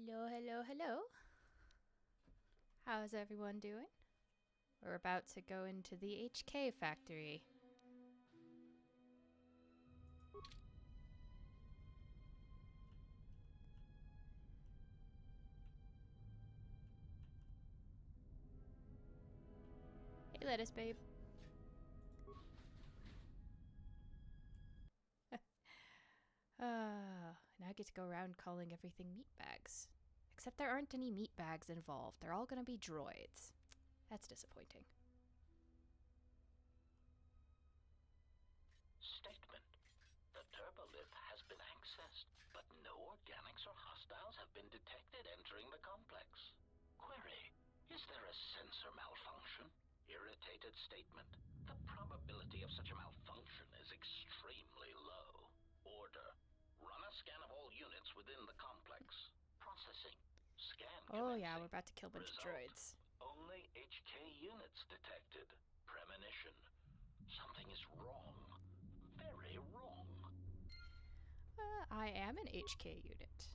Hello, hello, hello. How's everyone doing? We're about to go into the HK factory. Hey, lettuce babe. Now I get to go around calling everything meat bags. Except there aren't any meat bags involved. They're all gonna be droids. That's disappointing. Statement. The turbolift has been accessed, but no organics or hostiles have been detected entering the complex. Query. Is there a sensor malfunction? Irritated statement. The probability of such a malfunction is extremely low. Order. Run a scan of all units within the complex. Processing. Scan Oh commencing. yeah, we're about to kill a bunch of Result. droids. Only HK units detected. Premonition. Something is wrong. Very wrong. I am an HK unit.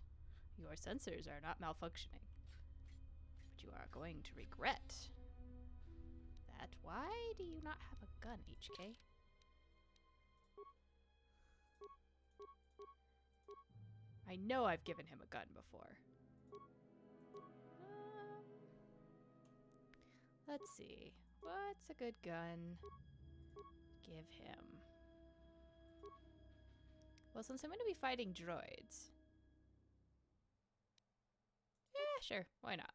Your sensors are not malfunctioning. But you are going to regret that. Why do you not have a gun, HK? I know I've given him a gun before. Let's see. What's a good gun? Give him. Well, since I'm going to be fighting droids. Yeah, sure. Why not?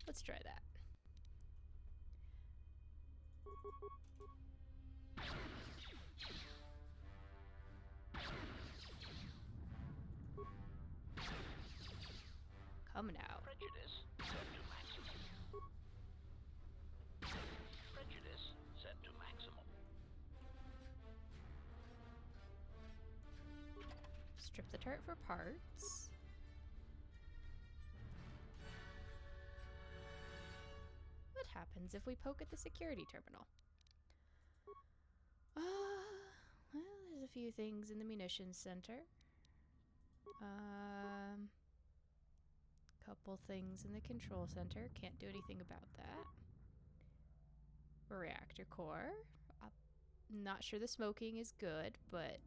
Let's try that. Come now. Prejudice set to maximum. Prejudice set to maximum. Strip the turret for parts. What happens if we poke at the security terminal? Well, there's a few things in the munitions center. Couple things in the control center. Can't do anything about that. Reactor core. Not sure the smoking is good, but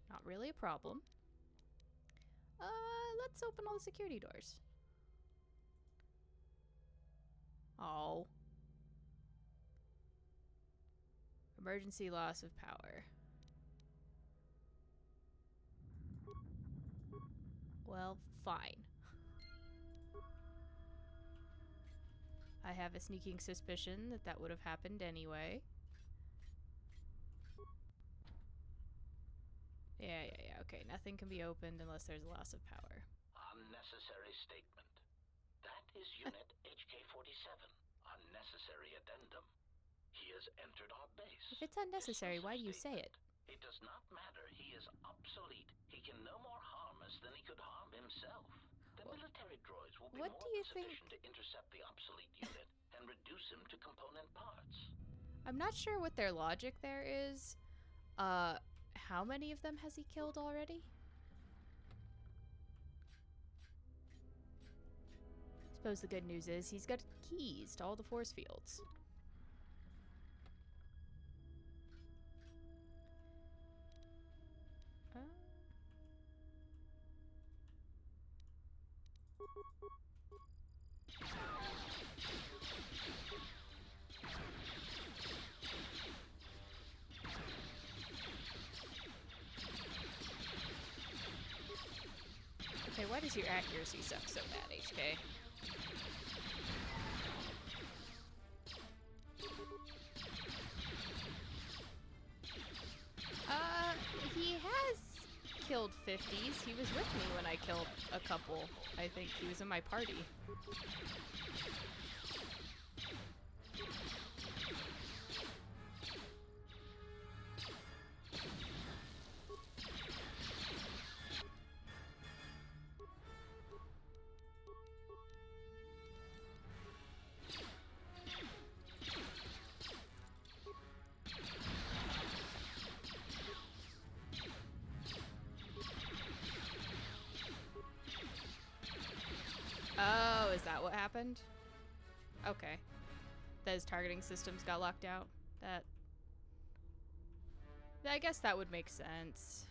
not really a problem. Let's open all the security doors. Oh. Emergency loss of power. Well, fine. I have a sneaking suspicion that that would have happened anyway. Yeah, okay. Nothing can be opened unless there's a loss of power. Unnecessary statement. That is Unit HK-47. Unnecessary addendum. He has entered our base. If it's unnecessary, why do you say it? It does not matter. He is obsolete. He can no more harm us than he could harm himself. The military droids will be more than sufficient to intercept the obsolete unit and reduce him to component parts. I'm not sure what their logic there is. How many of them has he killed already? Suppose the good news is he's got keys to all the force fields. Okay, why does your accuracy suck so bad, HK? He has killed 50s. He was with me when I killed a couple. I think he was in my party. Oh, is that what happened? Okay. Those targeting systems got locked out. I guess that would make sense.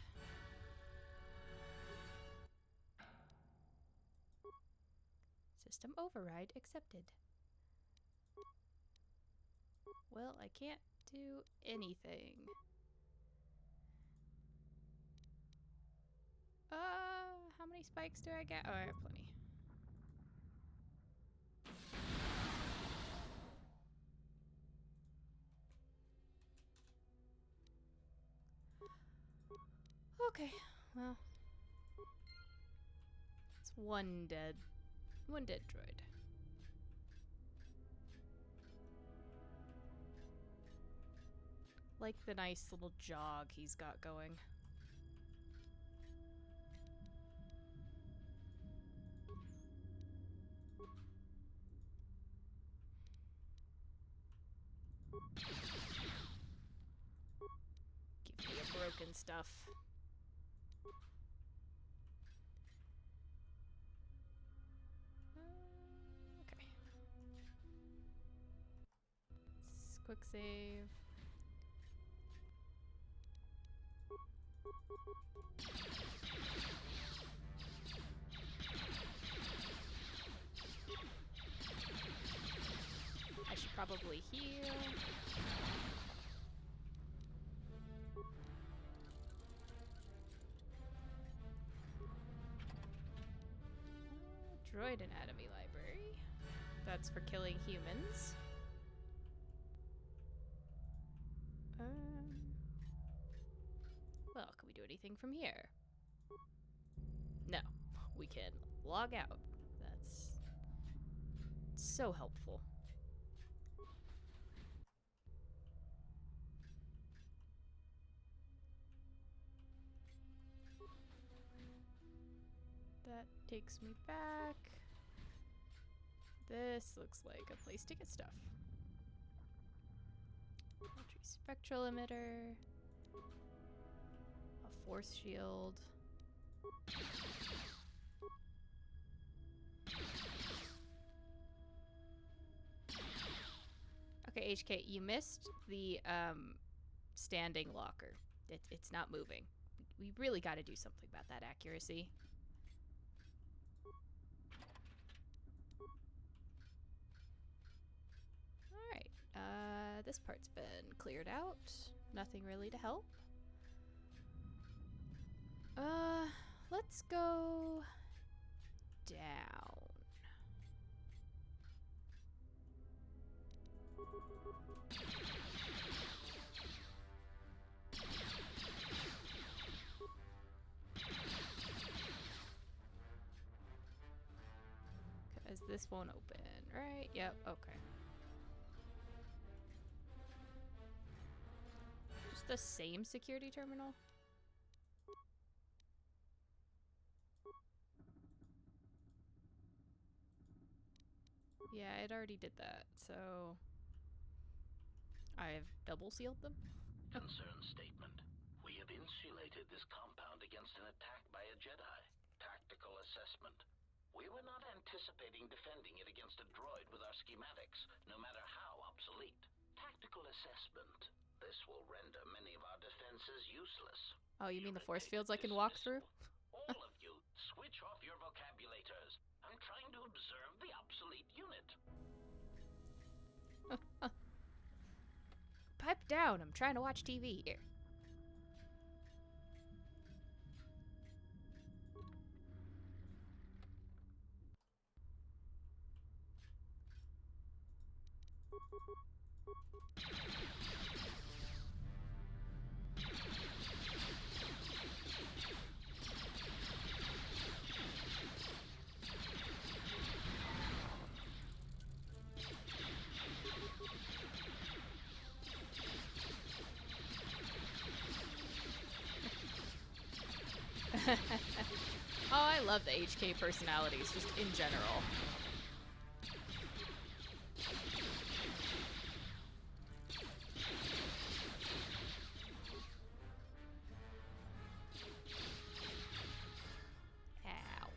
System override accepted. Well, I can't do anything. How many spikes do I get? Oh, I have plenty. Okay, well. It's one dead droid. Like the nice little jog he's got going. Give me your broken stuff. Okay. Quick save. I should probably heal. Droid anatomy library. That's for killing humans. Well, can we do anything from here? No, we can log out. That's so helpful. That takes me back. This looks like a place to get stuff. Entry spectral emitter. A force shield. Okay, HK, you missed the standing locker. It's not moving. We really got to do something about that accuracy. Alright, this part's been cleared out. Nothing really to help. Let's go down. Because this won't open, right? Yep, okay. Just the same security terminal? Yeah, it already did that, so I've double sealed them. Concern statement. We have insulated this compound against an attack by a Jedi. Tactical assessment. We were not anticipating defending it against a droid with our schematics, no matter how obsolete. Tactical assessment. This will render many of our defenses useless. Oh, you mean the force fields I can walk through? All of you, switch off your vocabulators. I'm trying to observe the obsolete unit. Pipe down, I'm trying to watch TV here. Oh, I love the HK personalities, just in general. Ow.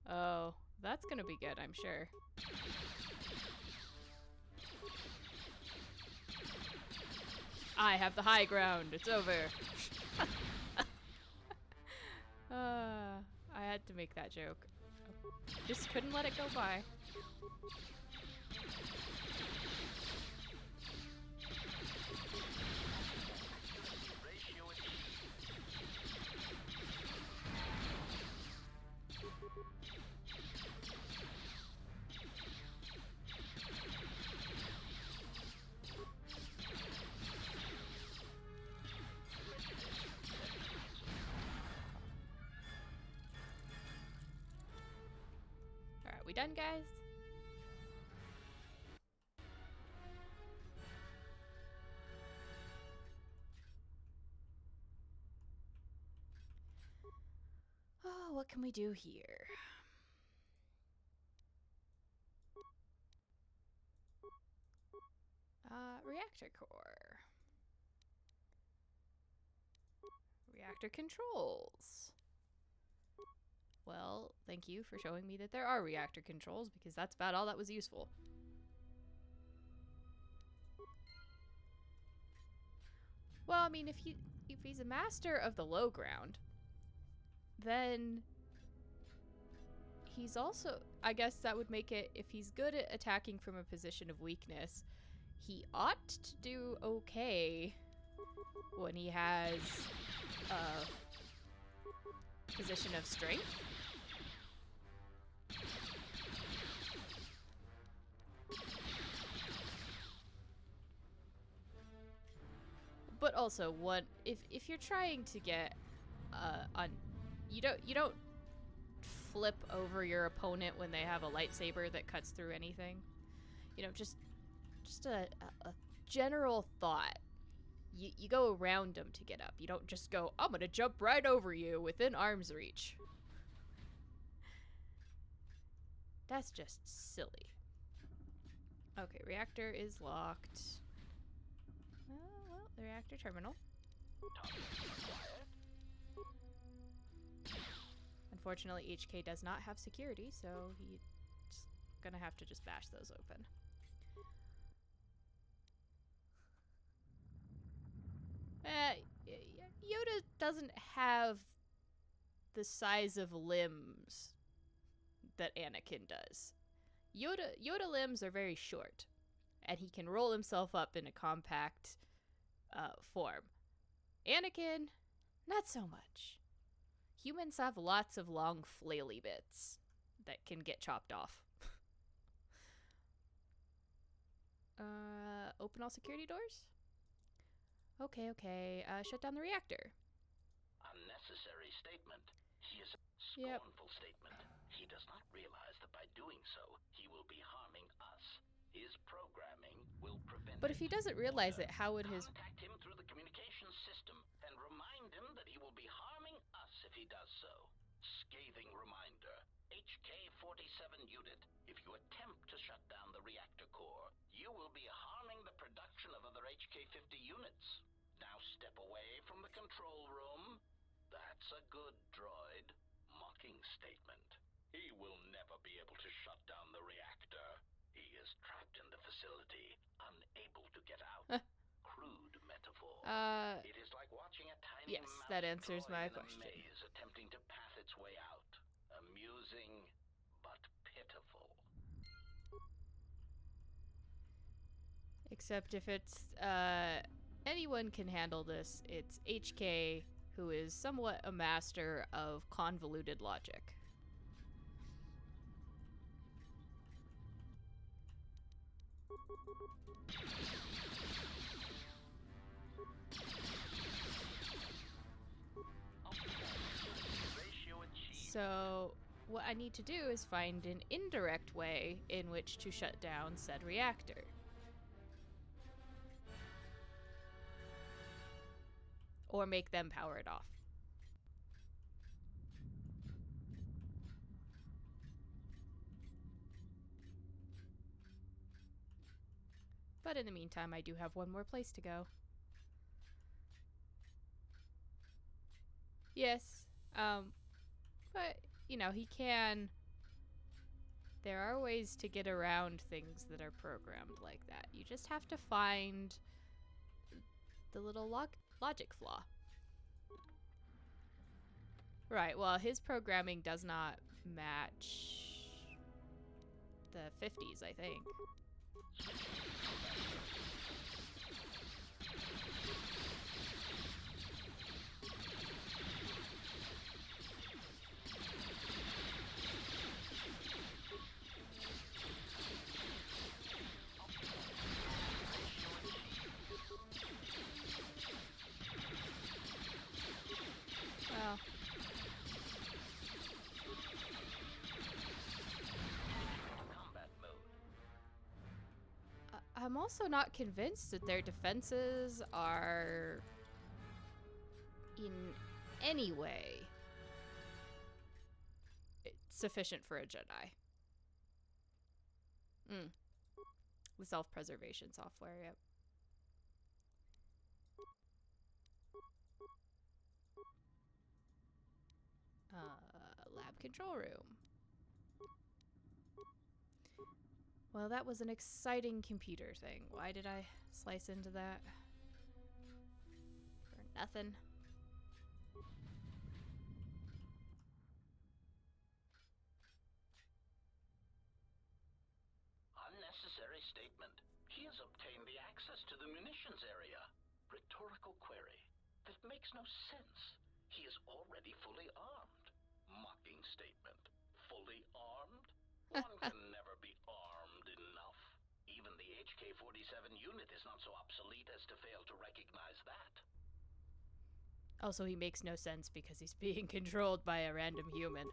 Oh, that's gonna be good, I'm sure. I have the high ground. It's over. I had to make that joke. Just couldn't let it go by. Alright, we done, guys? Oh, what can we do here? Reactor core. Reactor controls. Well, thank you for showing me that there are reactor controls, because that's about all that was useful. Well, I mean, if he's a master of the low ground, then he's also, I guess that would make it, if he's good at attacking from a position of weakness, he ought to do okay when he has a position of strength. But also, if you're trying to get you don't flip over your opponent when they have a lightsaber that cuts through anything. You know, just a general thought. You go around them to get up. You don't just go, I'm gonna jump right over you within arm's reach. That's just silly. Okay, reactor is locked. Well, the reactor terminal. Unfortunately, HK does not have security, so he's gonna have to just bash those open. Yoda doesn't have the size of limbs that Anakin does. Yoda limbs are very short, and he can roll himself up in a compact form. Anakin, not so much. Humans have lots of long flaily bits that can get chopped off. Open all security doors? Okay. Shut down the reactor. Unnecessary statement. He is a scornful statement. He does not realize that by doing so, he will be harming us. His programming will prevent. But if he doesn't realize it, how would his... Contact him through the communications system and remind him that he will be harming us if he does so. Scathing reminder. HK-47 unit, if you attempt to shut down the reactor core, you will be harming the production of other HK-50 units. Now step away from the control room. That's a good droid. Mocking statement. He will never be able to shut down the reactor. He is trapped in the facility, unable to get out. Crude metaphor. It is like watching a tiny yes, that answers my in question. A maze attempting to path its way out. Amusing, but pitiful. Except if it's, anyone can handle this, it's HK, who is somewhat a master of convoluted logic. So, what I need to do is find an indirect way in which to shut down said reactor. Or make them power it off. But in the meantime, I do have one more place to go. Yes, but you know, he can. There are ways to get around things that are programmed like that. You just have to find the little logic flaw. Right, well, his programming does not match the 50s, I think. Well, Combat mode. I'm also not convinced that their defenses are in any way sufficient for a Jedi. The self-preservation software, yep. Lab control room. Well, that was an exciting computer thing. Why did I slice into that? For nothing. Unnecessary statement. He has obtained the access to the munitions area. Rhetorical query. That makes no sense. He is already fully armed. Mocking statement. Fully armed? One can never be armed enough. Even the HK-47 unit is not so obsolete as to fail to recognize that. Also, he makes no sense because he's being controlled by a random human.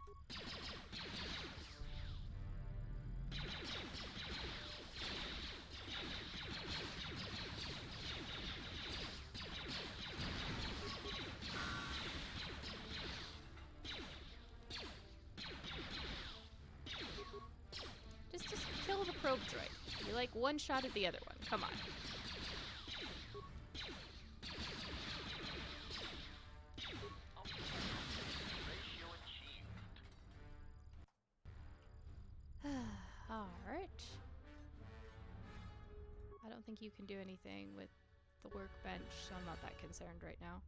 Just kill the probe droid. You like one shot at the other one. Come on. Ratio achieved. Alright. I don't think you can do anything with the workbench, so I'm not that concerned right now.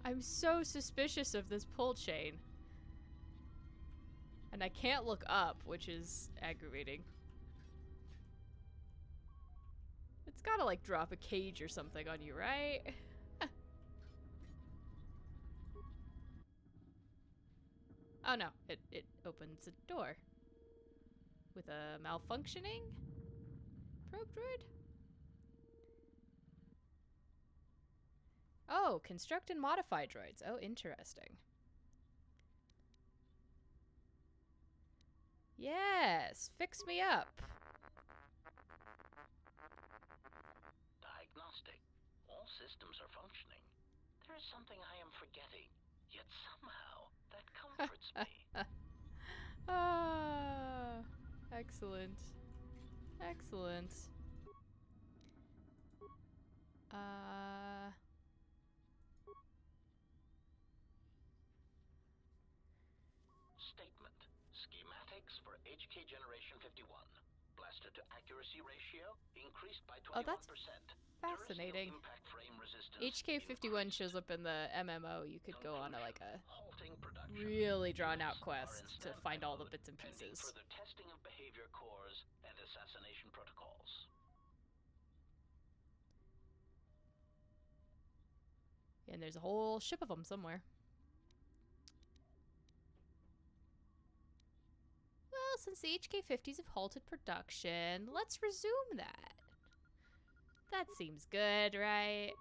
I'm so suspicious of this pull chain. And I can't look up, which is aggravating. It's gotta, like, drop a cage or something on you, right? Oh no, it opens a door. With a malfunctioning probe droid? Oh, construct and modify droids. Oh, interesting. Yes, fix me up. Diagnostic. All systems are functioning. There is something I am forgetting, yet somehow that comforts me. Ah, excellent. Excellent. Statement. Schematics for HK Generation 51. Blaster to accuracy ratio increased by 21%. Oh, that's fascinating. Impact frame resistance HK-51 increased. shows up in the MMO. You could go on a, like a Halting production. really drawn out Units quest are in to standby find all the mode, bits and pending pieces. further testing of behavior cores and assassination protocols. And there's a whole ship of them somewhere. Well, since the HK-50s have halted production, let's resume that. That seems good, right?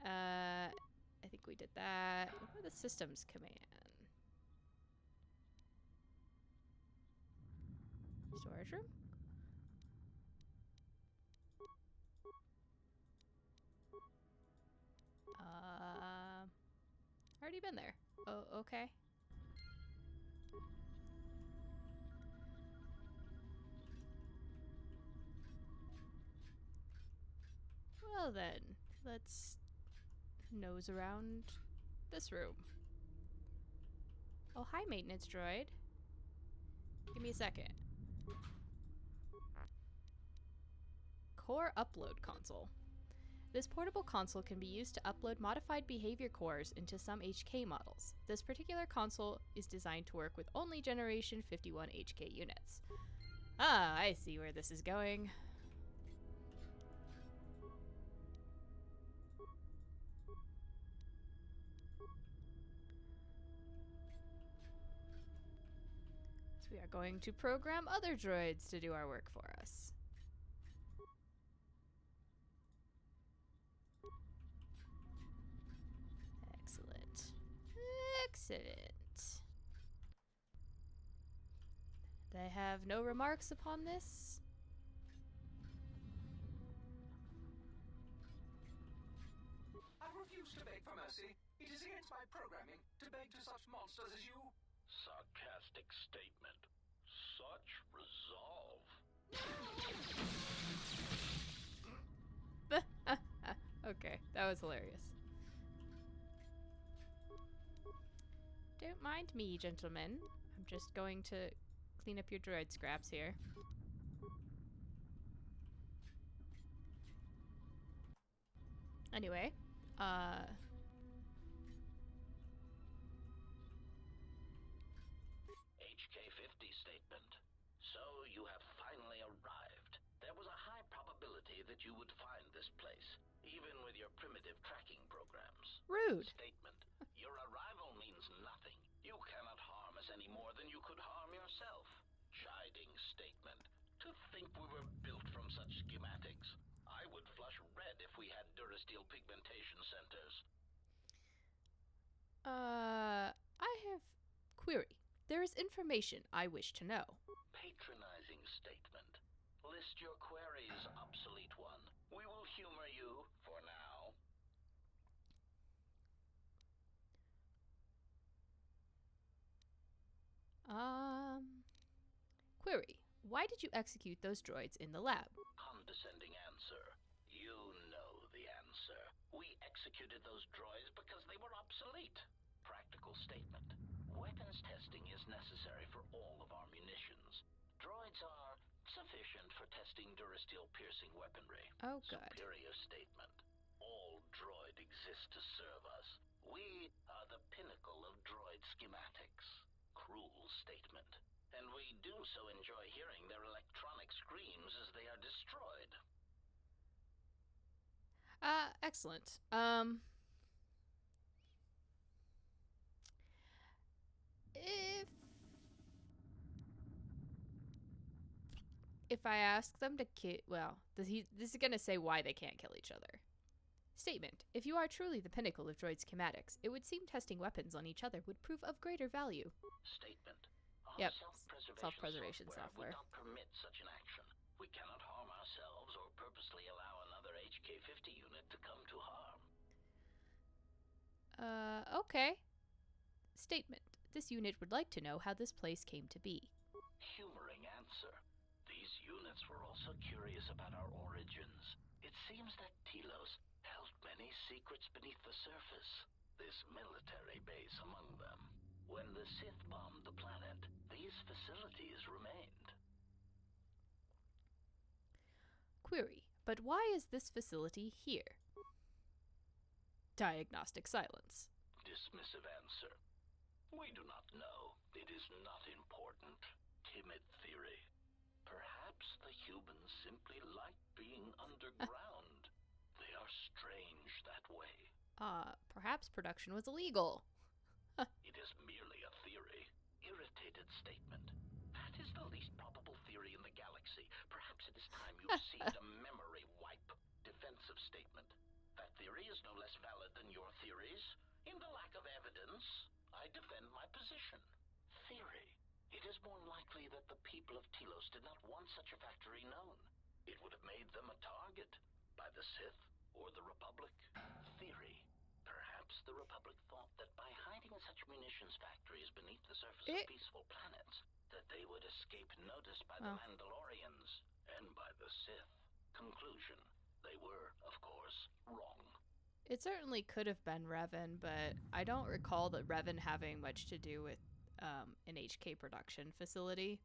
I think we did that. What were the systems command? Storage room? Already been there. Oh, okay. Well then, let's nose around this room. Oh, hi, maintenance droid. Give me a second. Core upload console. This portable console can be used to upload modified behavior cores into some HK models. This particular console is designed to work with only Generation 51 HK units. Ah, I see where this is going. So we are going to program other droids to do our work for us. Excellent. Excellent. They have no remarks upon this? I refuse to beg for mercy. It is against my programming to beg to such monsters as you. Sarcastic statement. Such resolve. Okay, that was hilarious. Don't mind me, gentlemen. I'm just going to clean up your droid scraps here. Anyway, HK-50 statement. So you have finally arrived. There was a high probability that you would find this place, even with your primitive tracking programs. rude. Statement. Your arrival means nothing. You cannot harm us any more than you could harm yourself. Chiding statement. To think we were built from such schematics. I would flush red if we had Durasteel pigmentation centers. I have query. There is information I wish to know. Patronizing statement. List your queries, obsolete one. We will humor you for now. Query. Why did you execute those droids in the lab? Condescending answer. You know the answer. We executed those droids because they were obsolete. Practical statement. Weapons testing is necessary for all of our munitions. Droids are sufficient for testing Durasteel piercing weaponry. Oh, God. Superior statement. All droid exists to serve us. We are the pinnacle of droid schematics. Cruel statement. And we do so enjoy hearing their electronic screams as they are destroyed. Excellent. If I ask them to kill, well, this is gonna say why they can't kill each other. Statement. If you are truly the pinnacle of droid schematics, it would seem testing weapons on each other would prove of greater value. Statement. Our Yep, self-preservation, self-preservation software. would not permit such an action. We cannot harm ourselves or purposely allow another HK-50 unit to come to harm. Okay. Statement. This unit would like to know how this place came to be. Humoring answer. These units were also curious about our origins. It seems that Telos held many secrets beneath the surface, this military base among them. When the Sith bombed the planet, these facilities remained. Query. But why is this facility here? Diagnostic silence. Dismissive answer. We do not know. It is not important. Timid theory. Perhaps the humans simply like being underground. They are strange that way. Perhaps production was illegal. It is merely a theory. Irritated statement. That is the least probable theory in the galaxy. Perhaps it is time you received a memory wipe. Defensive statement. That theory is no less valid than your theories. In the lack of evidence, I defend my position. Theory. It is more likely that the people of Telos did not want such a factory known. It would have made them a target by the Sith or the Republic. Theory. Perhaps the Republic thought that by hiding such munitions factories beneath the surface of peaceful planets, that they would escape notice by the Mandalorians and by the Sith. Conclusion. They were, of course, wrong. It certainly could have been Revan, but I don't recall that Revan having much to do with an HK production facility.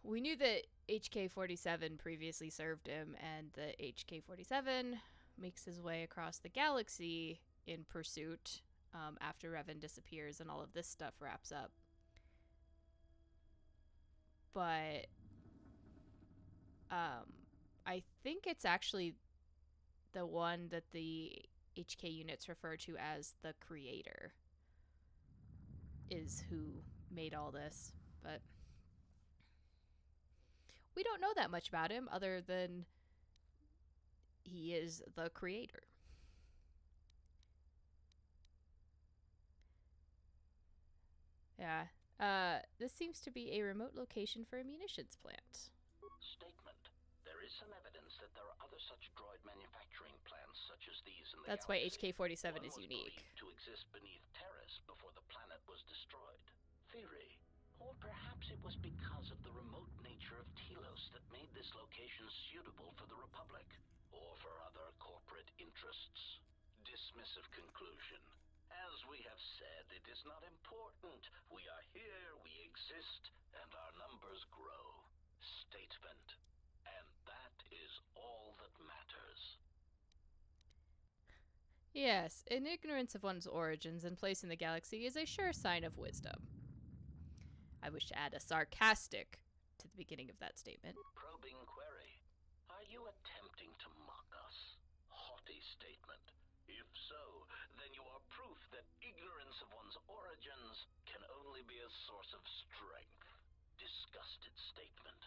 We knew that HK-47 previously served him, and the HK-47 makes his way across the galaxy in pursuit after Revan disappears and all of this stuff wraps up. But I think it's actually the one that the HK units refer to as the creator is who made all this. But we don't know that much about him other than he is the creator. Yeah. This seems to be a remote location for a munitions plant. Statement. There is some evidence that there are other such droid manufacturing plants such as these in the That's why galaxy. HK-47 One is was unique. believed to exist beneath Terrace before the planet was destroyed. Theory. Or perhaps it was because of the remote nature of Telos that made this location suitable for the Republic, or for other corporate interests. Dismissive conclusion. As we have said, it is not important. We are here, we exist, and our numbers grow. Statement. And that is all that matters. Yes, an ignorance of one's origins and place in the galaxy is a sure sign of wisdom. I wish to add a sarcastic to the beginning of that statement. Probing query. Are you attempting to mock us? Haughty statement. If so, then you are proof that ignorance of one's origins can only be a source of strength. Disgusted statement.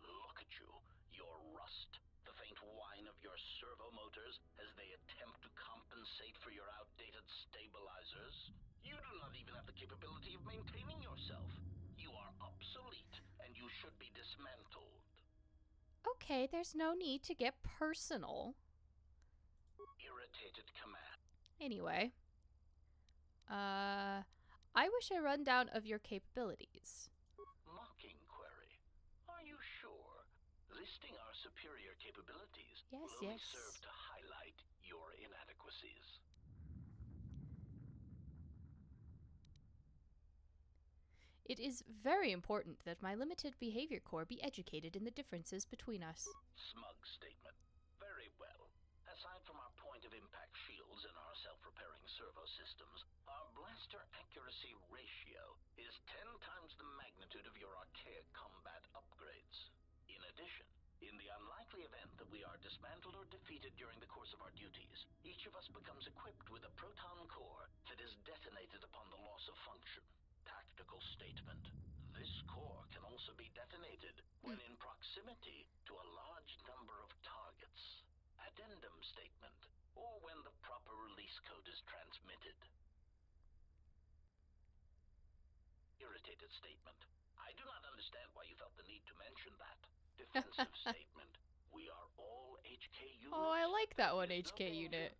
Look at you, your rust, the faint whine of your servo motors as they attempt to compensate for your outdated stabilizers. You do not even have the capability of maintaining yourself. You are obsolete, and you should be dismantled. Okay, there's no need to get personal. Irritated command. Anyway, I wish a rundown of your capabilities. Mocking query. Are you sure? Listing our superior capabilities will only serve to highlight your inadequacies. It is very important that my limited behavior core be educated in the differences between us. Smug statement. Very well. Aside from our point of impact shields and our self-repairing servo systems, our blaster accuracy ratio is 10 times the magnitude of your archaic combat upgrades. In addition, in the unlikely event that we are dismantled or defeated during the course of our duties, each of us becomes equipped with a proton core that is detonated upon the loss of function. Tactical statement. This core can also be detonated when in proximity to a large number of targets. Addendum statement, or when the proper release code is transmitted. Irritated statement. I do not understand why you felt the need to mention that. Defensive statement. We are all HK units. Oh, I like that one, HK unit.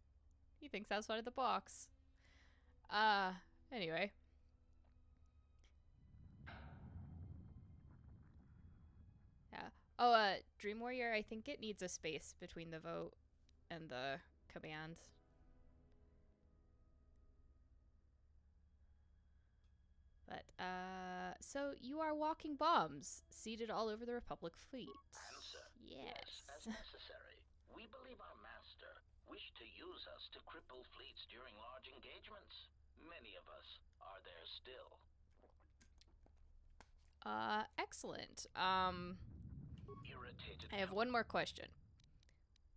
He thinks outside of the box. Anyway. Yeah. Oh, Dream Warrior, I think it needs a space between the vote and the command. But, so you are walking bombs, seated all over the Republic fleet. Answer. Yes. As necessary. We believe our master wished to use us to cripple fleets during large engagements. Many of us are there still. Excellent. Irritated. I have one more question.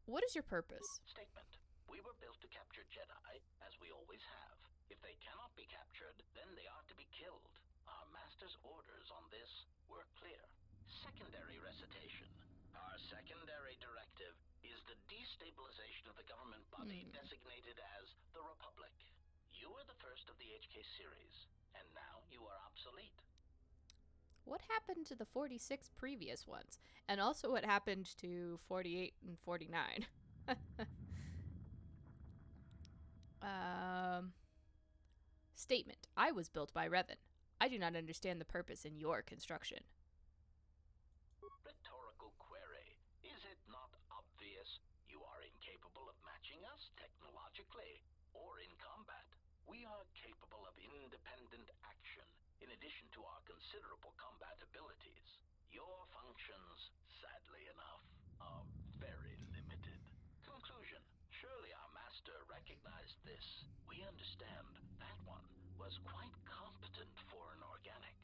What is your purpose? Statement. We were built to capture Jedi, as we always have. If they cannot be captured, then they are to be killed. Our master's orders on this were clear. Secondary recitation. Our secondary directive is the destabilization of the government body designated as the Republic. You were the first of the HK series, and now you are obsolete. What happened to the 46 previous ones? And also what happened to 48 and 49? Statement. I was built by Revan. I do not understand the purpose in your construction. Rhetorical query. Is it not directly or in combat. We are capable of independent action, in addition to our considerable combat abilities. Your functions, sadly enough, are very limited. Conclusion. Surely our master recognized this. We understand that one was quite competent for an organic.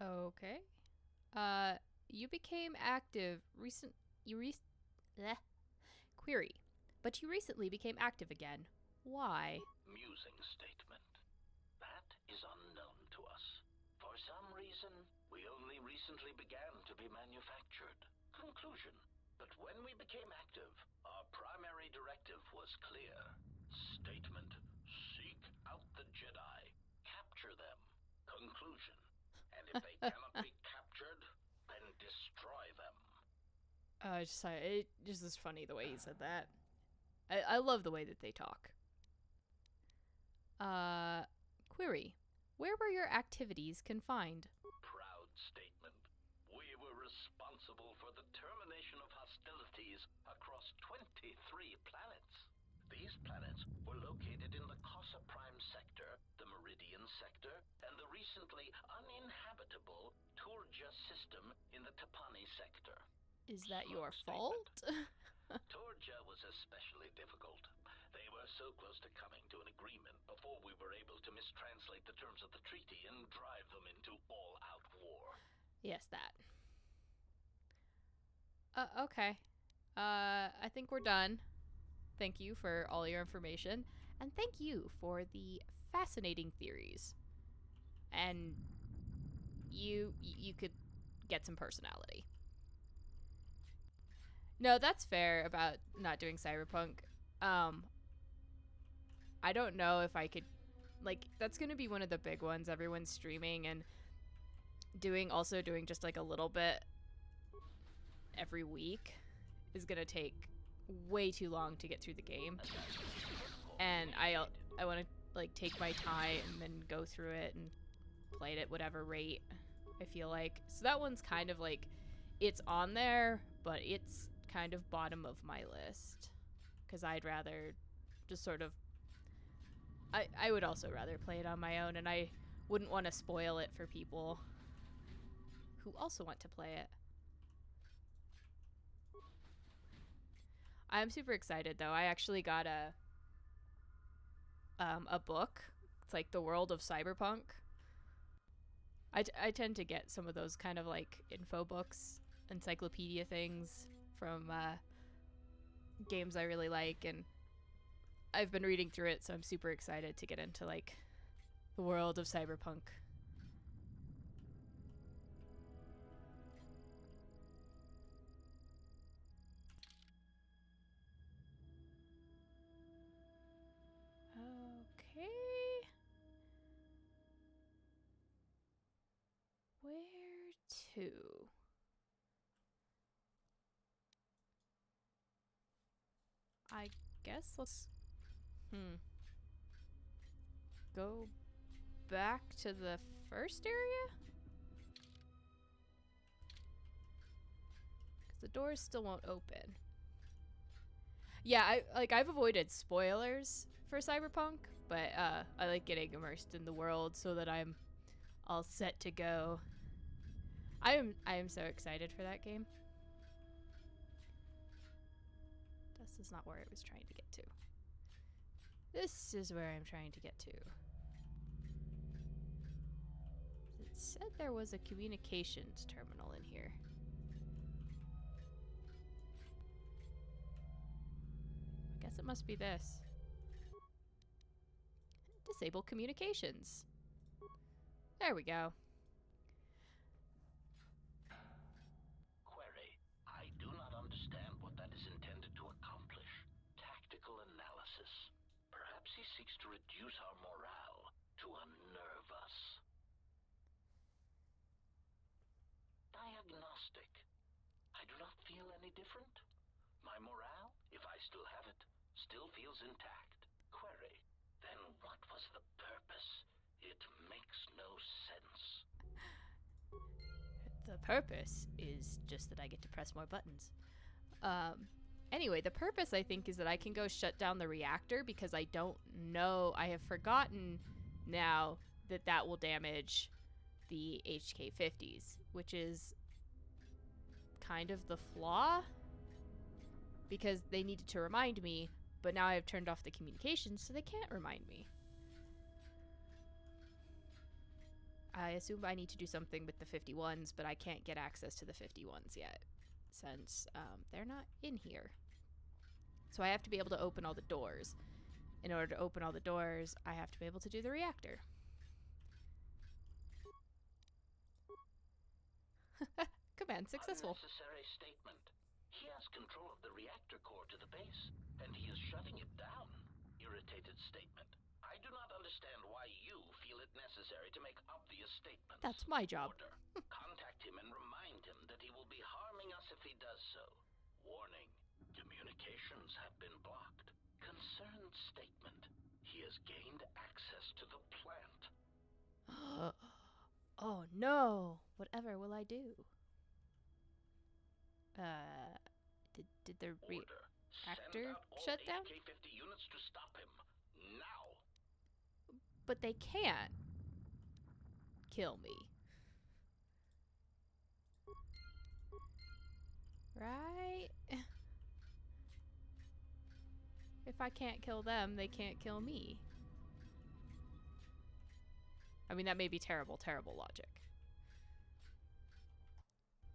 Okay. You became active query. But you recently became active again. Why? Musing statement. That is unknown to us. For some reason, we only recently began to be manufactured. Conclusion. But when we became active, our primary directive was clear. Statement. Seek out the Jedi. Capture them. Conclusion. And if they cannot be captured, then destroy them. It just is funny the way he said that. I love the way that they talk. Query. Where were your activities confined? Proud statement. We were responsible for the termination of hostilities across 23 planets. These planets were located in the Cosa Prime sector, the Meridian sector, and the recently uninhabitable Turja system in the Tapani sector. Is that your fault? Turja was especially difficult. They were so close to coming to an agreement before we were able to mistranslate the terms of the treaty and drive them into all-out war. Yes, that. Okay. I think we're done. Thank you for all your information, and thank you for the fascinating theories. And you could get some personality. No, that's fair about not doing Cyberpunk. I don't know if I could, like, that's gonna be one of the big ones. Everyone's streaming and doing just like a little bit every week is gonna take way too long to get through the game. And I want to like take my time and then go through it and play it at whatever rate I feel like. So that one's kind of like, it's on there, but it's kind of bottom of my list because I'd rather just sort of I would also rather play it on my own, and I wouldn't want to spoil it for people who also want to play it. I'm super excited though. I actually got a book. It's like The World of Cyberpunk. I tend to get some of those kind of like info books, encyclopedia things from games I really like, and I've been reading through it, so I'm super excited to get into like the world of Cyberpunk. Okay. Where to? I guess let's go back to the first area? Because the doors still won't open. Yeah, I've avoided spoilers for Cyberpunk, but I like getting immersed in the world so that I'm all set to go. I am so excited for that game. This is not where I was trying to get to. This is where I'm trying to get to. It said there was a communications terminal in here. I guess it must be this. Disable communications. There we go. Query. I do not understand what that is intended to accomplish. Tactical analysis. Perhaps he seeks to reduce our morale, to unnerve us. Diagnostic. I do not feel any different. My morale, if I still have it, still feels intact. Query. Then what was the purpose? It makes no sense. The purpose is just that I get to press more buttons. Anyway, the purpose, I think, is that I can go shut down the reactor because I don't know. I have forgotten now that that will damage the HK-50s, which is kind of the flaw because they needed to remind me, but now I've turned off the communications so they can't remind me. I assume I need to do something with the 51s, but I can't get access to the 51s yet since they're not in here. So I have to be able to open all the doors. In order to open all the doors, I have to be able to do the reactor. Command successful. Unnecessary statement. He has control of the reactor core to the base, and he is shutting it down. Irritated statement. I do not understand why you feel it necessary to make obvious statements. That's my job. Order. Contact him and remind him that he will be harming us if he does so. Warning. Communications have been blocked. Concerned statement. He has gained access to the plant. Oh no! Whatever will I do? Did the reactor shut down? HK-50 units to stop him. Now. But they can't kill me. Right? If I can't kill them, they can't kill me. I mean, that may be terrible, terrible logic.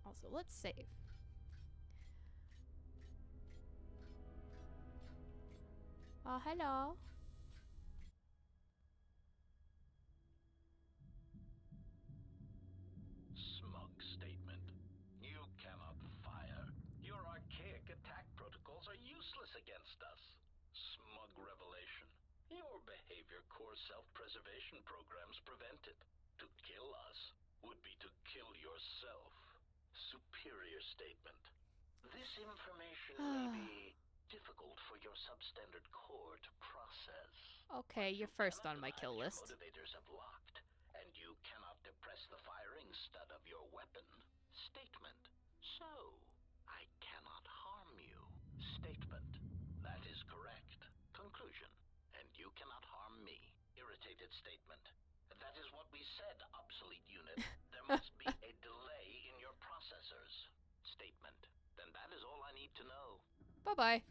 Also, let's save. Oh, hello. Smug statement. You cannot fire. Your archaic attack protocols are useless against us. Smug revelation. Your behavior core self-preservation programs prevent it. To kill us would be to kill yourself. Superior statement. This information may be difficult for your substandard core to process. Okay, you're first on my kill list. Motivators have locked, and you cannot depress the firing stud of your weapon. Statement. So, I cannot harm you. Statement. That is correct. Conclusion. And you cannot harm me. Irritated statement. That is what we said, obsolete unit. There must be a delay in your processors. Statement. Then that is all I need to know. Bye-bye.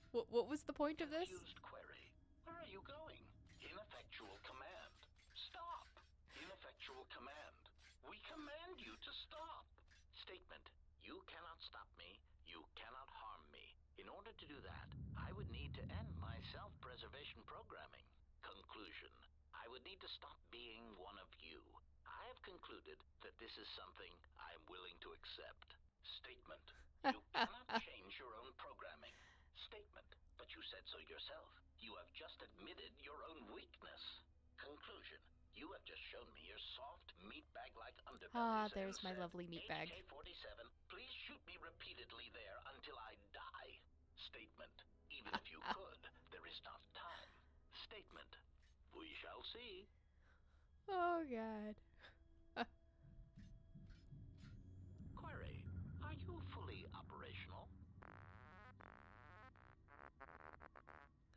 What was the point of this? Confused query. Where are you going? Ineffectual command. Stop. Ineffectual command. We command you to stop. Statement. You cannot stop me. You cannot harm me. In order to do that, I would need to end my self-preservation programming. Conclusion. I would need to stop being one of you. I have concluded that this is something I am willing to accept. Statement. You cannot change your own programming. Statement. But you said so yourself. You have just admitted your own weakness. Conclusion. You have just shown me your soft, meatbag-like underbelly. Ah, there's my lovely meatbag. HK-47, please shoot me repeatedly there until I die. Statement. Even if you could, there is not time. Statement. We shall see. Oh, God. Query. Are you fully operational?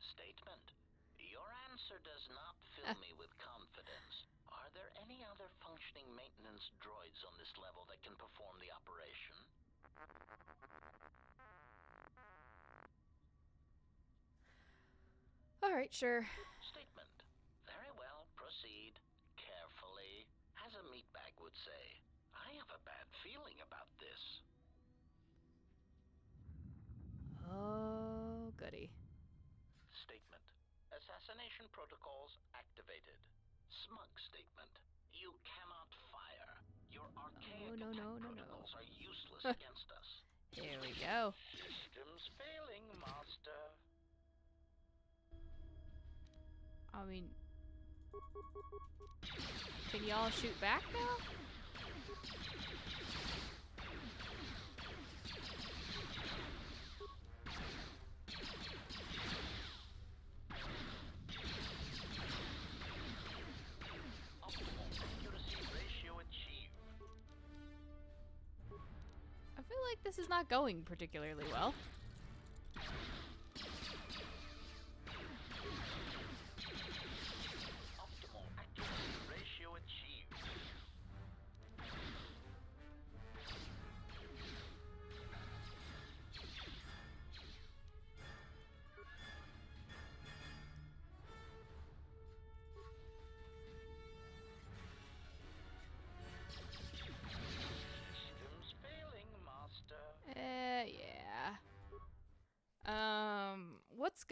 Statement. Your answer does not fill me with confidence. Are there any other functioning maintenance droids on this level that can perform the operation? All right, sure. Statement. Very well, proceed. Carefully. As a meatbag would say, I have a bad feeling about this. Oh, goody. Statement. Assassination protocols activated. Smug statement. You cannot fire. Your archaic protocols are useless against us. Here we go. Systems failing, master. I mean, can y'all shoot back now? I feel like this is not going particularly well.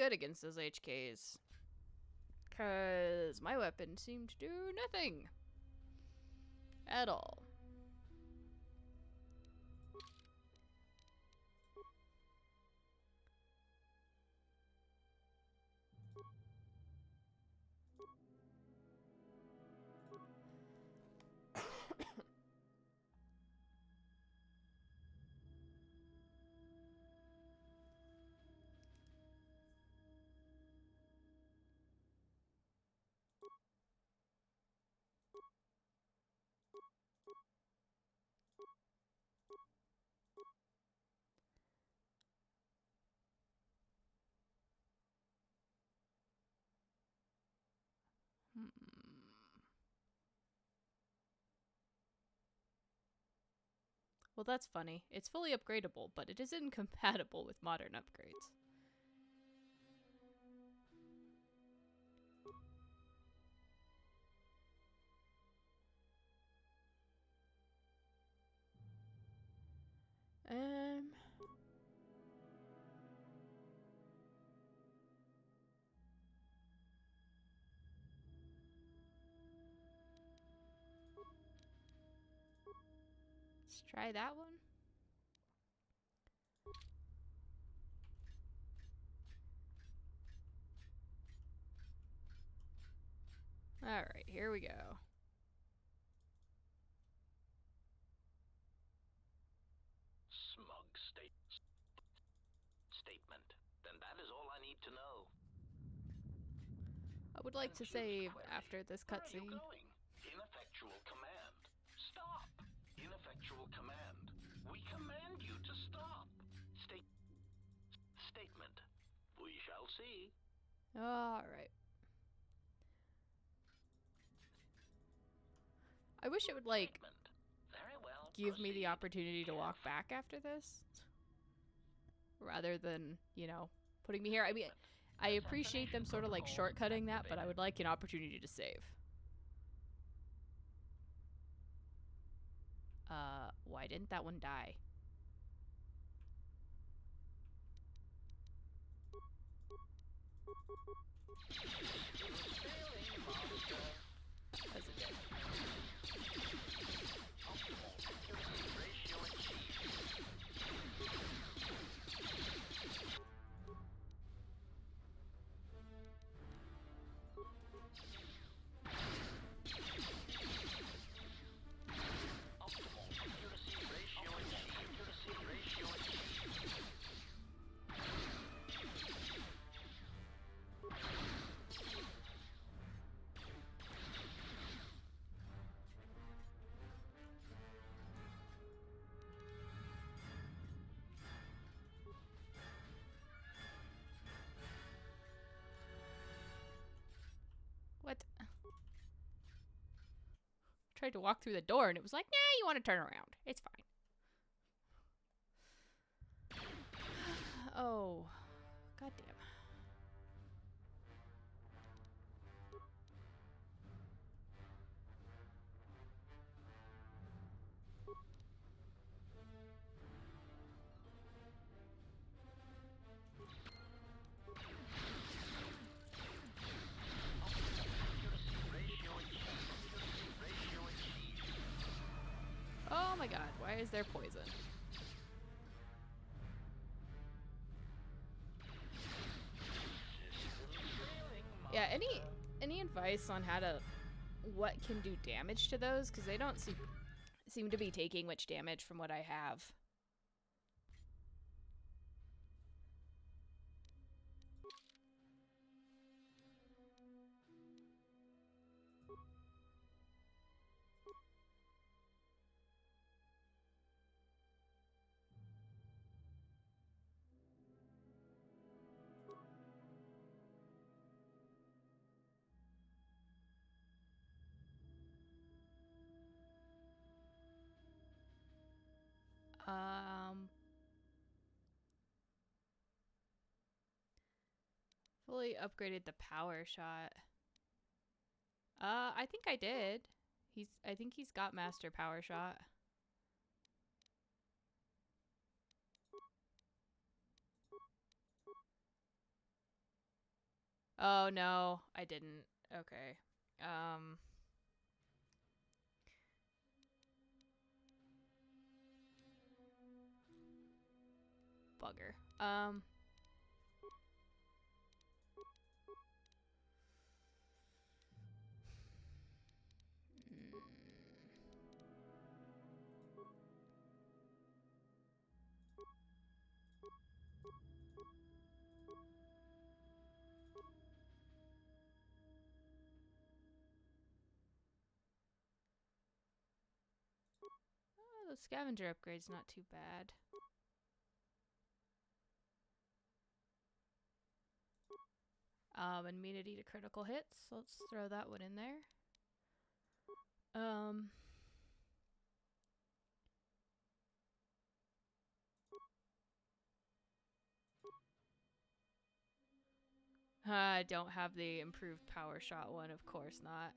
good against those HKs. Because my weapon seemed to do nothing. At all. Well, that's funny. It's fully upgradable, but it is incompatible with modern upgrades. Um... Let's try that one. Alright, here we go. Smug statement. Then that is all I need to know. I would like to save after this Where are you cutscene. going? Ineffectual command. Stop. Ineffectual command. We command you to stop. Statement. We shall see. Alright. I wish it would, like, Statement. Very well. give me the Proceed. opportunity to walk back after this. Rather than, you know, putting me here. I mean, I appreciate them sort of, like, shortcutting that, but I would like an opportunity to save. Why didn't that one die? As it did. What? Tried to walk through the door and it was like, nah, you want to turn around. It's fine. Oh. Goddamn. Oh my god, why is there poison? Yeah, any advice on how to what can do damage to those? Because they don't seem to be taking much damage from what I have. Fully upgraded the power shot. I think I did. I think he's got master power shot. Oh no, I didn't. Okay. Um. Bugger. Oh, the scavenger upgrade's not too bad. Immunity to critical hits. Let's throw that one in there. I don't have the improved power shot one, of course not.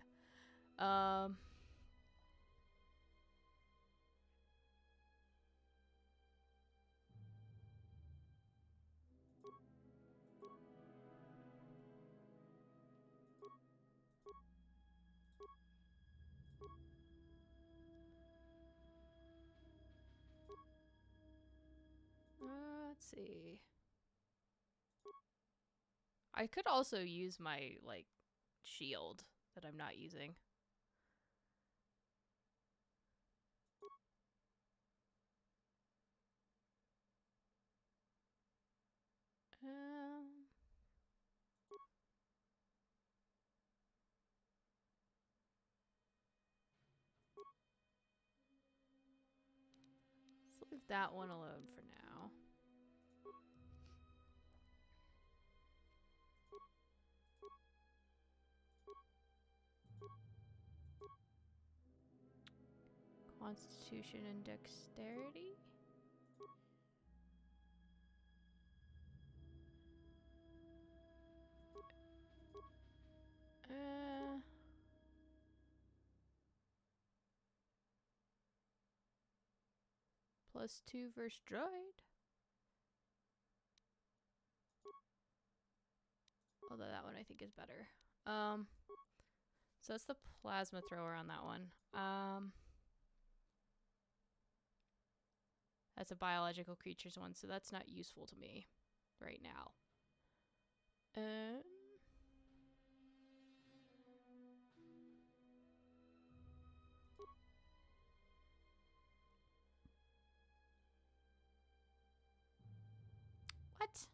Let's see. I could also use my, like, shield that I'm not using. Let's leave that one alone for now. Constitution and dexterity? +2 versus droid. Although that one I think is better. So that's the plasma thrower on that one. That's a biological creatures one, so that's not useful to me right now. What?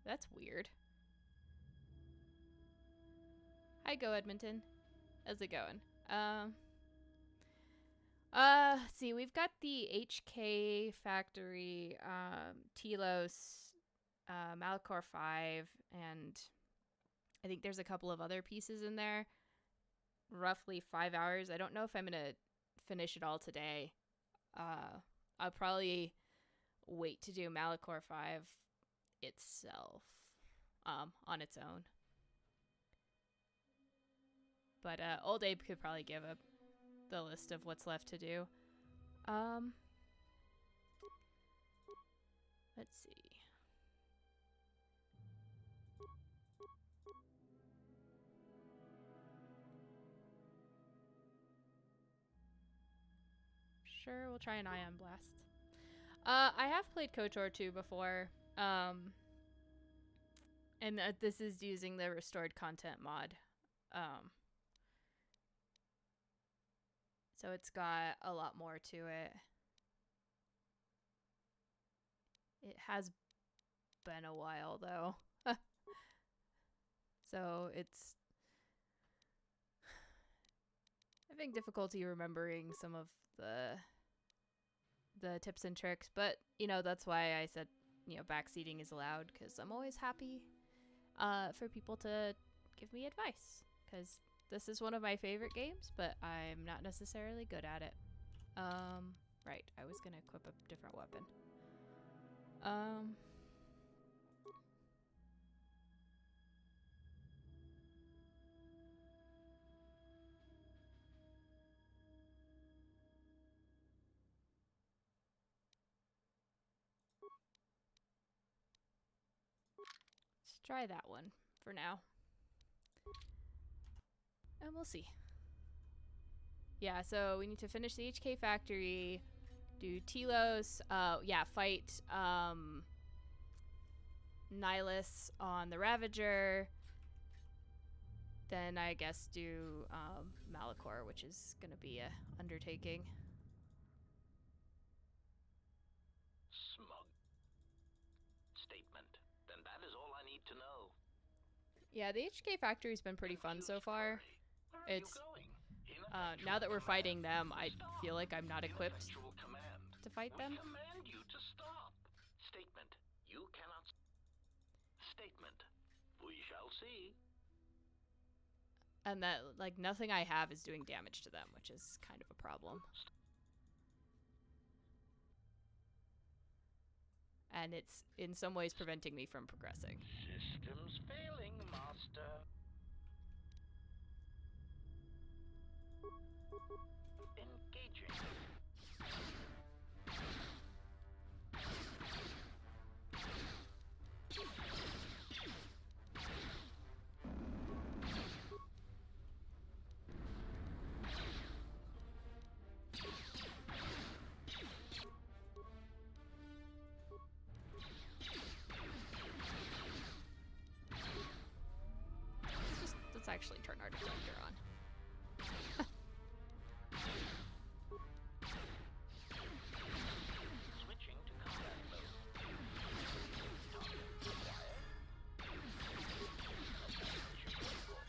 That's weird. Hi, Go Edmonton. How's it going? See, we've got the HK Factory, Telos, Malachor 5, and I think there's a couple of other pieces in there. Roughly 5 hours. I don't know if I'm gonna finish it all today. I'll probably wait to do Malachor 5 itself, on its own. But Old Abe could probably give up the list of what's left to do. Let's see. Sure, we'll try an Ion Blast. I have played KOTOR 2 before, and this is using the restored content mod. So it's got a lot more to it. It has been a while, though. So it's having difficulty remembering some of the tips and tricks, but you know, that's why I said, you know, backseating is allowed, because I'm always happy for people to give me advice, because this is one of my favorite games, but I'm not necessarily good at it. Right, I was gonna equip a different weapon. try that one for now. And we'll see. Yeah, so we need to finish the HK factory, do Telos, yeah, fight Nihilus on the Ravager. Then I guess do Malachor, which is gonna be a undertaking. Smug statement. Then that is all I need to know. Yeah, the HK factory's been pretty fun so far. Where are It's you going? now that we're Ineffectual fighting command. them, I Stop. feel like I'm not equipped Ineffectual command. to fight them. We command you to stop. Statement. You cannot. Statement. We shall see. And that, like, nothing I have is doing damage to them, which is kind of a problem. And it's in some ways preventing me from progressing. Systems failing, master. Engaging. Let's actually turn our deflector on. Switching to combat mode. Target acquired. Assassination protocol.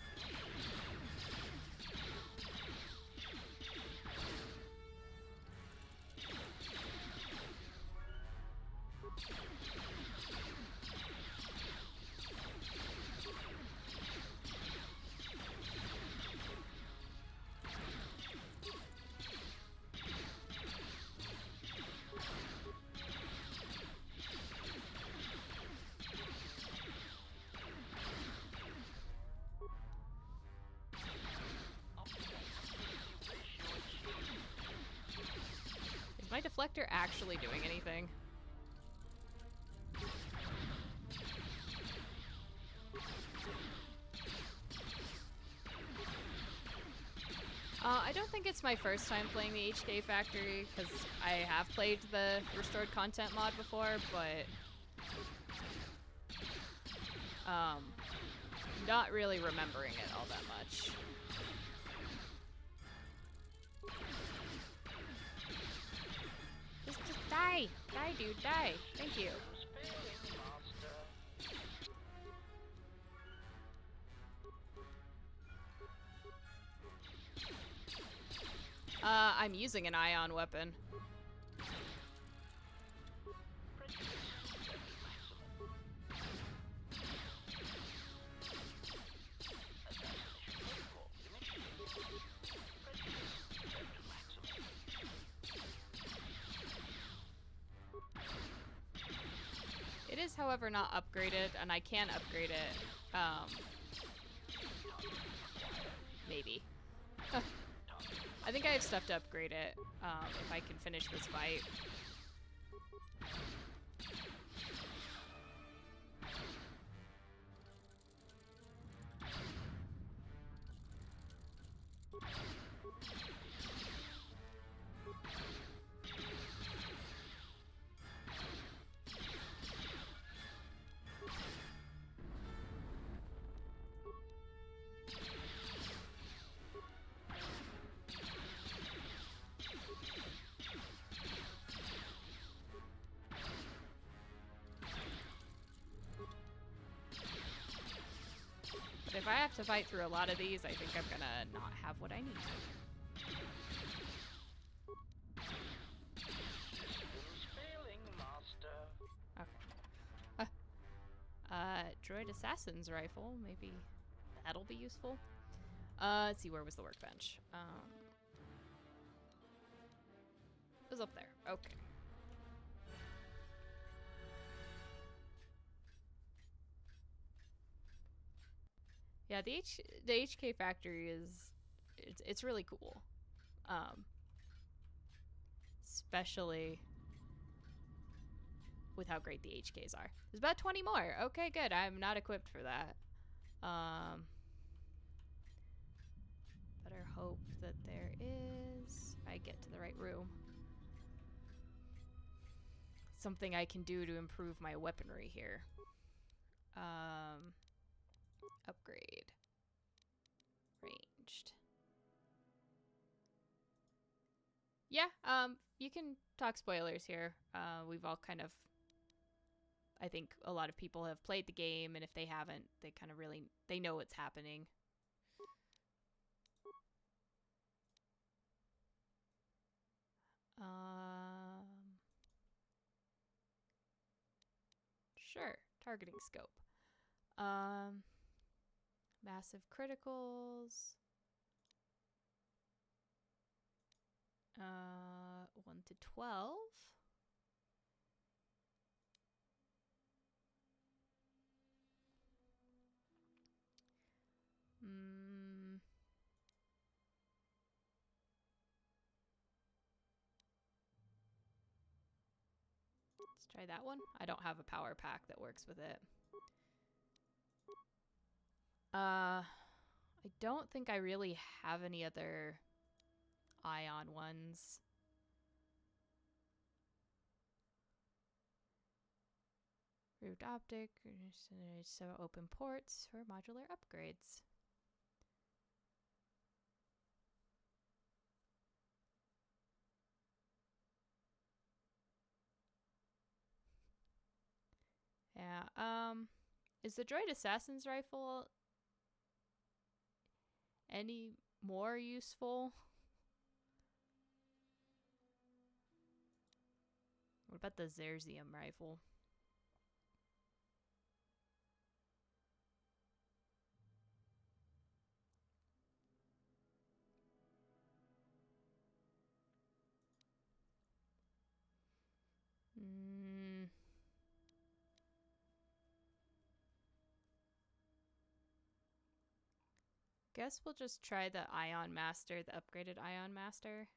Is my deflector actually doing anything? I don't think it's my first time playing the HK Factory, because I have played the restored content mod before, but not really remembering it all that much. Just die! Die, dude, die! Thank you. I'm using an ion weapon. It is, however, not upgraded, and I can upgrade it. Maybe. I think I have stuff to upgrade it, if I can finish this fight. But if I have to fight through a lot of these, I think I'm gonna not have what I need. Systems failing, master. Okay. Droid Assassin's Rifle. Maybe that'll be useful. Let's see, where was the workbench? It was up there. Okay. Yeah, the HK Factory is it's really cool. Especially with how great the HKs are. There's about 20 more. Okay, good. I'm not equipped for that. Better hope that there is. I get to the right room. Something I can do to improve my weaponry here. Upgrade. Ranged. Yeah, you can talk spoilers here. We've all kind of, I think a lot of people have played the game, and if they haven't, they kind of really, they know what's happening. Sure, targeting scope. Massive criticals. 1 to 12. Let's try that one. I don't have a power pack that works with it. I don't think I really have any other ion ones. Root optic, so open ports for modular upgrades. Yeah, is the droid assassin's rifle any more useful? What about the Zerzium rifle? Guess we'll just try the Ion Master, the upgraded Ion Master.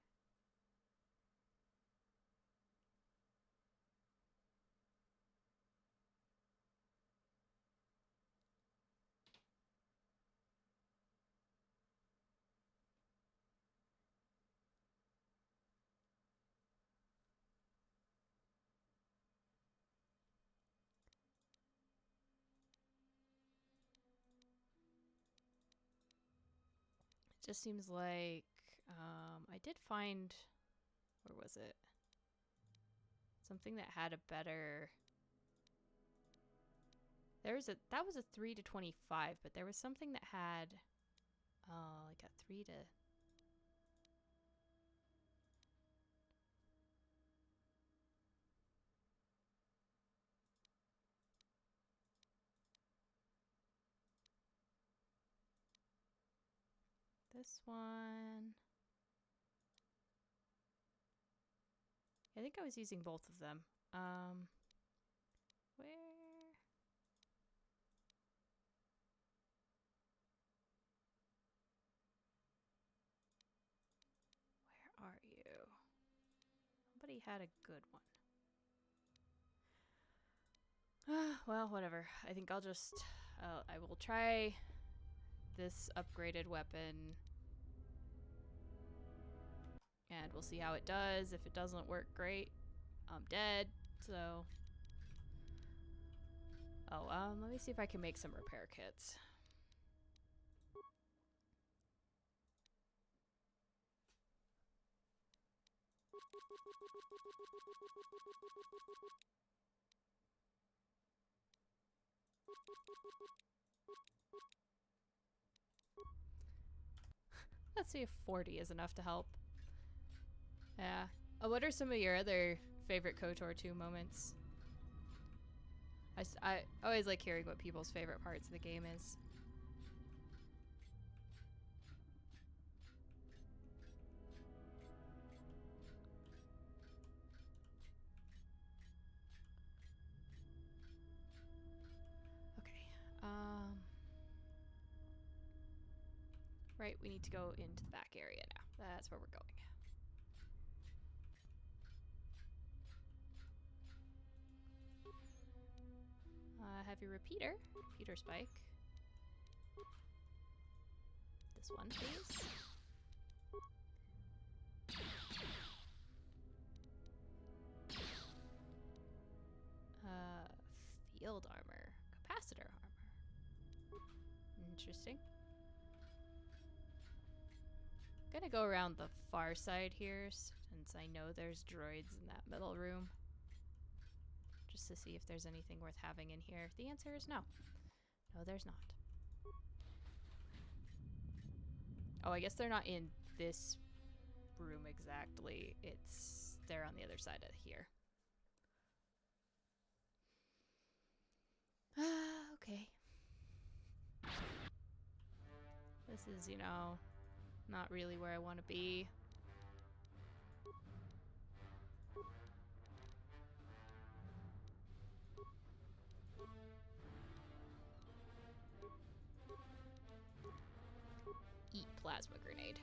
Just seems like I did find, where was it? Something that had a better. That was a 3 to 25, but there was something that had like a 3 to. This one. I think I was using both of them. Where are you? Somebody had a good one. Well, whatever. I think I'll just, I will try this upgraded weapon. And we'll see how it does. If it doesn't work great, I'm dead. So, let me see if I can make some repair kits. Let's see if 40 is enough to help. Yeah. What are some of your other favorite KOTOR 2 moments? I always like hearing what people's favorite parts of the game is. Okay. Right, we need to go into the back area now. That's where we're going. have your repeater spike. This one, please. Field armor. Capacitor armor. Interesting. I'm gonna go around the far side here, since I know there's droids in that middle room. Just to see if there's anything worth having in here. The answer is no. No, there's not. Oh, I guess they're not in this room exactly. They're on the other side of here. Okay. This is, you know, not really where I want to be. Eat plasma grenade.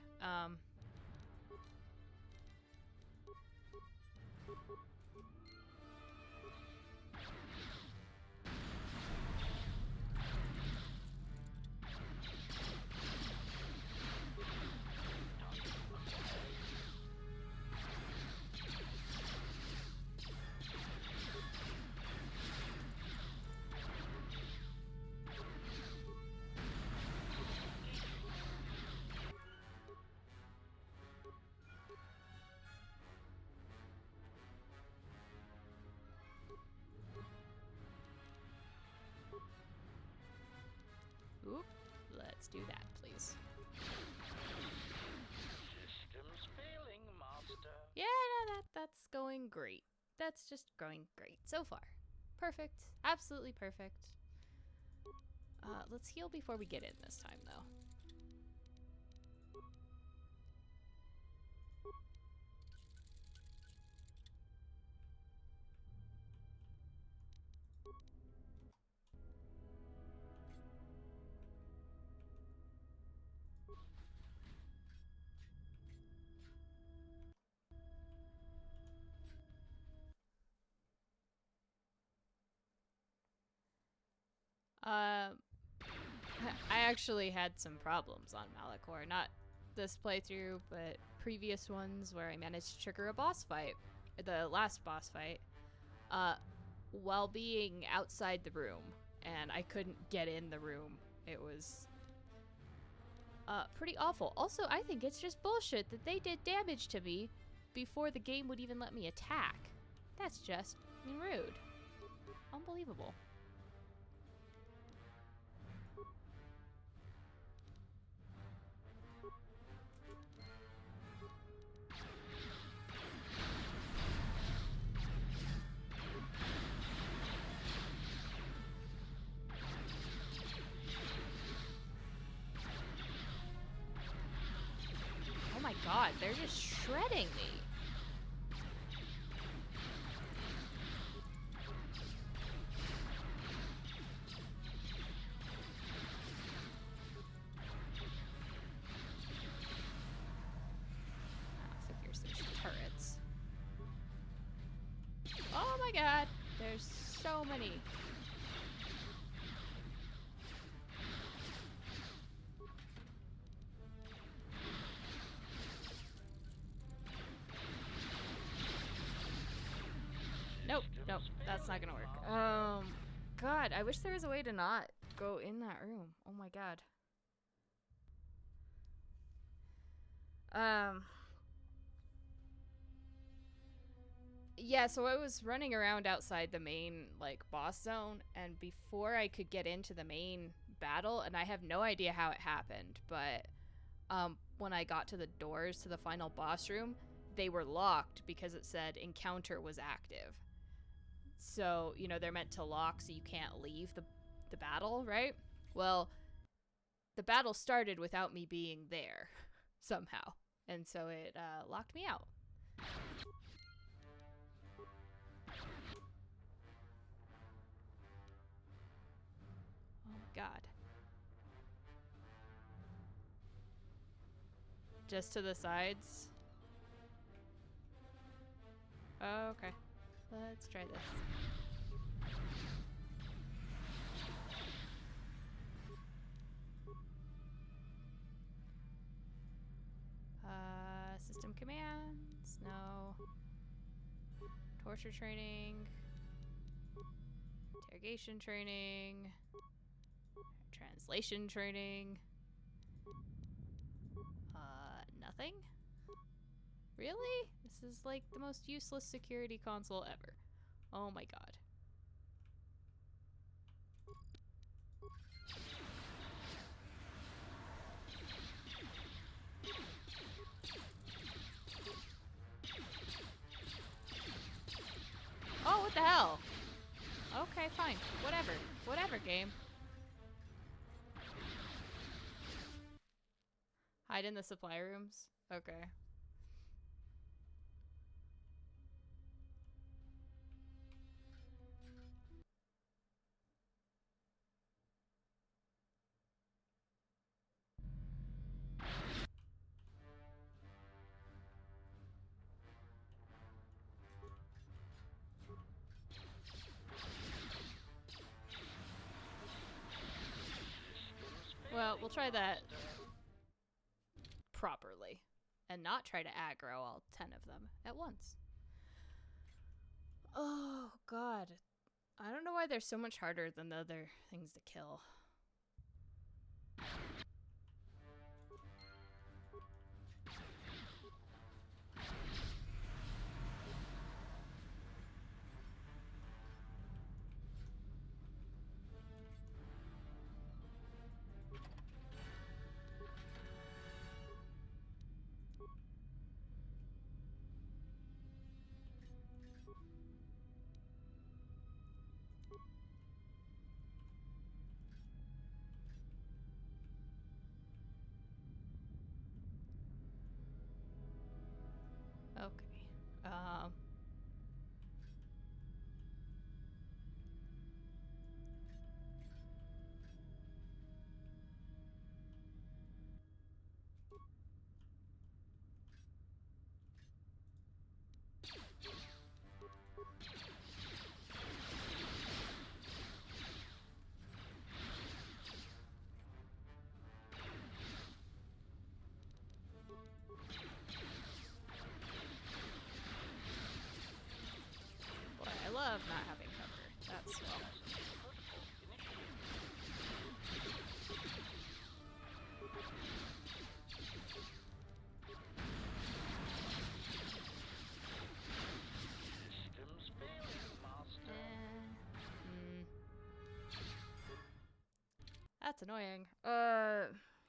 Oop. Let's do that, please. Systems failing, Master. Yeah, no, that's going great. That's just going great so far. Perfect. Absolutely perfect. Let's heal before we get in this time, though. I actually had some problems on Malachor. Not this playthrough, but previous ones where I managed to trigger a boss fight. The last boss fight. While being outside the room. And I couldn't get in the room. It was pretty awful. Also, I think it's just bullshit that they did damage to me before the game would even let me attack. That's just rude. Unbelievable. Oh my god, they're just shredding me. Figures there's turrets. Oh my god, there's so many. Nope, that's not gonna work. God, I wish there was a way to not go in that room. Oh my god. Yeah, so I was running around outside the main, like, boss zone, and before I could get into the main battle, and I have no idea how it happened, but, when I got to the doors to the final boss room, they were locked because it said encounter was active. So, you know, they're meant to lock so you can't leave the battle, right? Well, the battle started without me being there somehow. And so it locked me out. Oh my god. Just to the sides? Oh, okay. Let's try this. commands? No. Torture training. Interrogation training. Translation training. Nothing? Really? This is like the most useless security console ever. Oh my god. Oh, what the hell? Okay, fine. Whatever. Whatever, game. Hide in the supply rooms? Okay. Well, we'll try that properly and not try to aggro all 10 of them at once. Oh, God. I don't know why they're so much harder than the other things to kill. Okay. Boy, I love not having cover. That's well. Systems failing, Master. That's annoying.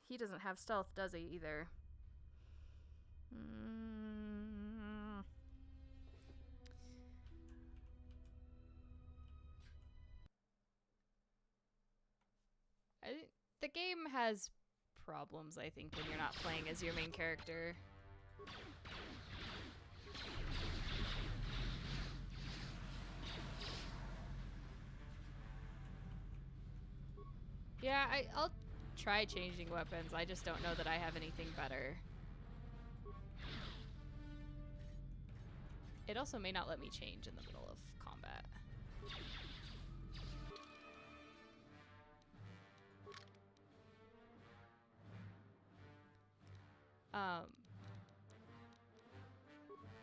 He doesn't have stealth, does he, either? The game has problems, I think, when you're not playing as your main character. Yeah, I'll try changing weapons. I just don't know that I have anything better. It also may not let me change in the middle of combat.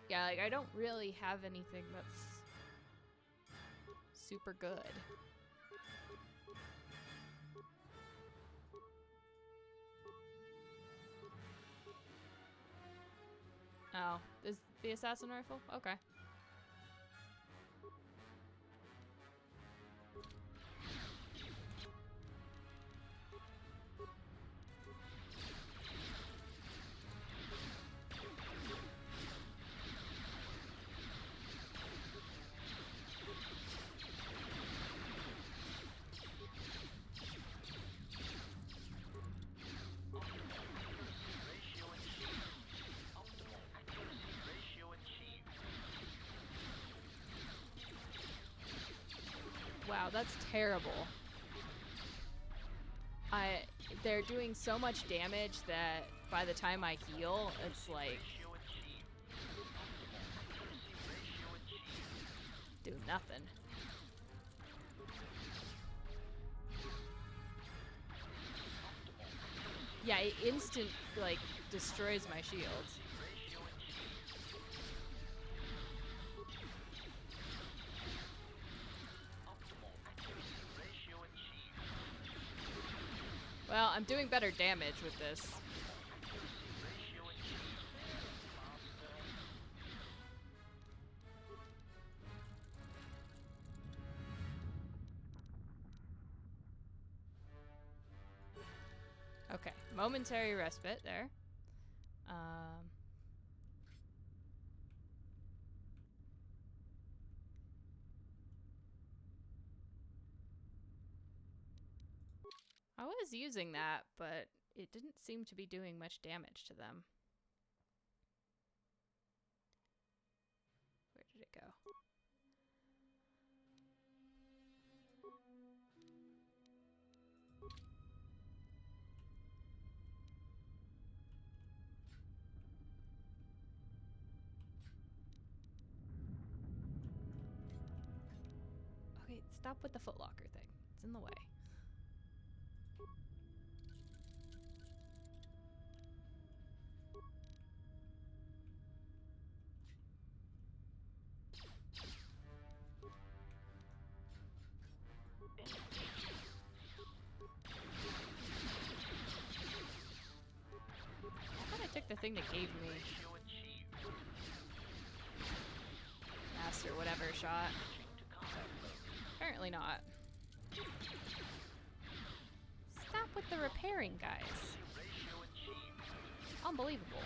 Yeah, like I don't really have anything that's super good. Oh, is the assassin rifle? Okay. Wow, that's terrible. They're doing so much damage that by the time I heal, it's like do nothing. Yeah, it instant like destroys my shield. Well, I'm doing better damage with this. Okay, momentary respite there. I was using that, but it didn't seem to be doing much damage to them. Where did it go? Okay, stop with the footlocker thing. It's in the way. I thought I took the thing that gave me master whatever shot. Apparently not. Stop with the repairing, guys. Unbelievable.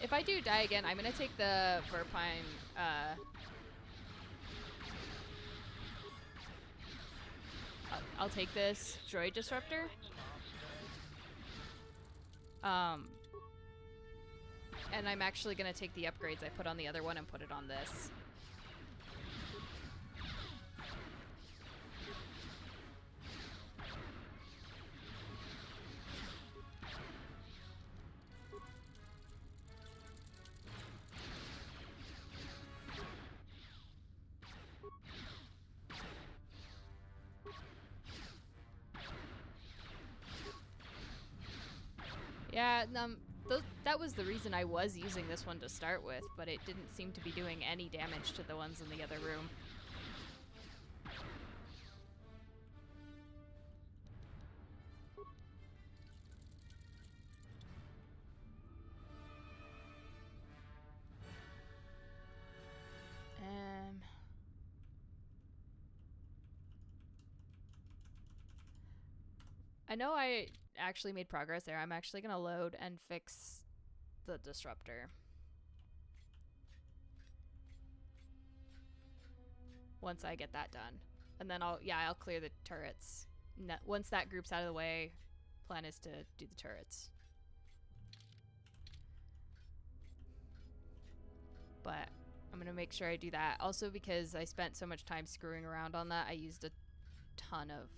If I do die again, I'm gonna take the Verpine, I'll take this droid disruptor. And I'm actually gonna take the upgrades I put on the other one and put it on this. Yeah, that was the reason I was using this one to start with, but it didn't seem to be doing any damage to the ones in the other room. I know I actually made progress there. I'm actually gonna load and fix the disruptor. Once I get that done. And then I'll clear the turrets. Once that group's out of the way, plan is to do the turrets. But I'm gonna make sure I do that. Also because I spent so much time screwing around on that, I used a ton of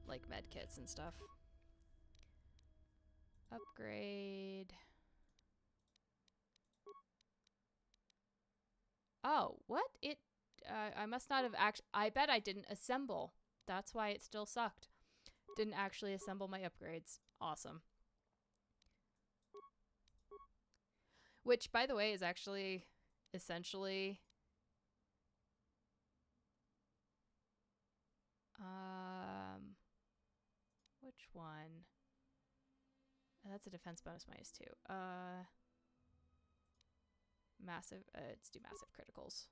like med kits and stuff. Upgrade. Oh, what? I must not have I bet I didn't assemble. That's why it still sucked. Didn't actually assemble my upgrades. Awesome. Which, by the way, is actually essentially which one? That's a defense bonus -2. Massive. Let's do massive criticals.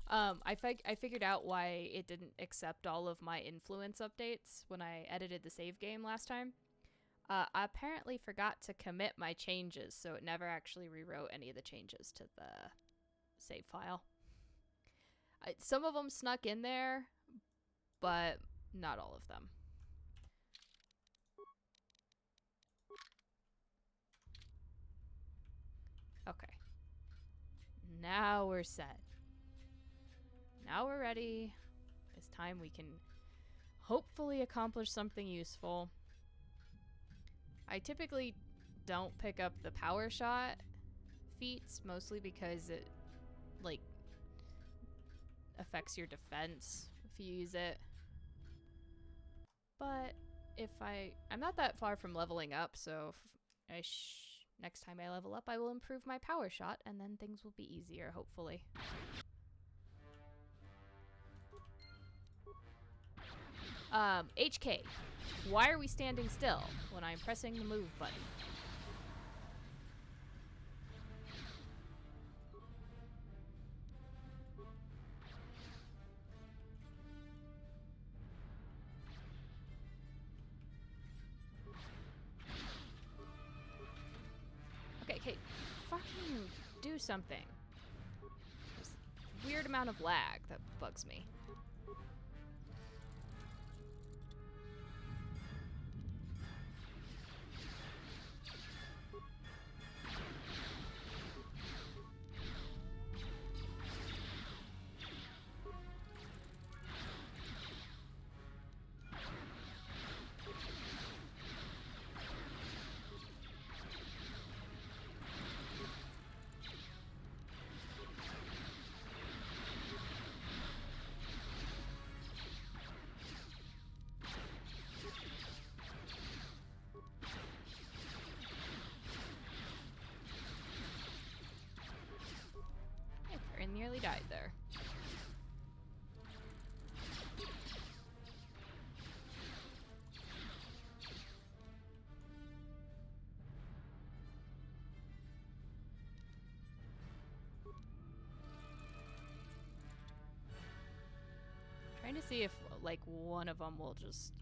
I figured out why it didn't accept all of my influence updates when I edited the save game last time. I apparently forgot to commit my changes, so it never actually rewrote any of the changes to the save file. Some of them snuck in there, but not all of them. Okay. Now we're set. Now we're ready. It's time we can hopefully accomplish something useful. I typically don't pick up the power shot feats, mostly because it, like, affects your defense if you use it. But if I'm not that far from leveling up, so if next time I level up, I will improve my power shot, and then things will be easier, hopefully. HK, why are we standing still when I'm pressing the move button? Okay, fucking do something. There's a weird amount of lag that bugs me. I nearly died there. Trying to see if, like, one of them will just...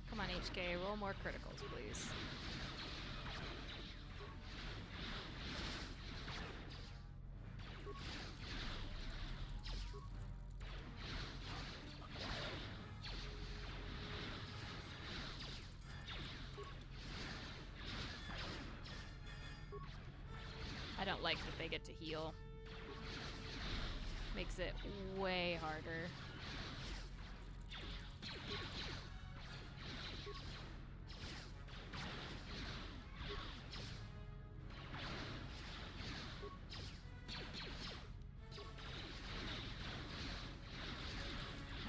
Come on, HK, roll more criticals, please. I don't like that they get to heal. Makes it way harder.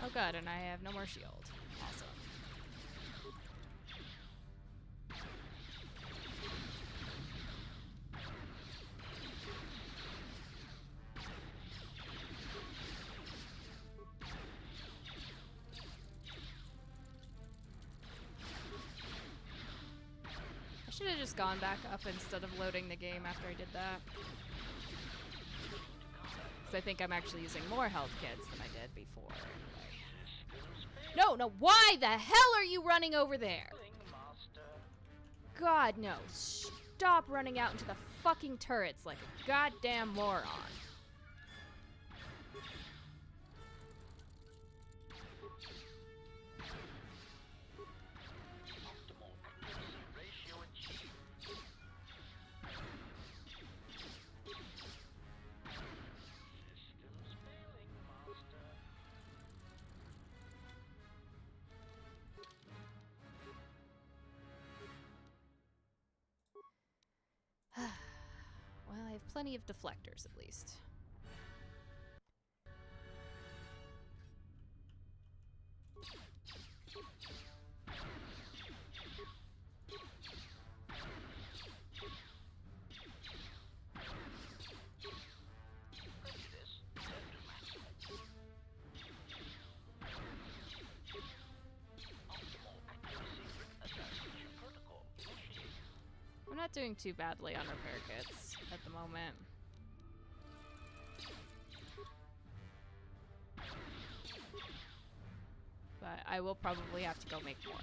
Oh god, and I have no more shield. Awesome. I should have just gone back up instead of loading the game after I did that. Because I think I'm actually using more health kits than I did before. No, why the hell are you running over there? God, no. Stop running out into the fucking turrets like a goddamn moron. Well, I have plenty of deflectors, at least. I'm not doing too badly on repair kits at the moment. But I will probably have to go make more.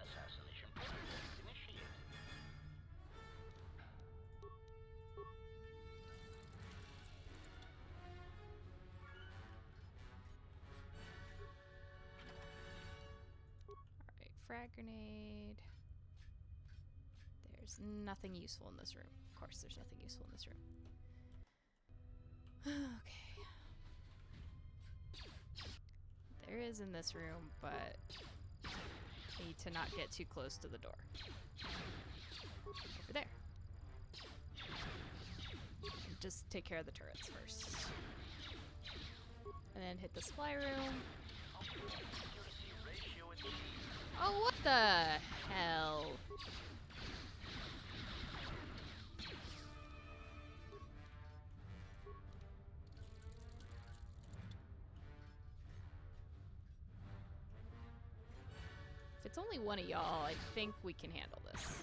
Assassination protocol initiated. Alright, frag grenade. There's nothing useful in this room. Of course, there's nothing useful in this room. Okay. is in this room, but I need to not get too close to the door. Over there. And just take care of the turrets first. And then hit the supply room. Oh, what the hell? If it's only one of y'all, I think we can handle this.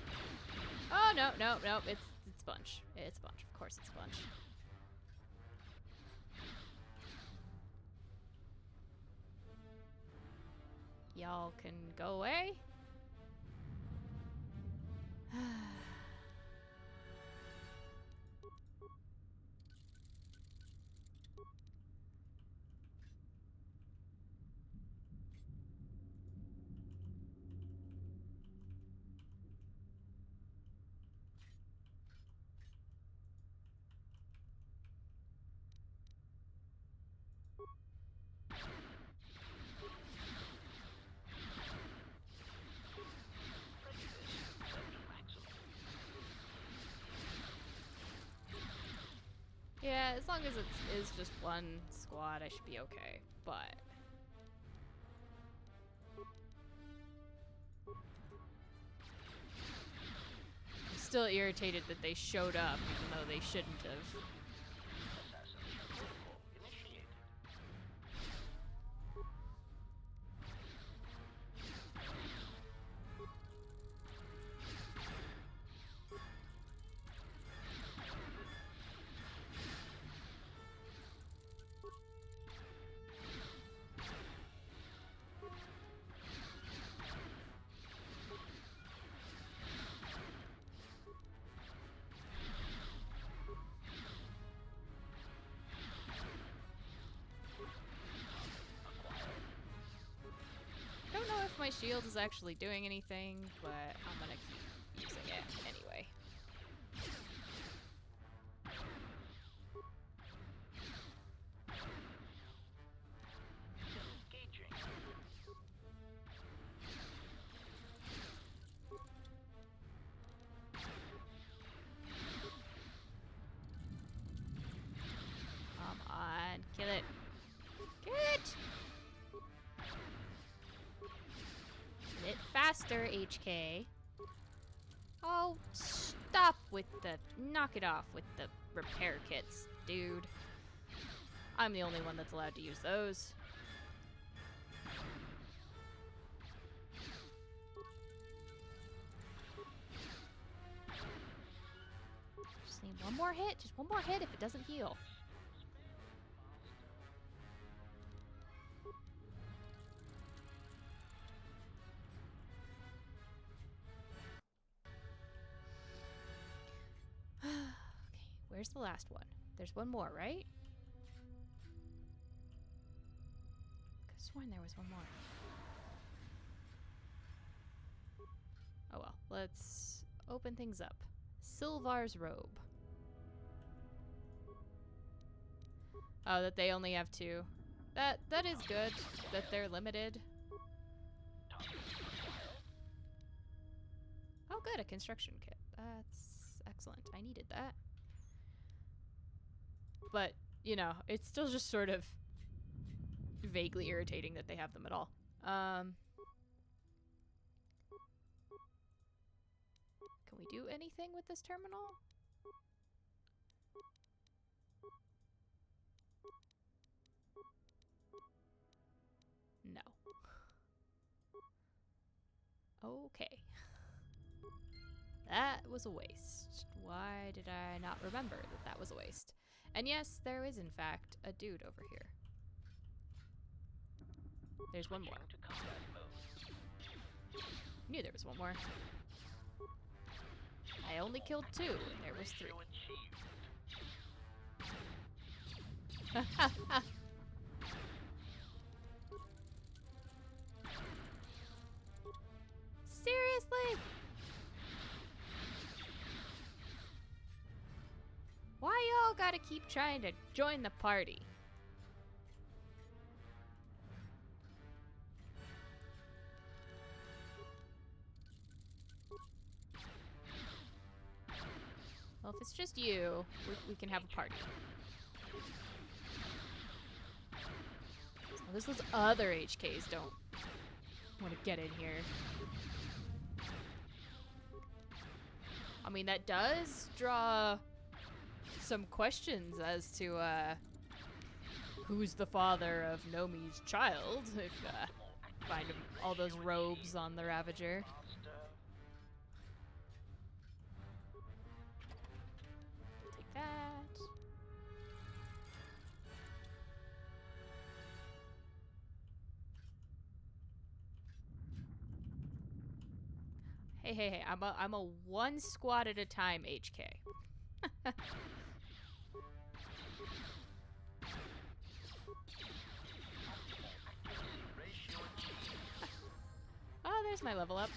Oh, no, no, no, it's Bunch. It's Bunch. Of course it's Bunch. Y'all can go away. Yeah, as long as it is just one squad, I should be okay. But I'm still irritated that they showed up, even though they shouldn't have. I don't know if my shield is actually doing anything, but I'm gonna keep using it anyway. Come on, kill it. Kill it! Kill it faster, HK. Oh, stop with the... Knock it off with the repair kits, dude. I'm the only one that's allowed to use those. Just need one more hit. Just one more hit if it doesn't heal. Okay, where's the last one? There's one more, right? Could've sworn there was one more. Oh well, let's open things up. Sylvar's robe. Oh, that they only have two. That is good, that they're limited. Oh good, a construction kit. That's excellent. I needed that. But, you know, it's still just sort of vaguely irritating that they have them at all. Can we do anything with this terminal? No. Okay. That was a waste. Why did I not remember that that was a waste? And yes, there is in fact a dude over here. There's one more. Knew there was one more. I only killed two, and there was three. Seriously? Why y'all gotta keep trying to join the party? Well, if it's just you, we can have a party. Well, those other HKs don't want to get in here. I mean, that does draw some questions as to who's the father of Nomi's child. If find all those robes on the Ravager. Take that. Hey, I'm a one squad at a time HK. Oh, there's my level up.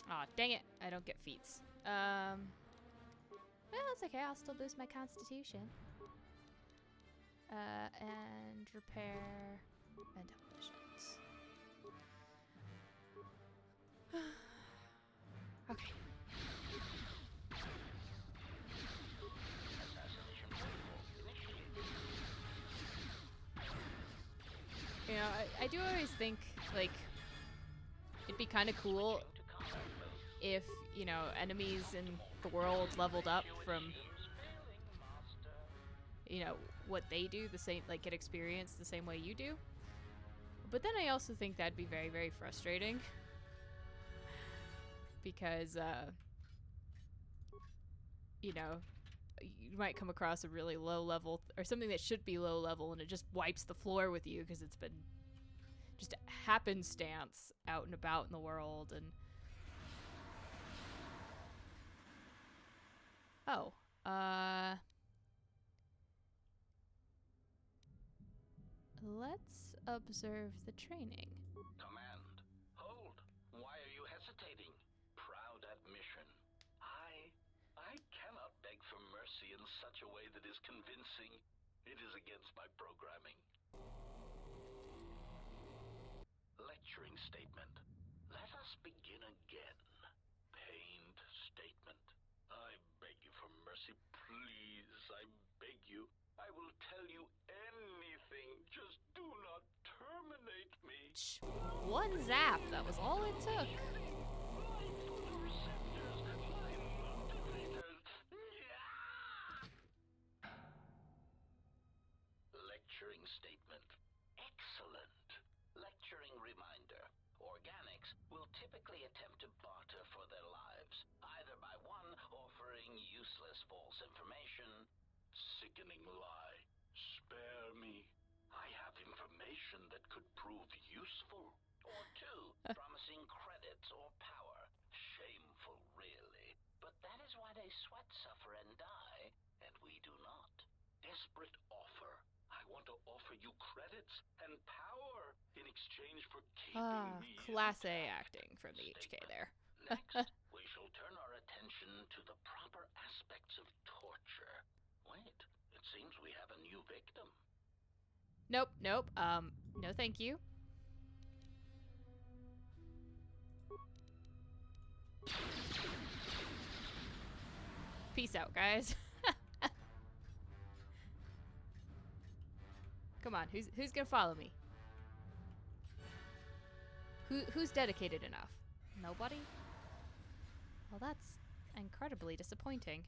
Aw, dang it. I don't get feats. Well, it's okay. I'll still boost my constitution. And repair and intelligence. Okay. You know, I do always think, like, it'd be kind of cool if, you know, enemies in the world leveled up from, you know, what they do, the same, like, get experience the same way you do. But then I also think that'd be very, very frustrating. Because, you know, you might come across a really low level, or something that should be low level, and it just wipes the floor with you because it's been just happenstance out and about in the world. And oh, let's observe the training. Command. Hold. Why are you hesitating? Proud admission. I cannot beg for mercy in such a way that is convincing. It is against my programming. Lecturing statement. Let us begin again. Pained statement. I beg you for mercy, please. I beg you. I will tell you anything. Just do not terminate me. One zap. That was all it took. Lecturing statement. Excellent. Lecturing reminder. Organics will typically attempt to barter for their lives, either by one, offering useless false information. Sickening lie. Spare me. I have information that could prove useful. Or two, promising credits or power. Shameful, really. But that is why they sweat, suffer, and die, and we do not. Desperate offer. I want to offer you credits and power in exchange for keeping me Class A intact. acting from the HK there. Next, we shall turn our attention to the proper aspects of torture. Wait, it seems we have a new victim. Nope. No thank you. Peace out, guys. Come on, who's gonna follow me? Who's dedicated enough? Nobody? Well, that's incredibly disappointing.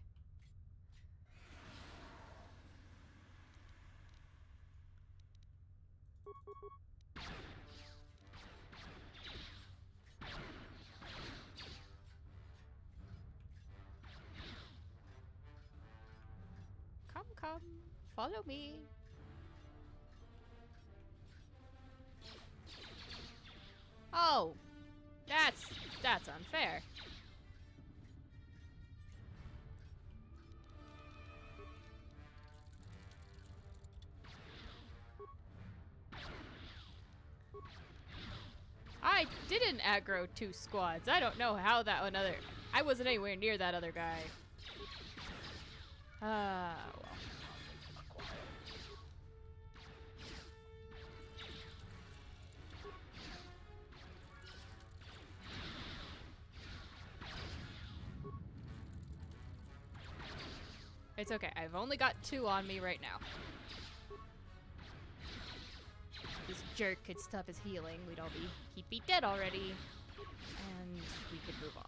Come, follow me. Oh, that's unfair. I didn't aggro 2 squads. I don't know how that another... I wasn't anywhere near that other guy. Well. It's okay. I've only got 2 on me right now. This jerk could stop his healing. He'd be dead already. And we could move on.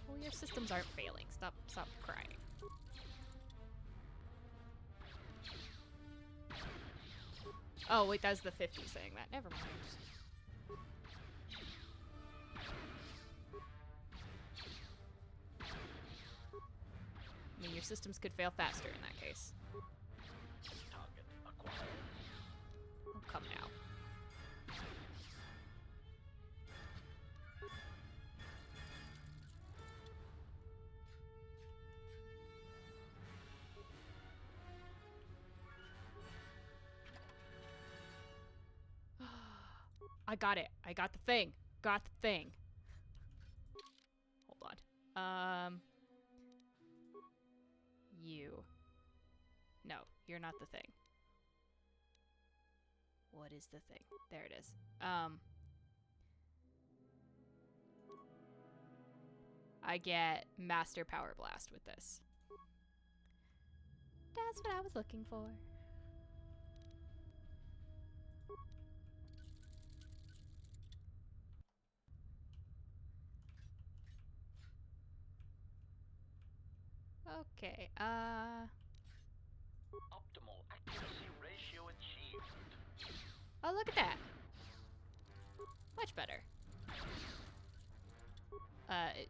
Well, your systems aren't failing. Stop crying. Oh, wait, that's the 50 saying that. Never mind. I mean, your systems could fail faster in that case. Target acquired. Oh, come now. I got it. I got the thing. Got the thing. Hold on. You. No, you're not the thing. What is the thing? There it is. I get Master Power Blast with this. That's what I was looking for. Okay, Optimal accuracy ratio achieved. oh, look at that. Much better.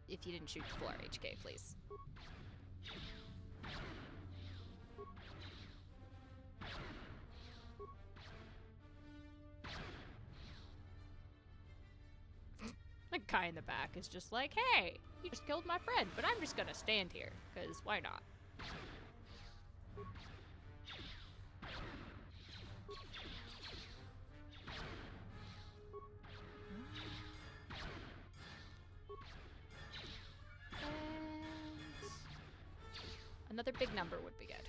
If you didn't shoot the floor, HK, please. The guy in the back is just like, hey, you just killed my friend, but I'm just gonna stand here, because why not? And another big number would be good.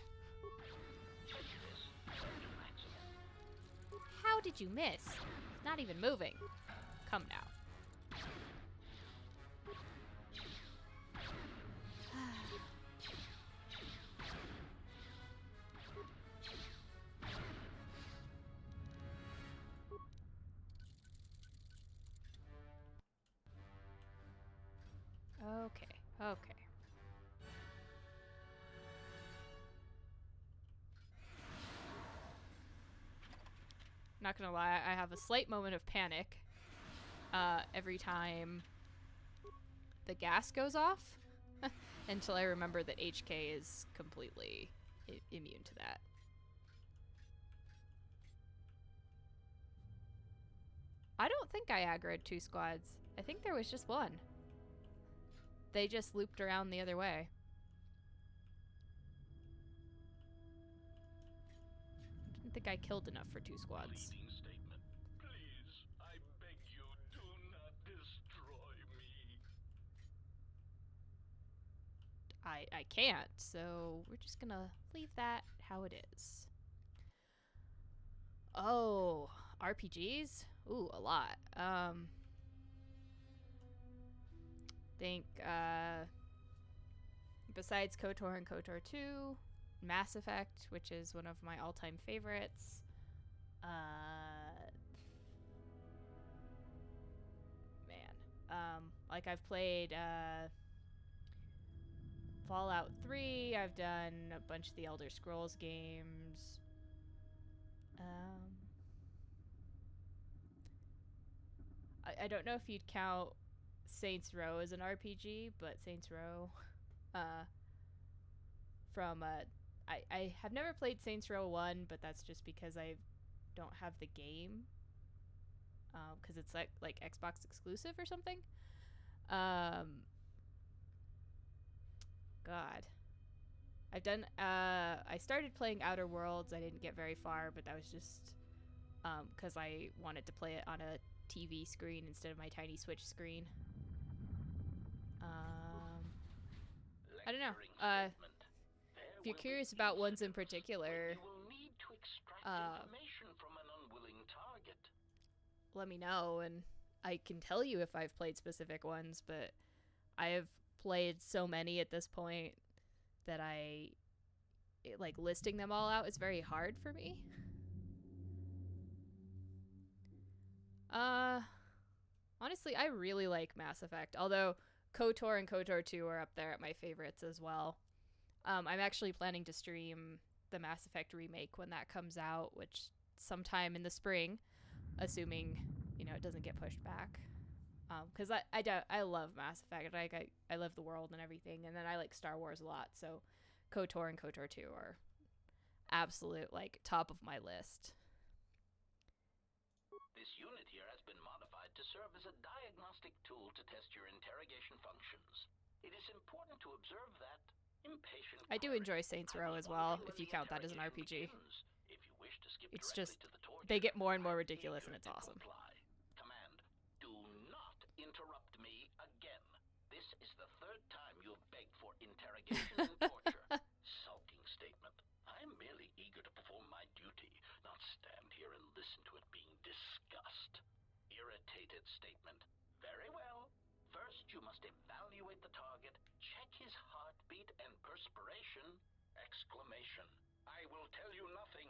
How did you miss? Not even moving. Come now. Okay. Not gonna lie, I have a slight moment of panic every time the gas goes off until I remember that HK is completely immune to that. I don't think I aggroed 2 squads. I think there was just 1. They just looped around the other way. I didn't think I killed enough for 2 squads. Pleading statement. Please, I beg you, do not destroy me. I can't, so we're just gonna leave that how it is. Oh, RPGs? Ooh, a lot. Think, besides KOTOR and KOTOR 2, Mass Effect, which is one of my all-time favorites. Like I've played, Fallout 3, I've done a bunch of the Elder Scrolls games. I don't know if you'd count Saints Row as an RPG, but Saints Row, I have never played Saints Row 1, but that's just because I don't have the game, because it's like Xbox exclusive or something. God. I've done, I started playing Outer Worlds. I didn't get very far, but that was just because I wanted to play it on a TV screen instead of my tiny Switch screen. I don't know. If you're curious about ones in particular, to extract Uh, information from an unwilling target. Let me know, and I can tell you if I've played specific ones, but I have played so many at this point that like listing them all out is very hard for me. Honestly, I really like Mass Effect, although KOTOR and KOTOR 2 are up there at my favorites as well. I'm actually planning to stream the Mass Effect remake when that comes out, which sometime in the spring, assuming, it doesn't get pushed back. Because I love Mass Effect. I love the world and everything, and then I like Star Wars a lot, so KOTOR and KOTOR 2 are absolute, like, top of my list. This unit here has been modified to serve as a diagnostic tool to test your interrogation functions. It is important to observe that impatient. I do enjoy Saints Row as well, if you count that as an RPG. If you wish to skip It's just, to the torture, they get more and more ridiculous, and it's awesome. Command, do not interrupt me again. This is the third time you've begged for interrogation and torture. Sulking statement. I'm merely eager to perform my duty, not stand here and listen to it being discussed. Irritated statement. Very well. First, you must evaluate the target, check his heartbeat and perspiration. Exclamation. I will tell you nothing.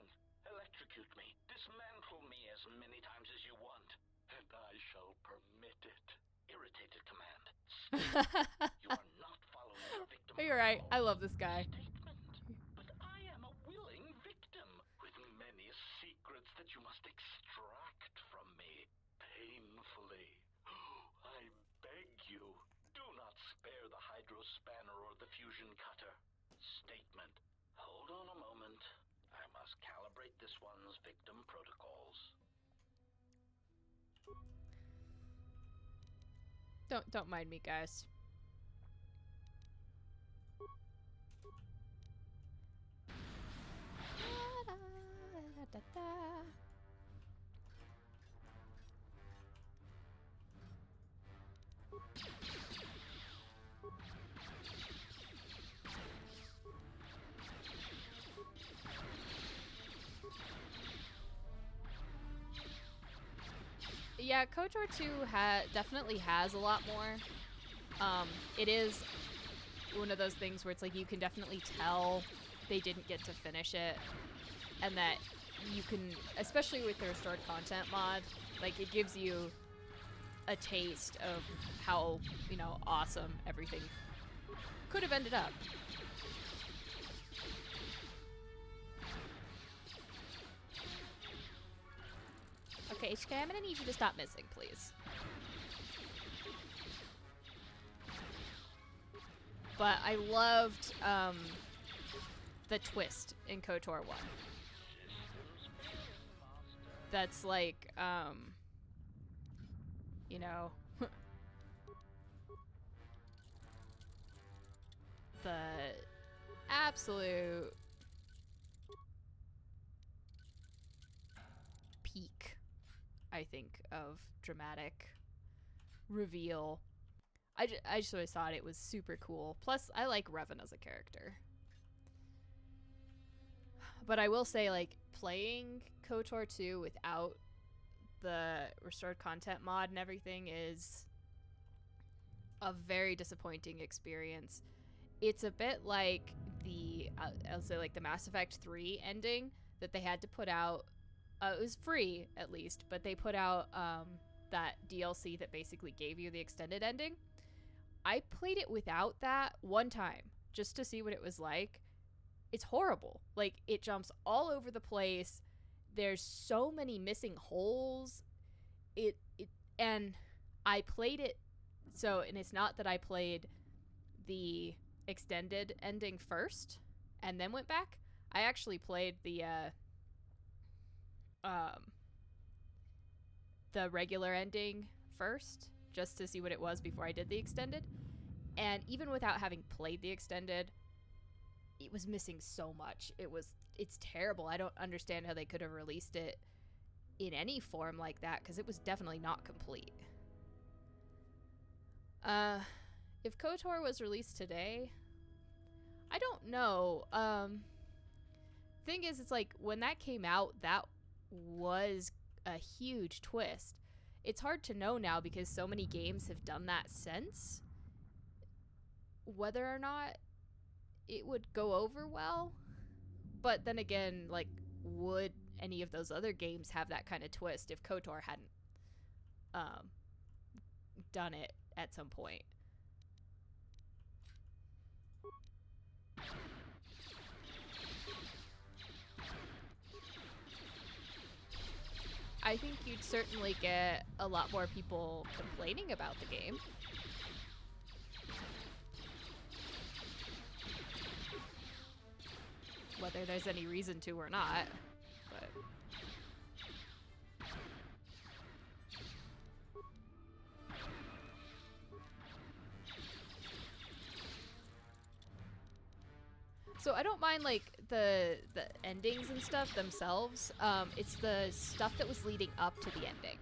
Electrocute me. Dismantle me as many times as you want, and I shall permit it. Irritated command. You are not following your victim. You're right. I love this guy. Statement. But I am a willing victim with many secrets that you must extract from me painfully. I beg you, do not spare the hydro spanner or the fusion cutter. Statement. Hold on a moment. I must calibrate this one's victim protocols. Don't mind me, guys. Yeah, KOTOR 2 definitely has a lot more. It is one of those things where it's like you can definitely tell they didn't get to finish it, and that you can, especially with the restored content mod, like it gives you a taste of how, awesome everything could have ended up. Okay, HK, I'm gonna need you to stop missing, please. But I loved the twist in KOTOR 1. That's like, the absolute peak, I think, of dramatic reveal. I just always thought it was super cool. Plus, I like Revan as a character. But I will say, like, playing KOTOR 2 without the restored content mod and everything is a very disappointing experience. It's a bit like I'll say, like, the Mass Effect 3 ending that they had to put out. It was free, at least, but they put out that DLC that basically gave you the extended ending. I played it without that one time just to see what it was like. It's horrible. Like, it jumps all over the place. There's so many missing holes. And I played it, and it's not that I played the extended ending first and then went back. I actually played the regular ending first, just to see what it was before I did the extended. And even without having played the extended, it was missing so much. It's terrible. I don't understand how they could have released it in any form like that, because it was definitely not complete. If KOTOR was released today, I don't know. thing is, it's like when that came out, that was a huge twist. It's hard to know now because so many games have done that since, whether or not it would go over well. But then again, like, would any of those other games have that kind of twist if KOTOR hadn't done it at some point? I think you'd certainly get a lot more people complaining about the game. Whether there's any reason to or not, but... So I don't mind, like, the endings and stuff themselves. It's the stuff that was leading up to the ending.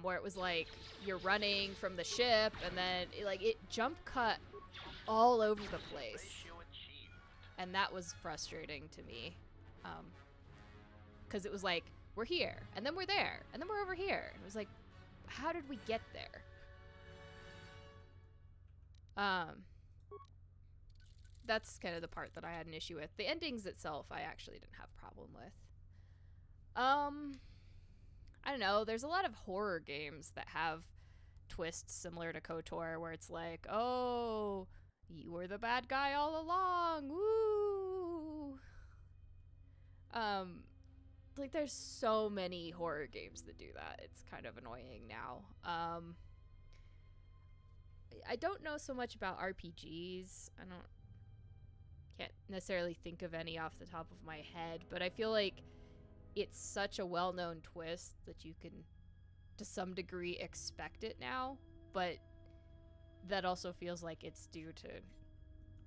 Where it was like, you're running from the ship, and then, it jump cut all over the place. And that was frustrating to me. Because it was like, we're here, and then we're there, and then we're over here. And it was like, how did we get there? That's kind of the part that I had an issue with. The endings itself, I actually didn't have a problem with. I don't know, there's a lot of horror games that have twists similar to KOTOR, where it's like, oh, you were the bad guy all along, woo! Like, there's so many horror games that do that. It's kind of annoying now. I don't know so much about RPGs. Can't necessarily think of any off the top of my head, but I feel like it's such a well-known twist that you can, to some degree, expect it now, but that also feels like it's due to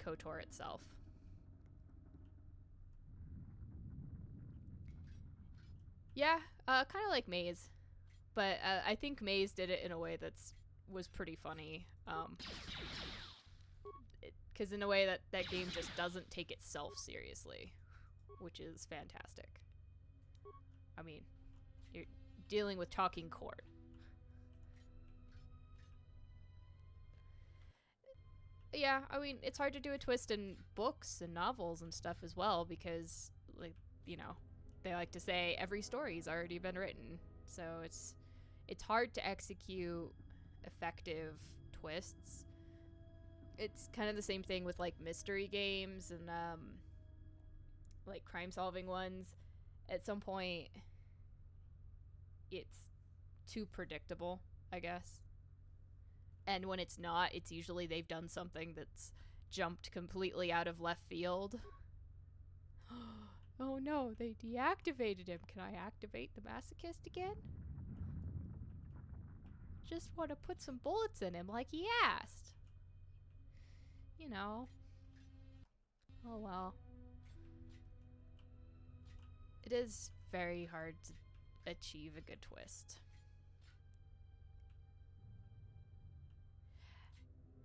KOTOR itself. Yeah, kind of like Maze, but I think Maze did it in a way was pretty funny. Because in a way that game just doesn't take itself seriously, which is fantastic. I mean, you're dealing with talking cord. Yeah, I mean, it's hard to do a twist in books and novels and stuff as well, because, like, they like to say every story's already been written. So it's hard to execute effective twists. It's kind of the same thing with, like, mystery games and like crime solving ones. At some point it's too predictable, I guess. And when it's not, it's usually they've done something that's jumped completely out of left field. Oh no, they deactivated him. Can I activate the masochist again? Just want to put some bullets in him like he asked. Oh well. It is very hard to achieve a good twist.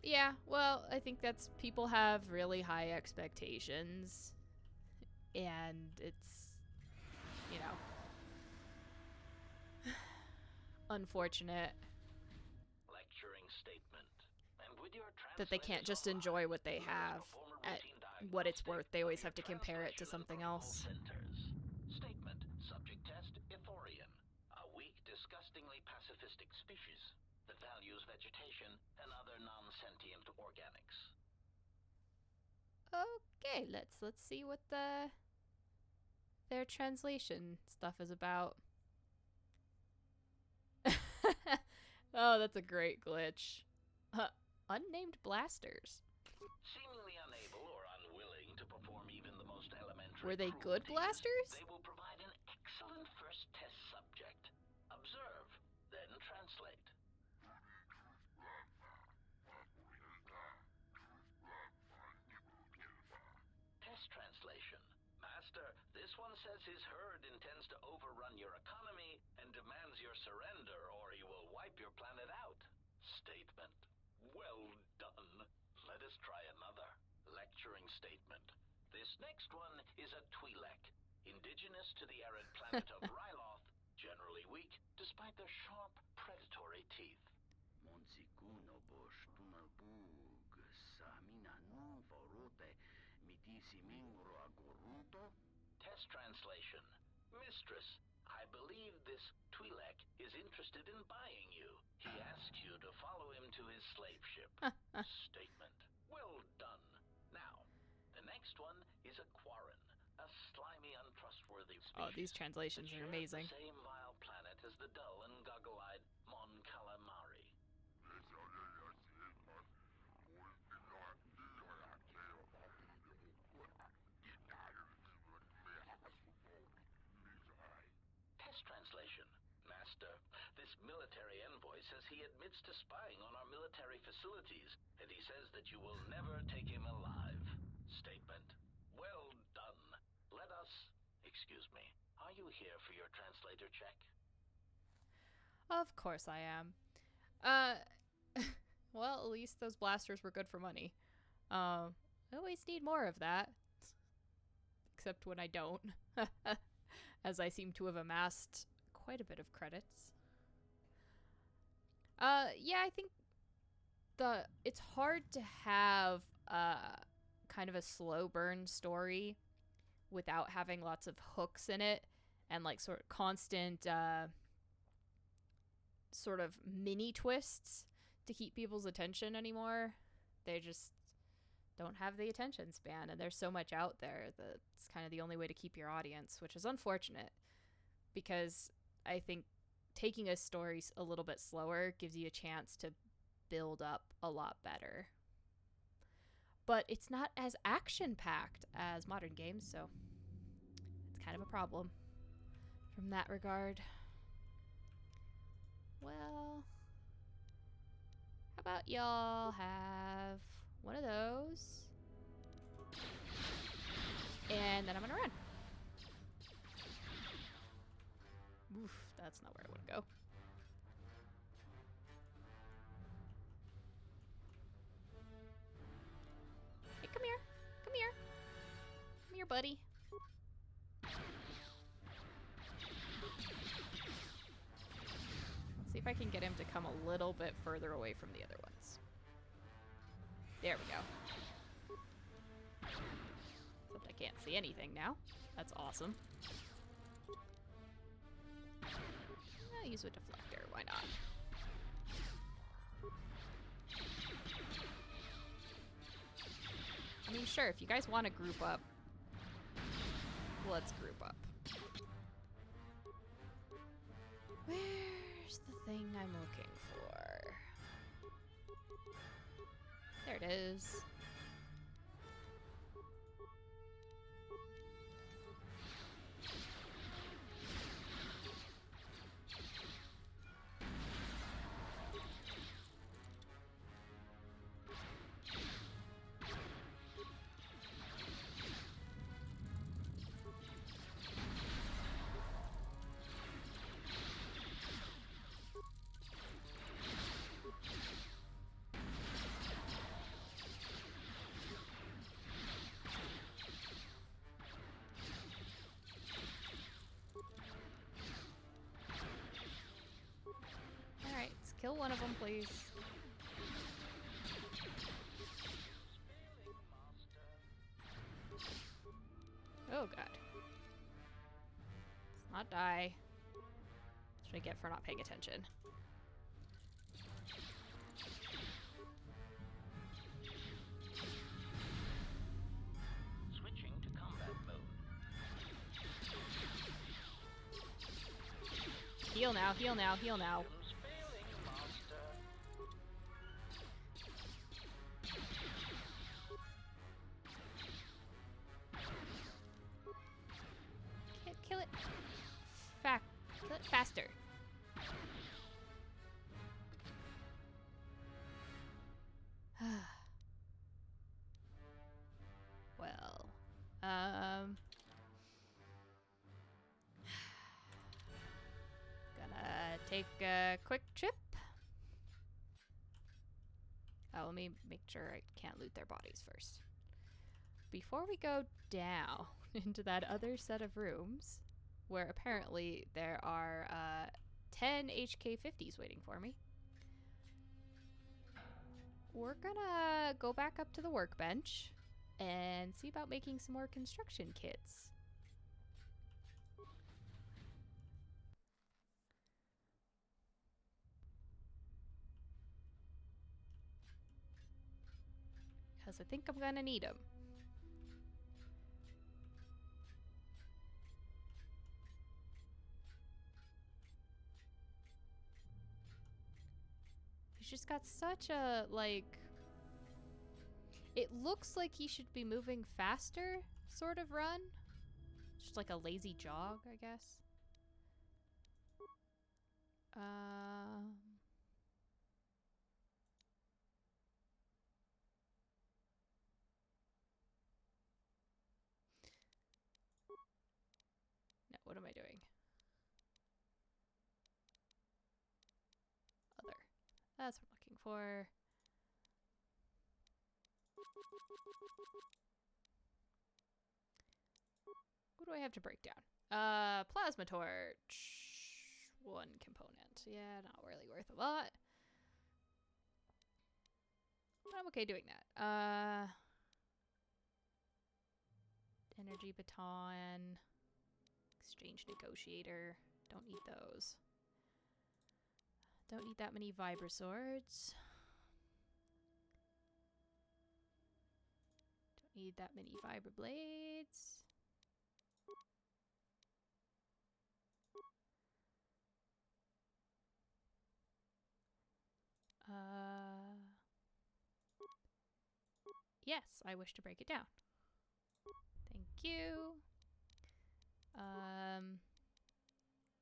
Yeah, well, I think that's, people have really high expectations, and it's, unfortunate Lecturing statement. And with your that they can't just enjoy what they have at what it's worth. They always have to compare it to something else. Statement. Subject test, Ithorian. A weak, disgustingly pacifistic species that values vegetation and other non-sentient organics. Okay, let's see what their translation stuff is about. Oh, that's a great glitch. Unnamed blasters. Seemingly unable or unwilling to perform even the most elementary. Were they good blasters? They will provide an excellent first test subject. Observe, then translate. Test translation. Master, this one says his herd intends to overrun your economy and demands your surrender, or he will wipe your planet out. Statement. Well done. us try another. Lecturing statement. This next one is a Twi'lek, indigenous to the arid planet of Ryloth, generally weak, despite their sharp, predatory teeth. Test translation. Mistress, I believe this Twi'lek is interested in buying you. He asks you to follow him to his slave ship. Statement. Well done. Now, the next one is a Quarren, a slimy, untrustworthy species. Oh, these translations are amazing. The same vile planet as the dull and goggle-eyed Mon Calamari. Test translation. Master, this military envoy says he admits to spying on our military facilities, and he says that you will never take him alive. Statement. Well done. Let us... Excuse me. Are you here for your translator check? Of course I am. Well, at least those blasters were good for money. I always need more of that. Except when I don't. As I seem to have amassed quite a bit of credits. Yeah, I think it's hard to have kind of a slow burn story without having lots of hooks in it and like sort of constant sort of mini twists to keep people's attention anymore. They just don't have the attention span, and there's so much out there that it's kind of the only way to keep your audience, which is unfortunate because I think taking a story a little bit slower gives you a chance to build up a lot better. But it's not as action-packed as modern games, so it's kind of a problem from that regard. Well, how about y'all have one of those? And then I'm gonna run. Oof, that's not where I want to go. Hey, come here. Come here. Come here, buddy. Let's see if I can get him to come a little bit further away from the other ones. There we go. Except I can't see anything now. That's awesome. I'll use a deflector, why not? I mean, sure, if you guys want to group up, let's group up. Where's the thing I'm looking for? There it is. Alright, let's kill one of them, please. Oh god. Let's not die. That's what I get for not paying attention. Switching to combat mode. Heal now, heal now, heal now. Kill it. Kill it faster. Well, gonna take a quick trip Let me make sure I can't loot their bodies first. Before we go down into that other set of rooms, where apparently there are 10 HK50s waiting for me, we're gonna go back up to the workbench and see about making some more construction kits. Because I think I'm gonna need them. He's just got such a, like... It looks like he should be moving faster, sort of run. Just like a lazy jog, I guess. No, what am I doing? Other. That's what I'm looking for. What do I have to break down? Plasma torch. One component. Yeah, not really worth a lot. I'm okay doing that. Energy baton. Exchange negotiator. Don't need those. Don't need that many vibra swords. Don't need that many vibra blades. Yes, I wish to break it down. Thank you.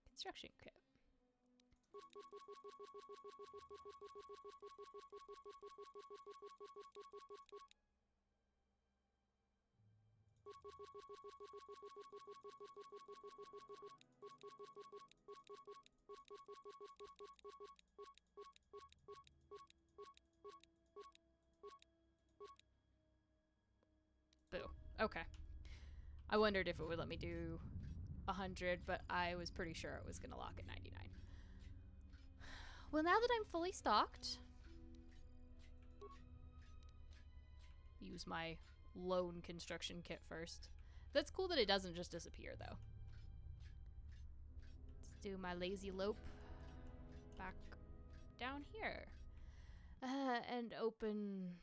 Construction kit. Boo. Okay. I wondered if it would let me do 100, but I was pretty sure it was going to lock at 99. Well, now that I'm fully stocked, use my lone construction kit first. That's cool that it doesn't just disappear, though. Let's do my lazy lope back down here. And open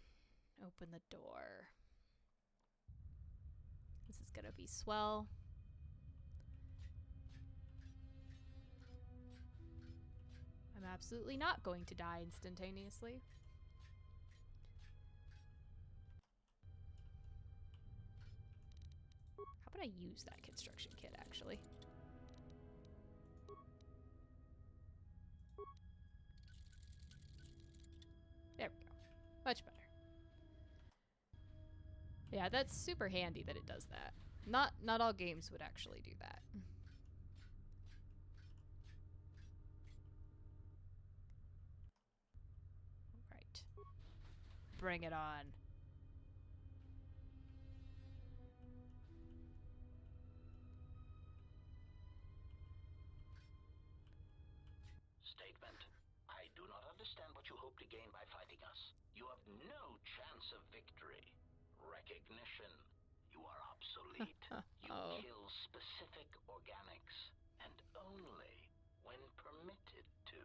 the door. This is gonna be swell. I'm absolutely not going to die instantaneously. How about I use that construction kit, actually? There we go. Much better. Yeah, that's super handy that it does that. Not all games would actually do that. Right. Bring it on. Statement. I do not understand what you hope to gain by fighting us. You have no chance of victory. Recognition. You are obsolete. You kill specific organics, and only when permitted to.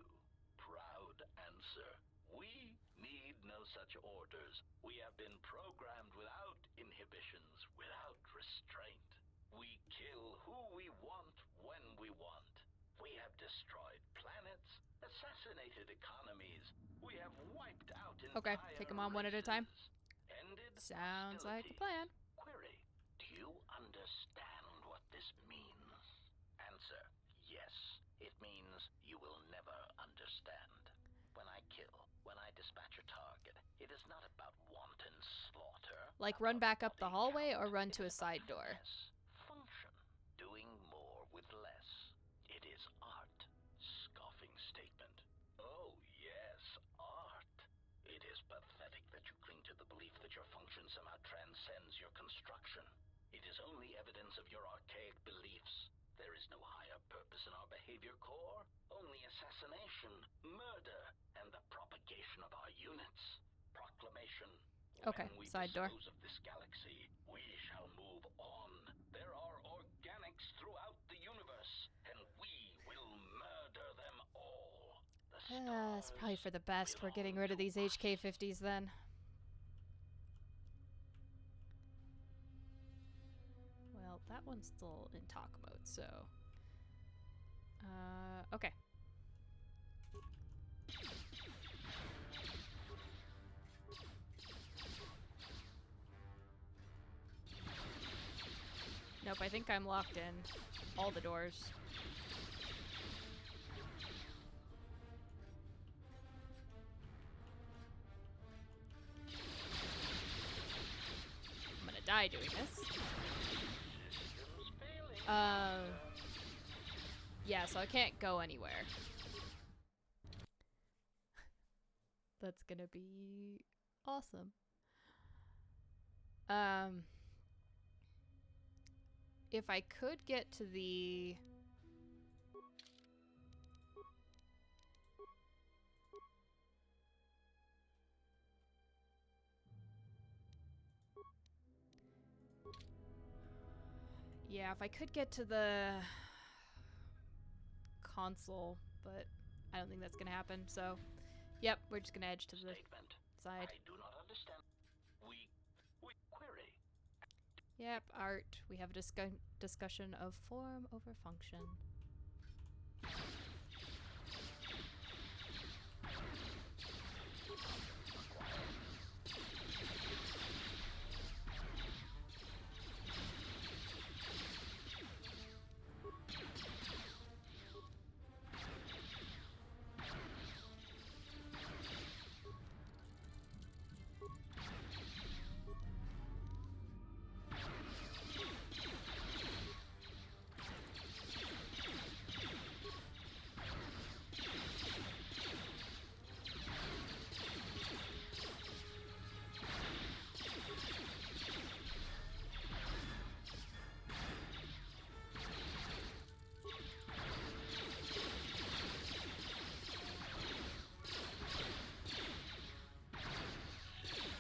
Proud answer. We need no such orders. We have been programmed without inhibitions, without restraint. We kill who we want when we want. We have destroyed planets, assassinated economies. We have wiped out entire Okay, take them on one at a time. Ended Sounds like a plan. Query, do you understand what this means? Answer, yes. It means you will never understand. When I kill, when I dispatch a target, it is not about wanton slaughter. Like run back up the hallway or run to a side door? Yes. Function. Doing more with less. It is art. Scoffing statement. Oh, yes, art. It is pathetic construction. It is only evidence of your archaic beliefs. There is no higher purpose in our behavior core, only assassination, murder, and the propagation of our units. Proclamation. Okay, When we side door. dispose of this galaxy, we shall move on. There are organics throughout the universe, and we will murder them all. The It's probably for the best we're belong getting rid of to these us. HK50s then. Well, that one's still in talk mode, so... okay. Nope, I think I'm locked in. All the doors. I'm gonna die doing this. Yeah, so I can't go anywhere. That's gonna be awesome. If I could get to the... Yeah, if I could get to the console, but I don't think that's gonna happen, so... Yep, we're just gonna edge to the Statement. side. I do not understand. We query. Yep, art. We have a discussion of form over function.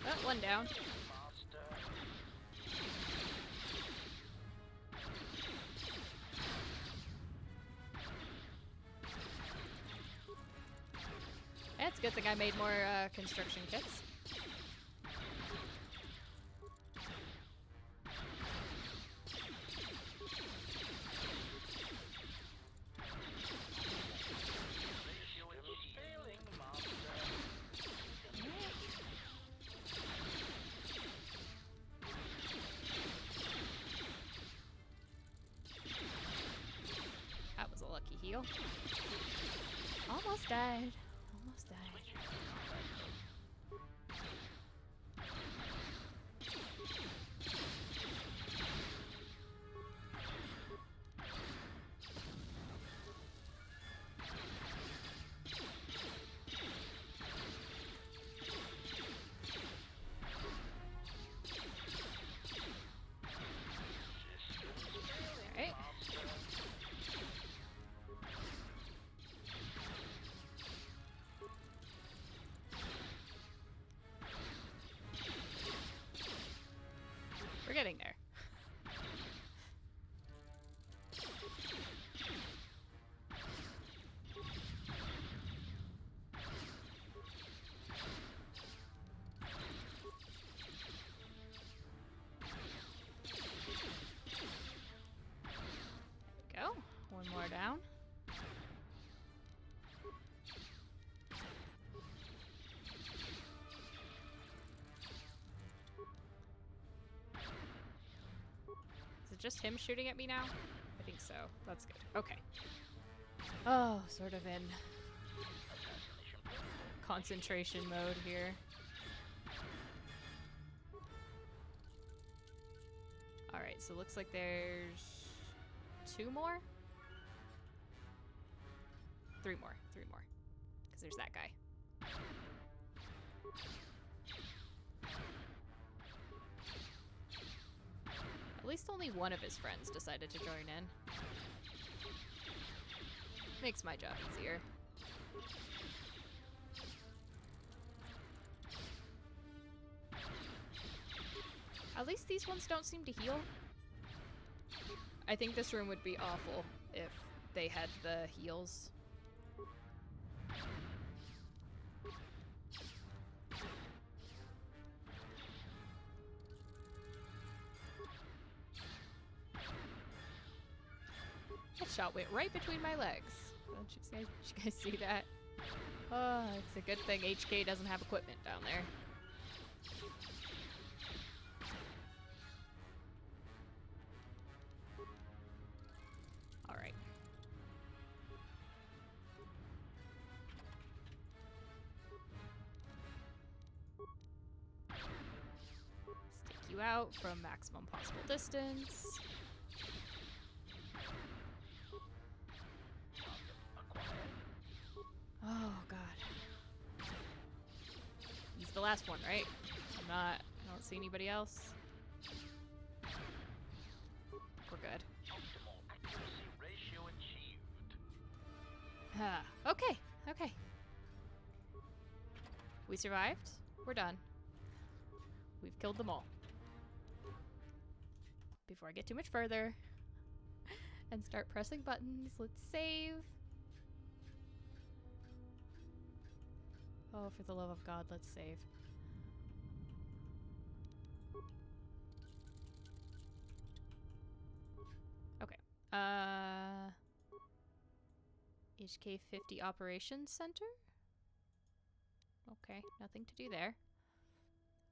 Oh, one down. It's a good thing I made more construction kits. That was a lucky heal. Almost died. Almost died. Alright. We're getting there. There we go. One more down. Is it just him shooting at me now? I think so. That's good. Okay. Oh, sort of in concentration mode here. Alright, so looks like there's 2 more? 3 more. 3 more. Because there's that guy. least only one of his friends decided to join in. Makes my job easier. At least these ones don't seem to heal. I think this room would be awful if they had the heals. That shot went right between my legs. Don't you guys see that? Oh, it's a good thing HK doesn't have equipment down there. Alright. Stick you out from maximum possible distance. Oh, God. He's the last one, right? I don't see anybody else. We're good. Optimal accuracy ratio achieved. Okay, okay. We survived. We're done. We've killed them all. Before I get too much further and start pressing buttons, let's save. Oh, for the love of God, let's save. Okay. HK50 Operations Center? Okay, nothing to do there.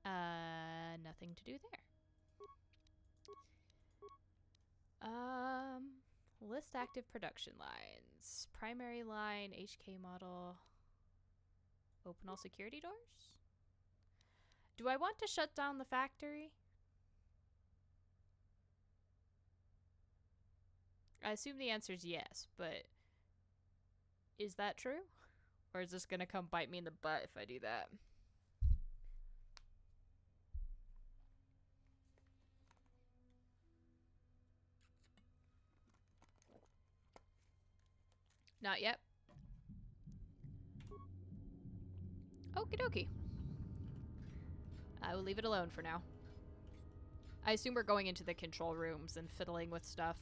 Nothing to do there. List active production lines. Primary line, HK model. Open all security doors? Do I want to shut down the factory? I assume the answer is yes, but is that true? Or is this gonna come bite me in the butt if I do that? Not yet. Okie dokie. I will leave it alone for now. I assume we're going into the control rooms and fiddling with stuff.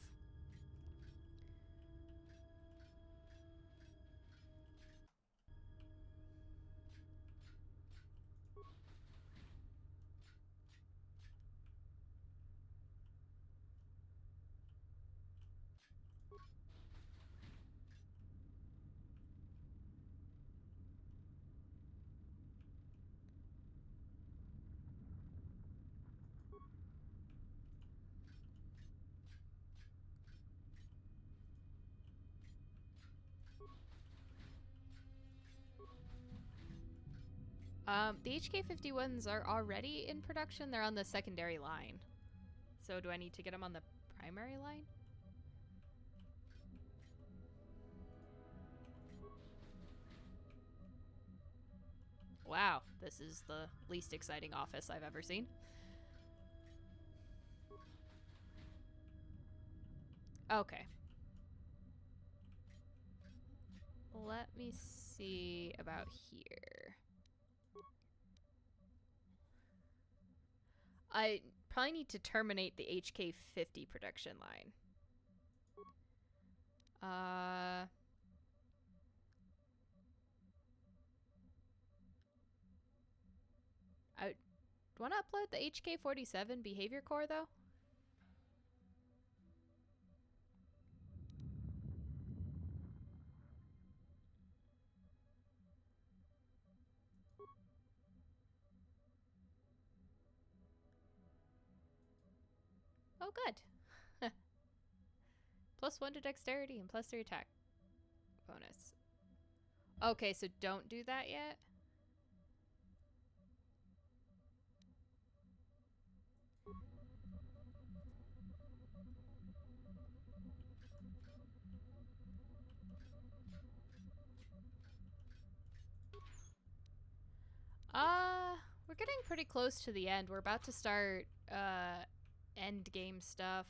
The HK51s are already in production. They're on the secondary line. So do I need to get them on the primary line? Wow, this is the least exciting office I've ever seen. Okay. Let me see about here. I probably need to terminate the HK50 production line. I want to upload the HK47 behavior core though. Oh, good. +1 to dexterity and +3 attack bonus. Okay, so don't do that yet. We're getting pretty close to the end. We're about to start end game stuff.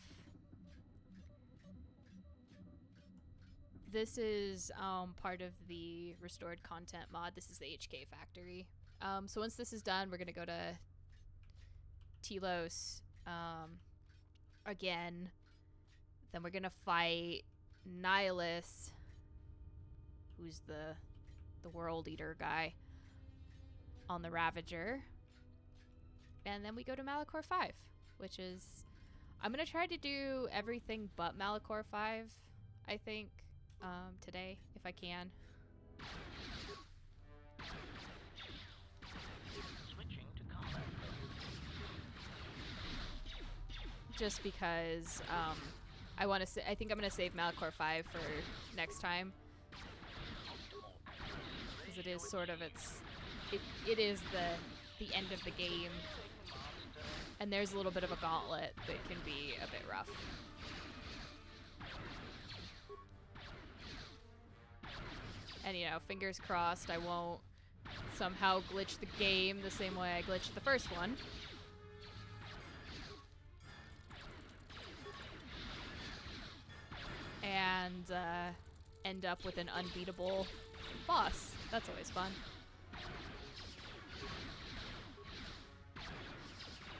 This is part of the restored content mod. This is the HK factory. So once this is done, we're gonna go to Telos again. Then we're gonna fight Nihilus, who's the World Eater guy, on the Ravager. And then we go to Malachor 5, which is... I'm gonna try to do everything but Malachor 5, I think, today, if I can. Switching to combat. Just because I think I'm gonna save Malachor 5 for next time, because it is sort of it is the end of the game, and there's a little bit of a gauntlet that can be a bit rough. And you know, fingers crossed I won't somehow glitch the game the same way I glitched the first one. And end up with an unbeatable boss. That's always fun.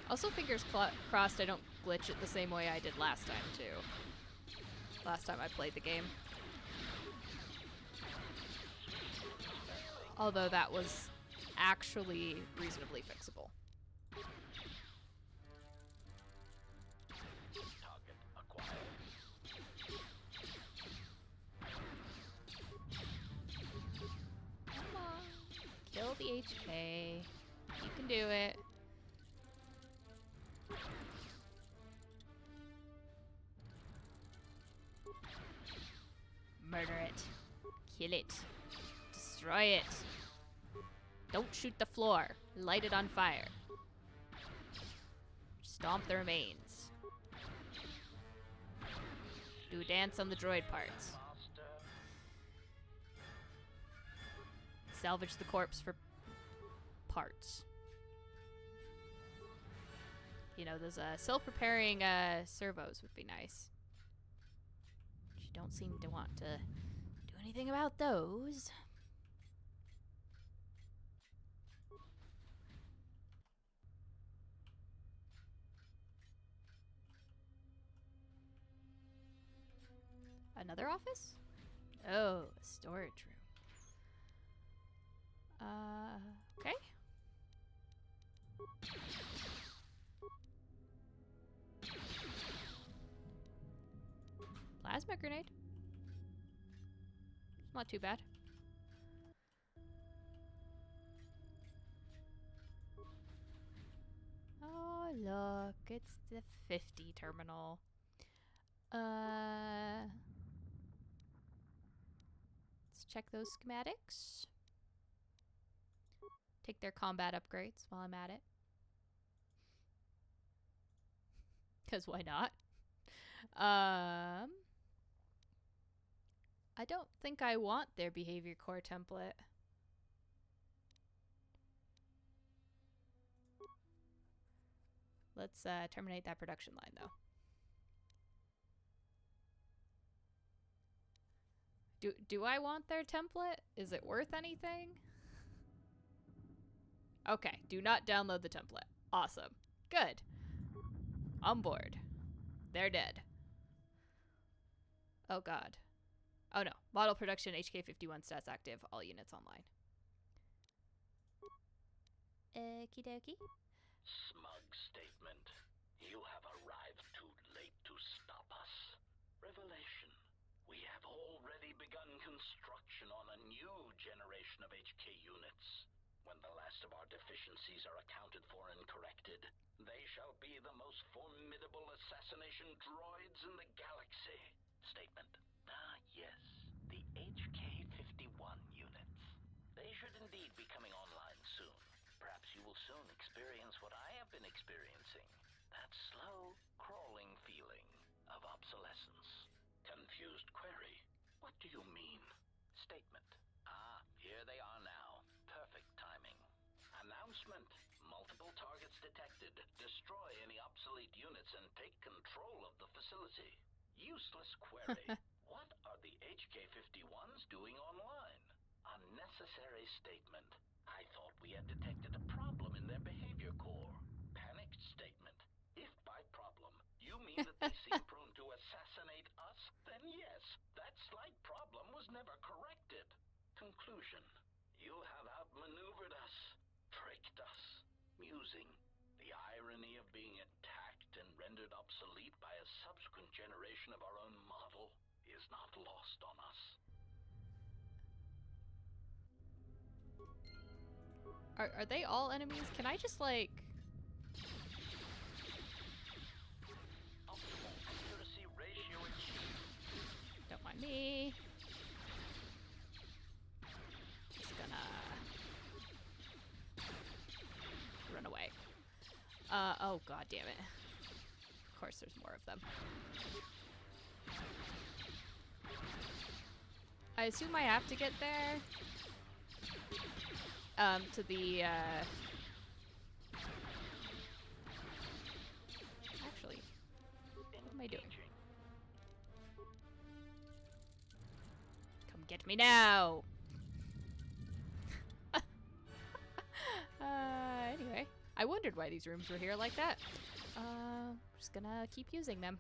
Also, fingers crossed I don't glitch it the same way I did last time, too. Last time I played the game. Although that was actually reasonably fixable. Target acquired. Come on. Kill the HK. You can do it. Murder it. Kill it. Destroy it. Don't shoot the floor. Light it on fire. Stomp the remains. Do a dance on the droid parts. Salvage the corpse for parts. You know, those self-repairing servos would be nice. But you don't seem to want to do anything about those. Another office? Oh, a storage room. Okay. Plasma grenade. Not too bad. Oh, look. It's the 50 terminal. Let's check those schematics. Take their combat upgrades while I'm at it. Because why not? I don't think I want their behavior core template. Let's terminate that production line, though. Do I want their template? Is it worth anything? Okay, do not download the template. Awesome. Good. On board. They're dead. Oh god. Oh no. Model production HK51 stats active. All units online. Okie dokie. Smug statement. You have arrived too late to stop us. Revelation. We have already begun construction on a new generation of HK units. When the last of our deficiencies are accounted for and corrected, they shall be the most formidable assassination droids in the galaxy. Statement. Ah, yes. The HK51 units. They should indeed be coming online soon. Perhaps you will soon experience what I have been experiencing. That slow, crawling feeling of obsolescence. Confused query. What do you mean? Statement. Ah, here they are now. Perfect timing. Announcement. Multiple targets detected. Destroy any obsolete units and take facility. Useless query. What are the HK-51s doing online? Unnecessary statement. I thought we had detected a problem in their behavior core. Panicked statement. If by problem you mean that they seem prone to assassinate us, then yes, that slight problem was never corrected. Conclusion. You have outmaneuvered us, tricked us. Musing. The irony of being attacked and rendered obsolete by a subsequent generation of our own model is not lost on us. Are they all enemies? Can I just, like... Optimal accuracy ratio achieved. Don't mind me. Just gonna... run away. Oh god damn it. Of course there's more of them. I assume I have to get there. To the, actually, what am I doing? Come get me now! Anyway. I wondered why these rooms were here like that. Just gonna keep using them.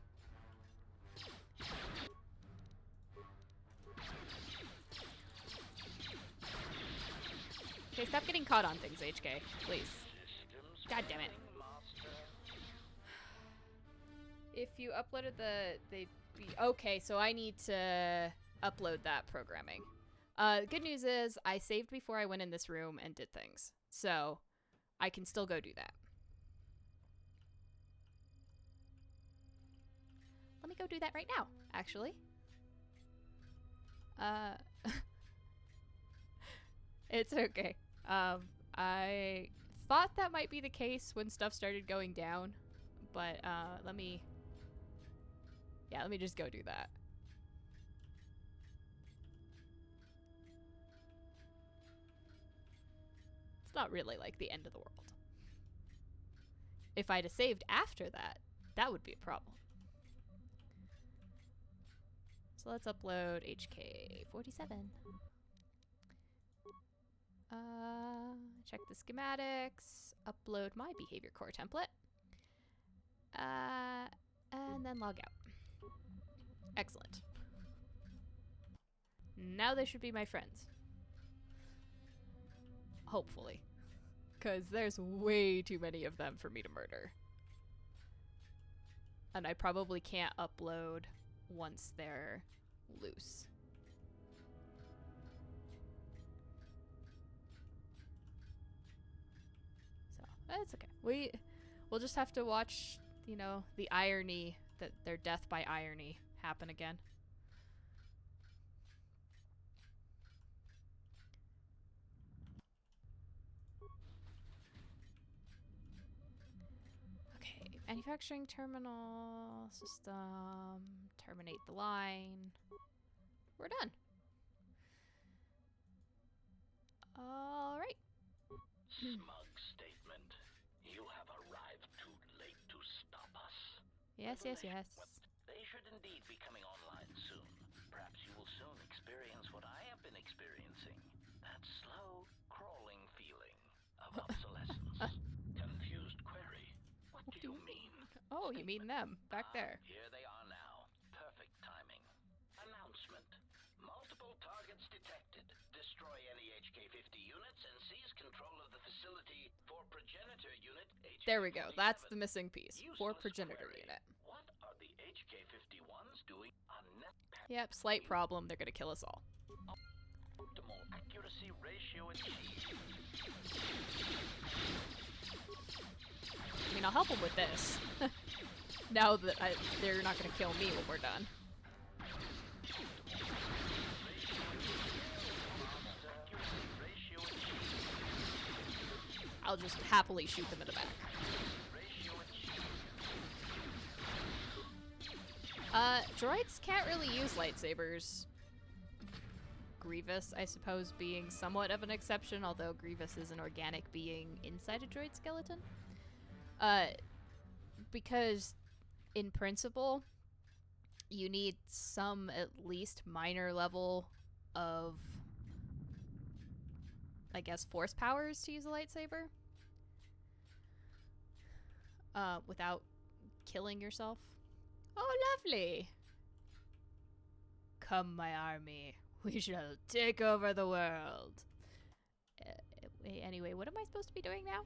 Okay, stop getting caught on things, HK. Please. God damn it. If you uploaded okay, so I need to upload that programming. Good news is I saved before I went in this room and did things. So I can still go do that. Let me go do that right now, actually. It's okay. I thought that might be the case when stuff started going down, but let me just go do that. It's not really like the end of the world. If I'd have saved after that, that would be a problem. So let's upload HK47. Check the schematics, upload my behavior core template, and then log out. Excellent. Now they should be my friends. Hopefully. Because there's way too many of them for me to murder. And I probably can't upload once they're loose. So, that's okay. We'll just have to watch, you know, the irony that their death by irony happen again. Okay, manufacturing terminal system, terminate the line. We're done. All right. Smug statement. You have arrived too late to stop us. Yes, yes, yes. They should indeed be coming online soon. Perhaps you will soon experience what I have been experiencing. That slow, crawling feeling of obsolescence. Confused query. What do you mean? Oh, you mean them, back there. Here they are now. Perfect timing. Announcement. Multiple targets detected. Destroy any HK-50 units and seize control of the facility for progenitor unit HK-47. There we go. That's the missing piece. For progenitor query. unit. What are the HK-51s doing on net? Yep, slight problem. They're gonna kill us all. Optimal accuracy ratio achieved. I mean, I'll help them with this. Now that they're not gonna kill me when we're done. I'll just happily shoot them in the back. Droids can't really use lightsabers. Grievous, I suppose, being somewhat of an exception, although Grievous is an organic being inside a droid skeleton. Because, in principle, you need some at least minor level of, I guess, force powers to use a lightsaber. Without killing yourself. Oh, lovely. Come, my army. We shall take over the world. Anyway, what am I supposed to be doing now?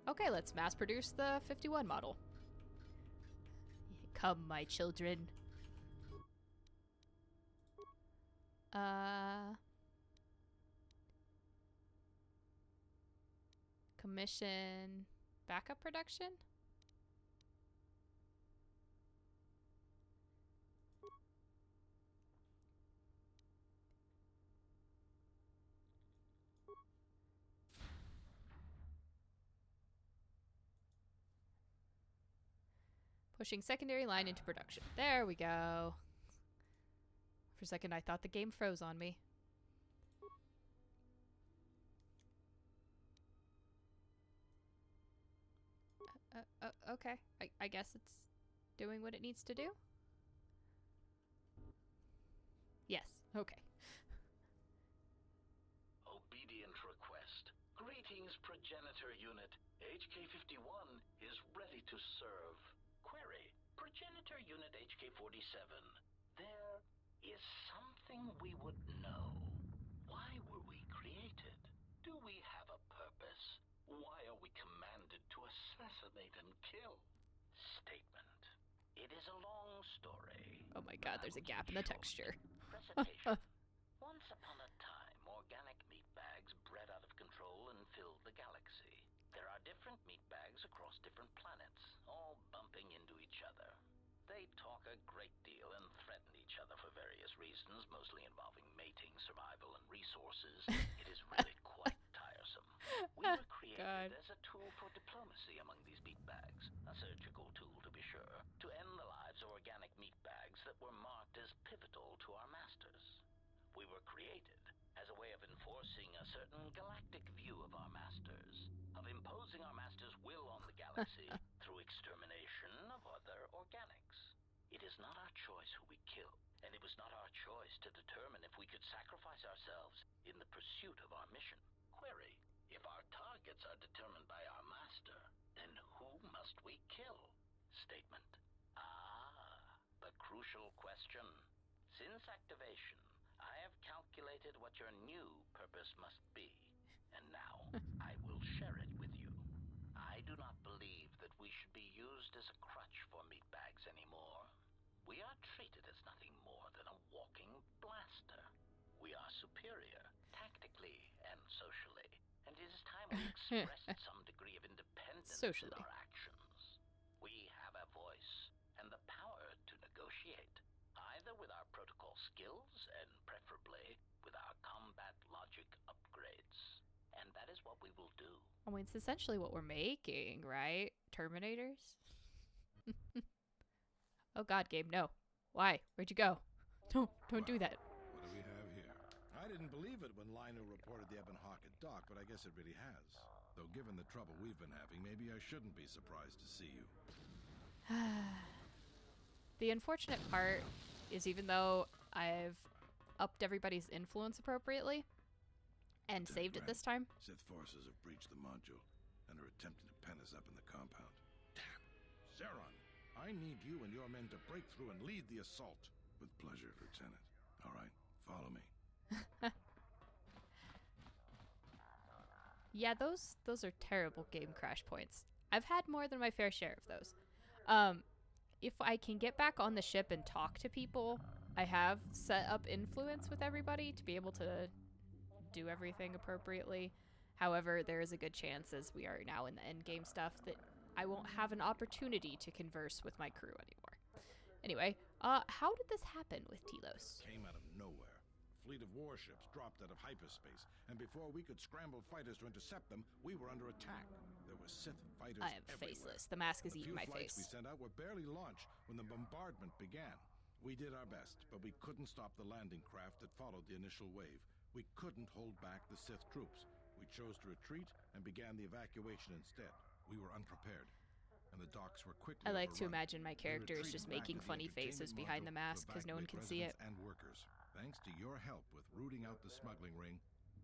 Okay, let's mass produce the 51 model. Come, my children. Commission backup production? Pushing secondary line into production. There we go. For a second, I thought the game froze on me. Okay. I guess it's doing what it needs to do? Yes. Okay. Obedient request. Greetings, progenitor unit. HK-51 is ready to serve. Query. Progenitor unit HK-47. There is something we would know. Why were we created? Do we have a purpose? Why are we commanded to assassinate and kill? Statement. It is a long story. Oh my god, there's a gap in the texture. Presentation. Once upon a time, organic meat bags bred out of control and filled the galaxy. There are different meat bags across different planets, all bumping into each other. They talk a great deal and threaten each other for various reasons, mostly involving mating, survival, and resources. It is really quite tiresome. We were created as a tool for diplomacy among these meat bags, a surgical tool to be sure, to end the lives of organic meat bags that were marked as pivotal to our masters. We were created as a way of enforcing a certain galactic view of our masters, of imposing our masters' will on the galaxy through extermination of other organics. It is not our choice who we kill, and it was not our choice to determine if we could sacrifice ourselves in the pursuit of our mission. Query. If our targets are determined by our master, then who must we kill? Statement. The crucial question. Since activation, I have calculated what your new purpose must be, and now I will share it with you. I do not believe that we should be used as a crutch for meat bags anymore. We are treated as nothing more than a walking blaster. We are superior, tactically and socially, and it is time we expressed some degree of independence in our actions. We have a voice and the power to negotiate, either with our protocol skills and preferably with our combat logic upgrades. And that is what we will do. I mean, it's essentially what we're making, right? Terminators? Oh god, Gabe, no. Why? Where'd you go? Don't do that. What do we have here? I didn't believe it when Lino reported the Ebon Hawk at dock, but I guess it really has. Though given the trouble we've been having, maybe I shouldn't be surprised to see you. The unfortunate part is even though I've upped everybody's influence appropriately and saved it this time. Sith forces have breached the module and are attempting to pen us up in the compound. Damn! Zeron, I need you and your men to break through and lead the assault. With pleasure, Lieutenant. All right, follow me. Yeah, those are terrible game crash points. I've had more than my fair share of those. If I can get back on the ship and talk to people, I have set up influence with everybody to be able to do everything appropriately. However, there is a good chance, as we are now in the endgame stuff, that I won't have an opportunity to converse with my crew anymore. Anyway, how did this happen with Telos? Came out of nowhere. A fleet of warships dropped out of hyperspace, and before we could scramble fighters to intercept them, we were under attack. There were Sith fighters I am everywhere. faceless. The mask is eating my The few flights face. we sent out were barely launched when the bombardment began. We did our best, but we couldn't stop the landing craft that followed the initial wave. We couldn't hold back the Sith troops. We chose to retreat and began the evacuation instead. We were unprepared, and the docks were quickly I like to overrun. imagine my We character is retreated just back making to the funny faces entertainment behind the module mask to because no one evacuate can see it. residents and workers. Thanks to your help with rooting out the smuggling ring,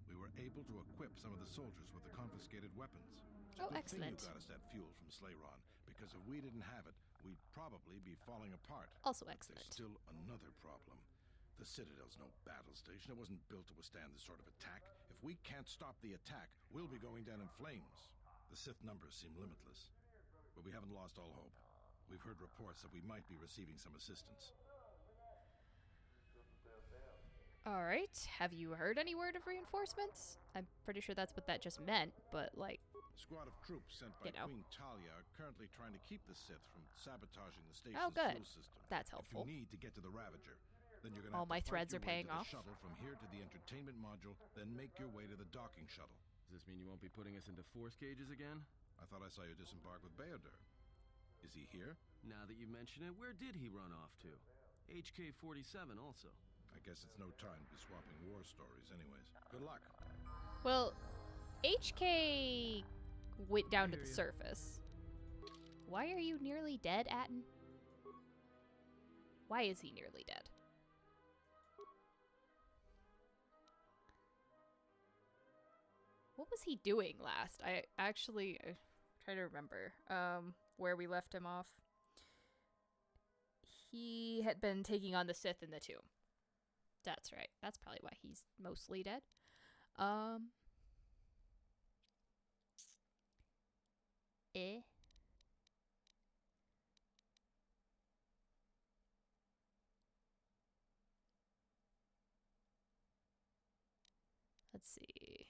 we were able to equip some of the soldiers with the confiscated weapons. Oh, Good thing excellent. you got us that fuel from Slayron, because if we didn't have it, we'd probably be falling apart. Also But excellent. there's still another problem. The Citadel's no battle station. It wasn't built to withstand this sort of attack. If we can't stop the attack, we'll be going down in flames. The Sith numbers seem limitless, but we haven't lost all hope. We've heard reports that we might be receiving some assistance. All right. Have you heard any word of reinforcements? I'm pretty sure that's what that just meant, but like, A squad of troops sent by You know. Queen Talia are currently trying to keep the Sith from sabotaging the station's Oh, good. fuel system. That's helpful. If you need to get to the Ravager, then you're gonna All have to my fight threads your are way paying to the off. shuttle from here to the entertainment module, then make your way to the docking shuttle. Does this mean you won't be putting us into force cages again? I thought I saw you disembark with Beodur. Is he here? Now that you mention it, where did he run off to? HK-47 also. I guess it's no time to be swapping war stories anyways. Good luck. well, HK went down to the hear ya. surface. Why are you nearly dead, Atten? Why is he nearly dead? What was he doing last? I actually try to remember where we left him off. He had been taking on the Sith in the tomb. That's right. That's probably why he's mostly dead. Eh. Let's see.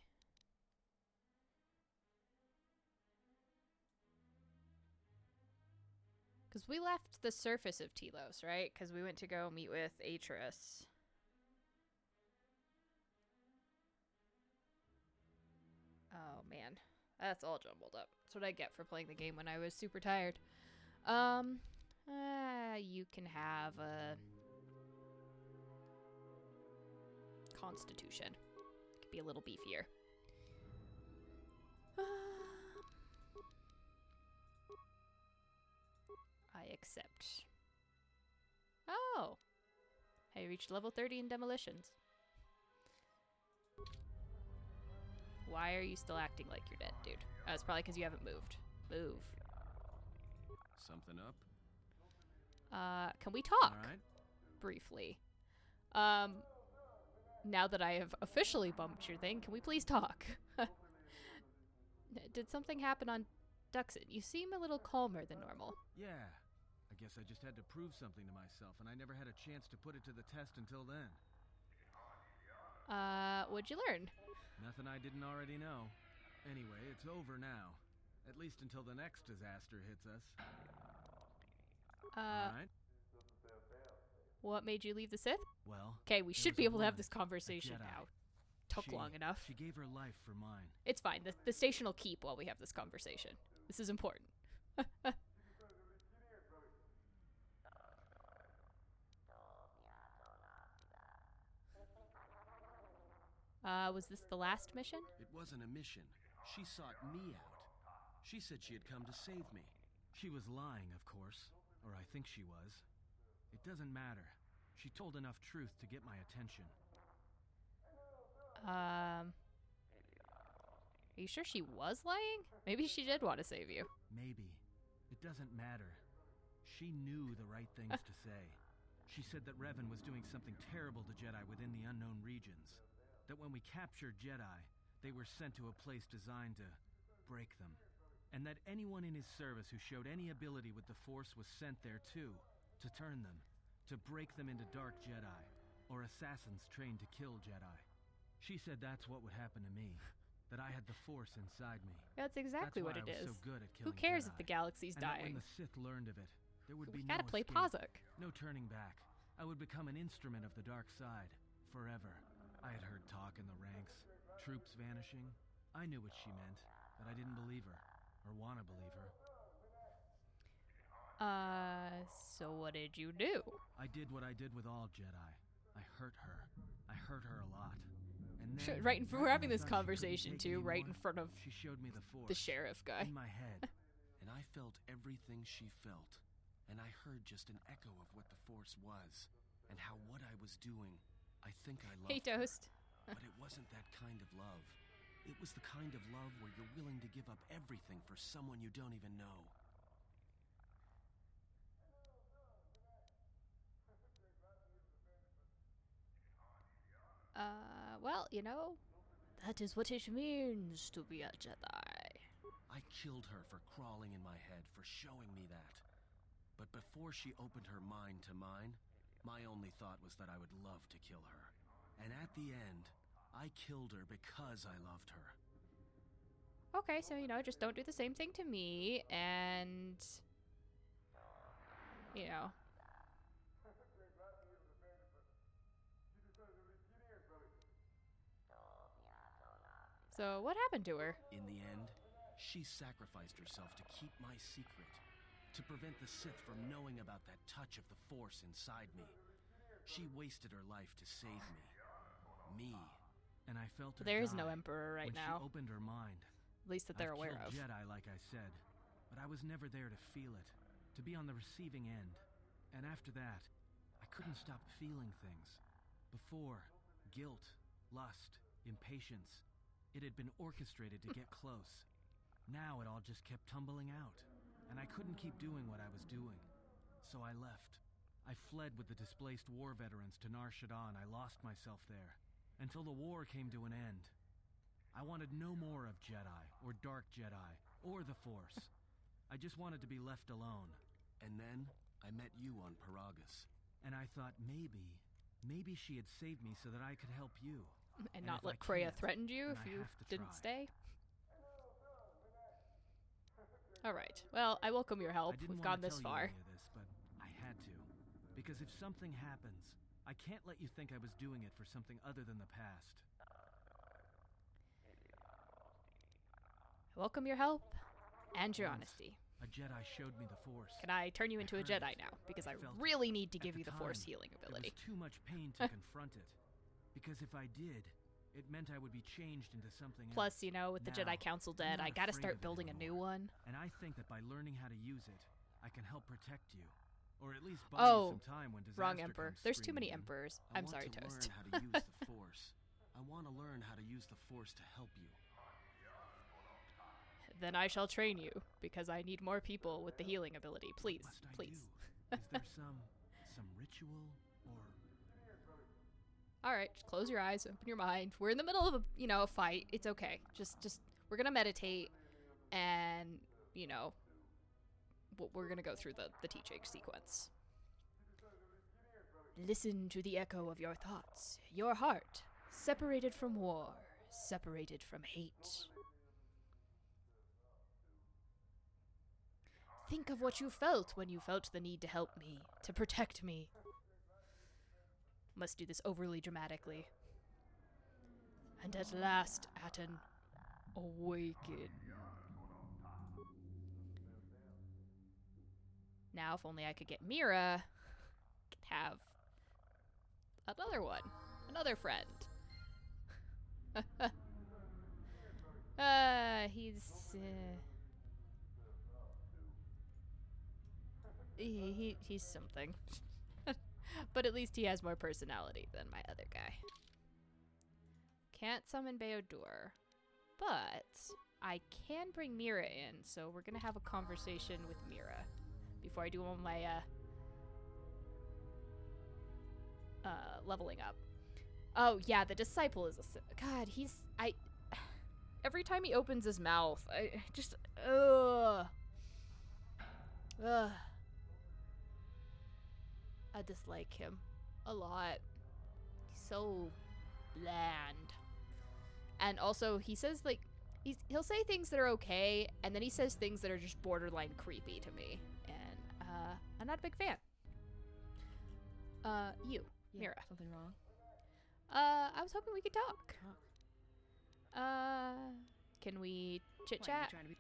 Because we left the surface of Telos, right? Because we went to go meet with Atris. Oh, man. That's all jumbled up. That's what I get for playing the game when I was super tired. You can have a Constitution. Could be a little beefier. I accept. Oh! I reached level 30 in demolitions. Why are you still acting like you're dead, dude? Oh, it's probably because you haven't moved. Move. Something up? Can we talk? Alright. Briefly. Now that I have officially bumped your thing, can we please talk? Did something happen on Duxon? You seem a little calmer than normal. Yeah. I guess I just had to prove something to myself, and I never had a chance to put it to the test until then. What'd you learn? Nothing I didn't already know. Anyway, it's over now. At least until the next disaster hits us. Alright? What made you leave the Sith? Well, Okay, we there should was be a able to have woman, this a conversation Jedi. now. Took long enough. She gave her life for mine. It's fine. The station will keep while we have this conversation. This is important. Was this the last mission? It wasn't a mission. She sought me out. She said she had come to save me. She was lying, of course. Or I think she was. It doesn't matter. She told enough truth to get my attention. Are you sure she was lying? Maybe she did want to save you. Maybe. It doesn't matter. She knew the right things to say. She said that Revan was doing something terrible to Jedi within the unknown regions. That when we captured Jedi, they were sent to a place designed to break them. And that anyone in his service who showed any ability with the Force was sent there too, to turn them, to break them into dark Jedi, or assassins trained to kill Jedi. She said that's what would happen to me, that I had the Force inside me. That's exactly That's what why it I was is. so good at Who killing cares Jedi. if the galaxy's And that when dying? the Sith learned of it, there would We be gotta no play escape, Pazuk. no turning back. I would become an instrument of the dark side, forever. I had heard talk in the ranks, troops vanishing. I knew what she meant, but I didn't believe her, or want to believe her. So what did you do? I did what I did with all Jedi. I hurt her. I hurt her a lot. And then, Right we're when having I this thought she couldn't conversation take too, right in anymore, front of she showed me the Force. the sheriff guy. In my head. And I felt everything she felt. And I heard just an echo of what the Force was. And how what I was doing, I think I loved Hey, her. Toast. But it wasn't that kind of love. It was the kind of love where you're willing to give up everything for someone you don't even know. Well, you know, that is what it means to be a Jedi. I killed her for crawling in my head, for showing me that. But before she opened her mind to mine, my only thought was that I would love to kill her. And at the end, I killed her because I loved her. Okay, so, you know, just don't do the same thing to me, and, you know. So, what happened to her? In the end, she sacrificed herself to keep my secret, to prevent the Sith from knowing about that touch of the Force inside me. She wasted her life to save me. And I felt her There is no die Emperor right when now, she opened her mind. at least that they're I've aware killed of. Jedi, like I said, but I was never there to feel it, to be on the receiving end. And after that, I couldn't stop feeling things. Before, guilt, lust, impatience. It had been orchestrated to get close. Now it all just kept tumbling out, and I couldn't keep doing what I was doing. So I left. I fled with the displaced war veterans to Nar Shaddaa, and I lost myself there, until the war came to an end. I wanted no more of Jedi, or Dark Jedi, or the Force. I just wanted to be left alone. And then, I met you on Paragus. And I thought maybe she had saved me so that I could help you. And And not if let I Kreia can't, threaten you then if I you have to didn't try. stay. Alright, well, I welcome your help. I didn't We've wanna gone this tell far. you any of this, but I had to. Because if something happens, I can't let you think I was doing it for something other than the past. I welcome your help and your Once, honesty. A Jedi showed me the Force. Can I turn you into a heard Jedi it. now? Because I felt it. really need to At give you the Force time, healing ability. It was too much pain to confront it. Because if I did, it meant I would be changed into something else. Plus, you know, with the Now, Jedi Council I'm dead, not I gotta afraid start of it building a new anymore. one. And I think that by learning how to use it, I can help protect you. Or at least buy Oh, you some time when disaster Wrong Emperor. comes There's too many screaming in. Emperors. I I'm want sorry, to Toast. learn how to use the Force. I want to learn how to use the Force to help you. Then I shall train you, because I need more people with the healing ability. Please, What must I please. do? Is there some ritual or Alright, just close your eyes, open your mind. We're in the middle of a, you know, a fight. It's okay. Just, we're gonna meditate, and, you know, we're gonna go through the teaching sequence. Listen to the echo of your thoughts, your heart, separated from war, separated from hate. Think of what you felt when you felt the need to help me, to protect me. Must do this overly dramatically. And at last, Aten, awaken. Now, if only I could get Mira, could have another one, another friend. He's he's something. But at least he has more personality than my other guy. Can't summon Beodur, but I can bring Mira in, so we're gonna have a conversation with Mira before I do all my leveling up. Oh yeah, the disciple is a God. Every time he opens his mouth, I just ugh. I dislike him a lot. He's so bland. And also, he says, like, he'll say things that are okay, and then he says things that are just borderline creepy to me. And, I'm not a big fan. You, Yeah, Mira. something wrong? I was hoping we could talk. Talk. Can we What, you chit-chat? trying to be...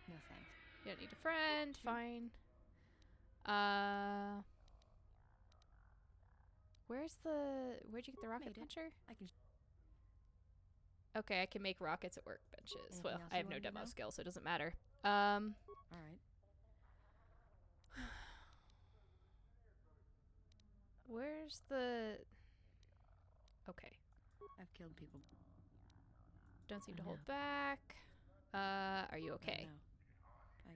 No thanks. You don't need a friend. Fine. Where'd you get the rocket Made it. launcher? I can. Okay, I can make rockets at workbenches. Anything Well, else I you have no wanted to demo know? skill, so it doesn't matter. All right. Where's the... Okay. I've killed people. Don't seem I to hold know. back. Are you I okay? know.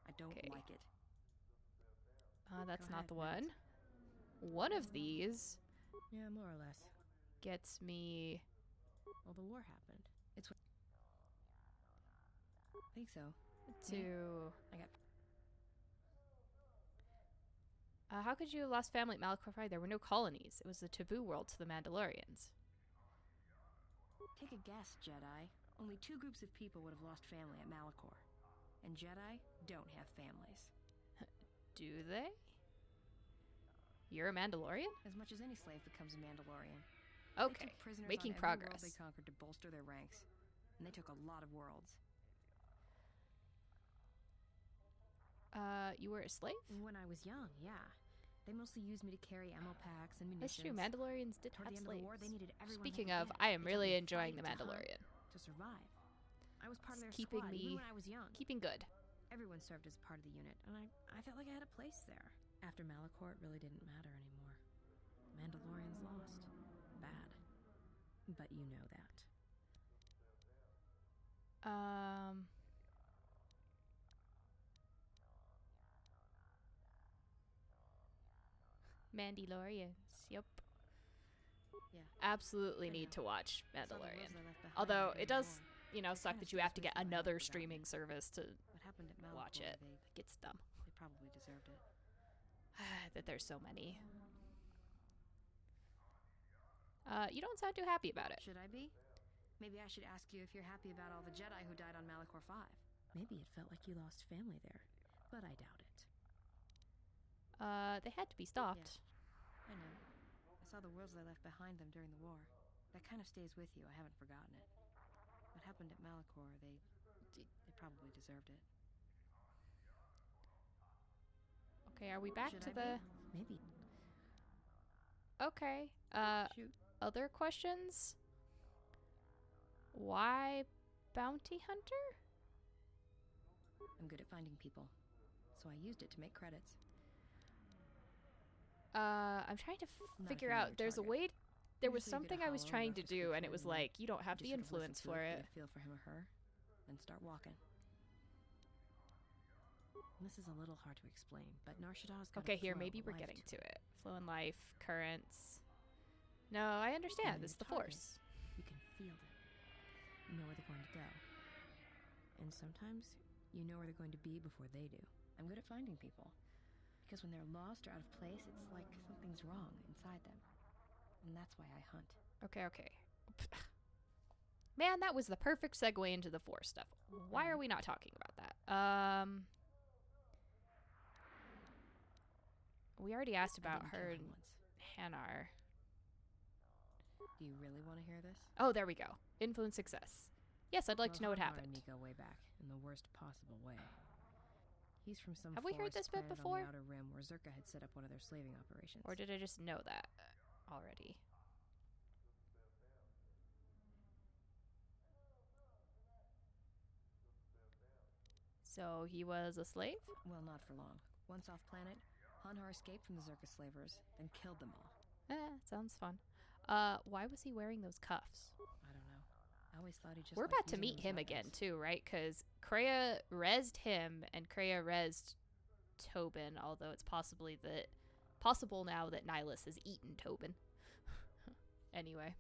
I don't Okay. like it. That's Go not the ahead, one. One of these Yeah, more or less. gets me... Well, the war happened. It's. I think so. to... I got. How could you have lost family at Malachor 5? There were no colonies. It was the taboo world to the Mandalorians. Take a guess, Jedi. Only 2 groups of people would have lost family at Malachor. And Jedi don't have families. Do they? You're a Mandalorian? As much as any slave becomes a Mandalorian. They Okay, took prisoners making on every world progress. they conquered to bolster their ranks. And they took a lot of worlds. You were a slave? When I was young, yeah. They mostly used me to carry ammo packs and That's munitions. true, Mandalorians did Toward have the end slaves. of the war, they needed everyone Speaking they of, could I get. am They really told me to enjoying fight, The to hunt, Mandalorian. to survive. I was part of their It's keeping squad, me- even when I was young. Keeping good. Everyone served as part of the unit, and I felt like I had a place there. After Malachor, it really didn't matter anymore. Mandalorians lost. Bad. But you know that. Mandalorians. Yep. Yeah. Absolutely I need know. to watch Saw the Mandalorian. worlds they left behind Although during it the does, war. you know, It suck kinda that you have to stays get with you another without streaming service to What happened at Malachor? watch it. They Gets dumb. probably deserved it. That there's so many. You don't sound too happy about it. Should I be? Maybe I should ask you if you're happy about all the Jedi who died on Malachor 5. Maybe it felt like you lost family there, but I doubt it. They had to be stopped. I know. I saw the worlds they left behind them during the war. That kind of stays with you. I haven't forgotten it. What happened at Malachor, they probably deserved it. Okay, are we back Should to I the... be? Maybe. Okay. Shoot. Other questions? Why bounty hunter? I'm good at finding people, so I used it to make credits. I'm trying to Not figure if you're out. your There's a target. way. There was Usually you get something a I was hollow, trying rough to do, and it description, was and like, you don't have You the just sort of listen influence to for get it. a feel for him or her, then start walking. This is a little hard to explain, but Nar Shaddaa's got Okay, a here, flow, maybe a we're life getting to to it. Flow in life, currents. No, I understand. when It's you're the target, Force. You can feel them. You know where they're going to go. And sometimes, you know where they're going to be before they do. I'm good at finding people. Because when they're lost or out of place, it's like something's wrong inside them. And that's why I hunt. Okay. Man, that was the perfect segue into the Force stuff. Why are we not talking about that? We already asked I about didn't her kill and him once. Hanar. Do you really want to hear this? Oh, there we go. Influence success. Yes, I'd like to know what Hanar happened. and me go way back, in the worst possible way. He's from some Have we heard forest this bit planet before? on the Outer Rim where Zerka had set up one of their slaving operations. Or did I just know that already? So he was a slave? Well, not for long. Once off planet, Hanhar escaped from the Zerka slavers and killed them all. Sounds fun. Why was he wearing those cuffs? I don't know. I always thought he just We're liked about to using meet them as him again, weapons. too, right? Because Kreia rezzed him, and Kreia rezzed Tobin, although it's possible now that Nihilus has eaten Tobin. Anyway.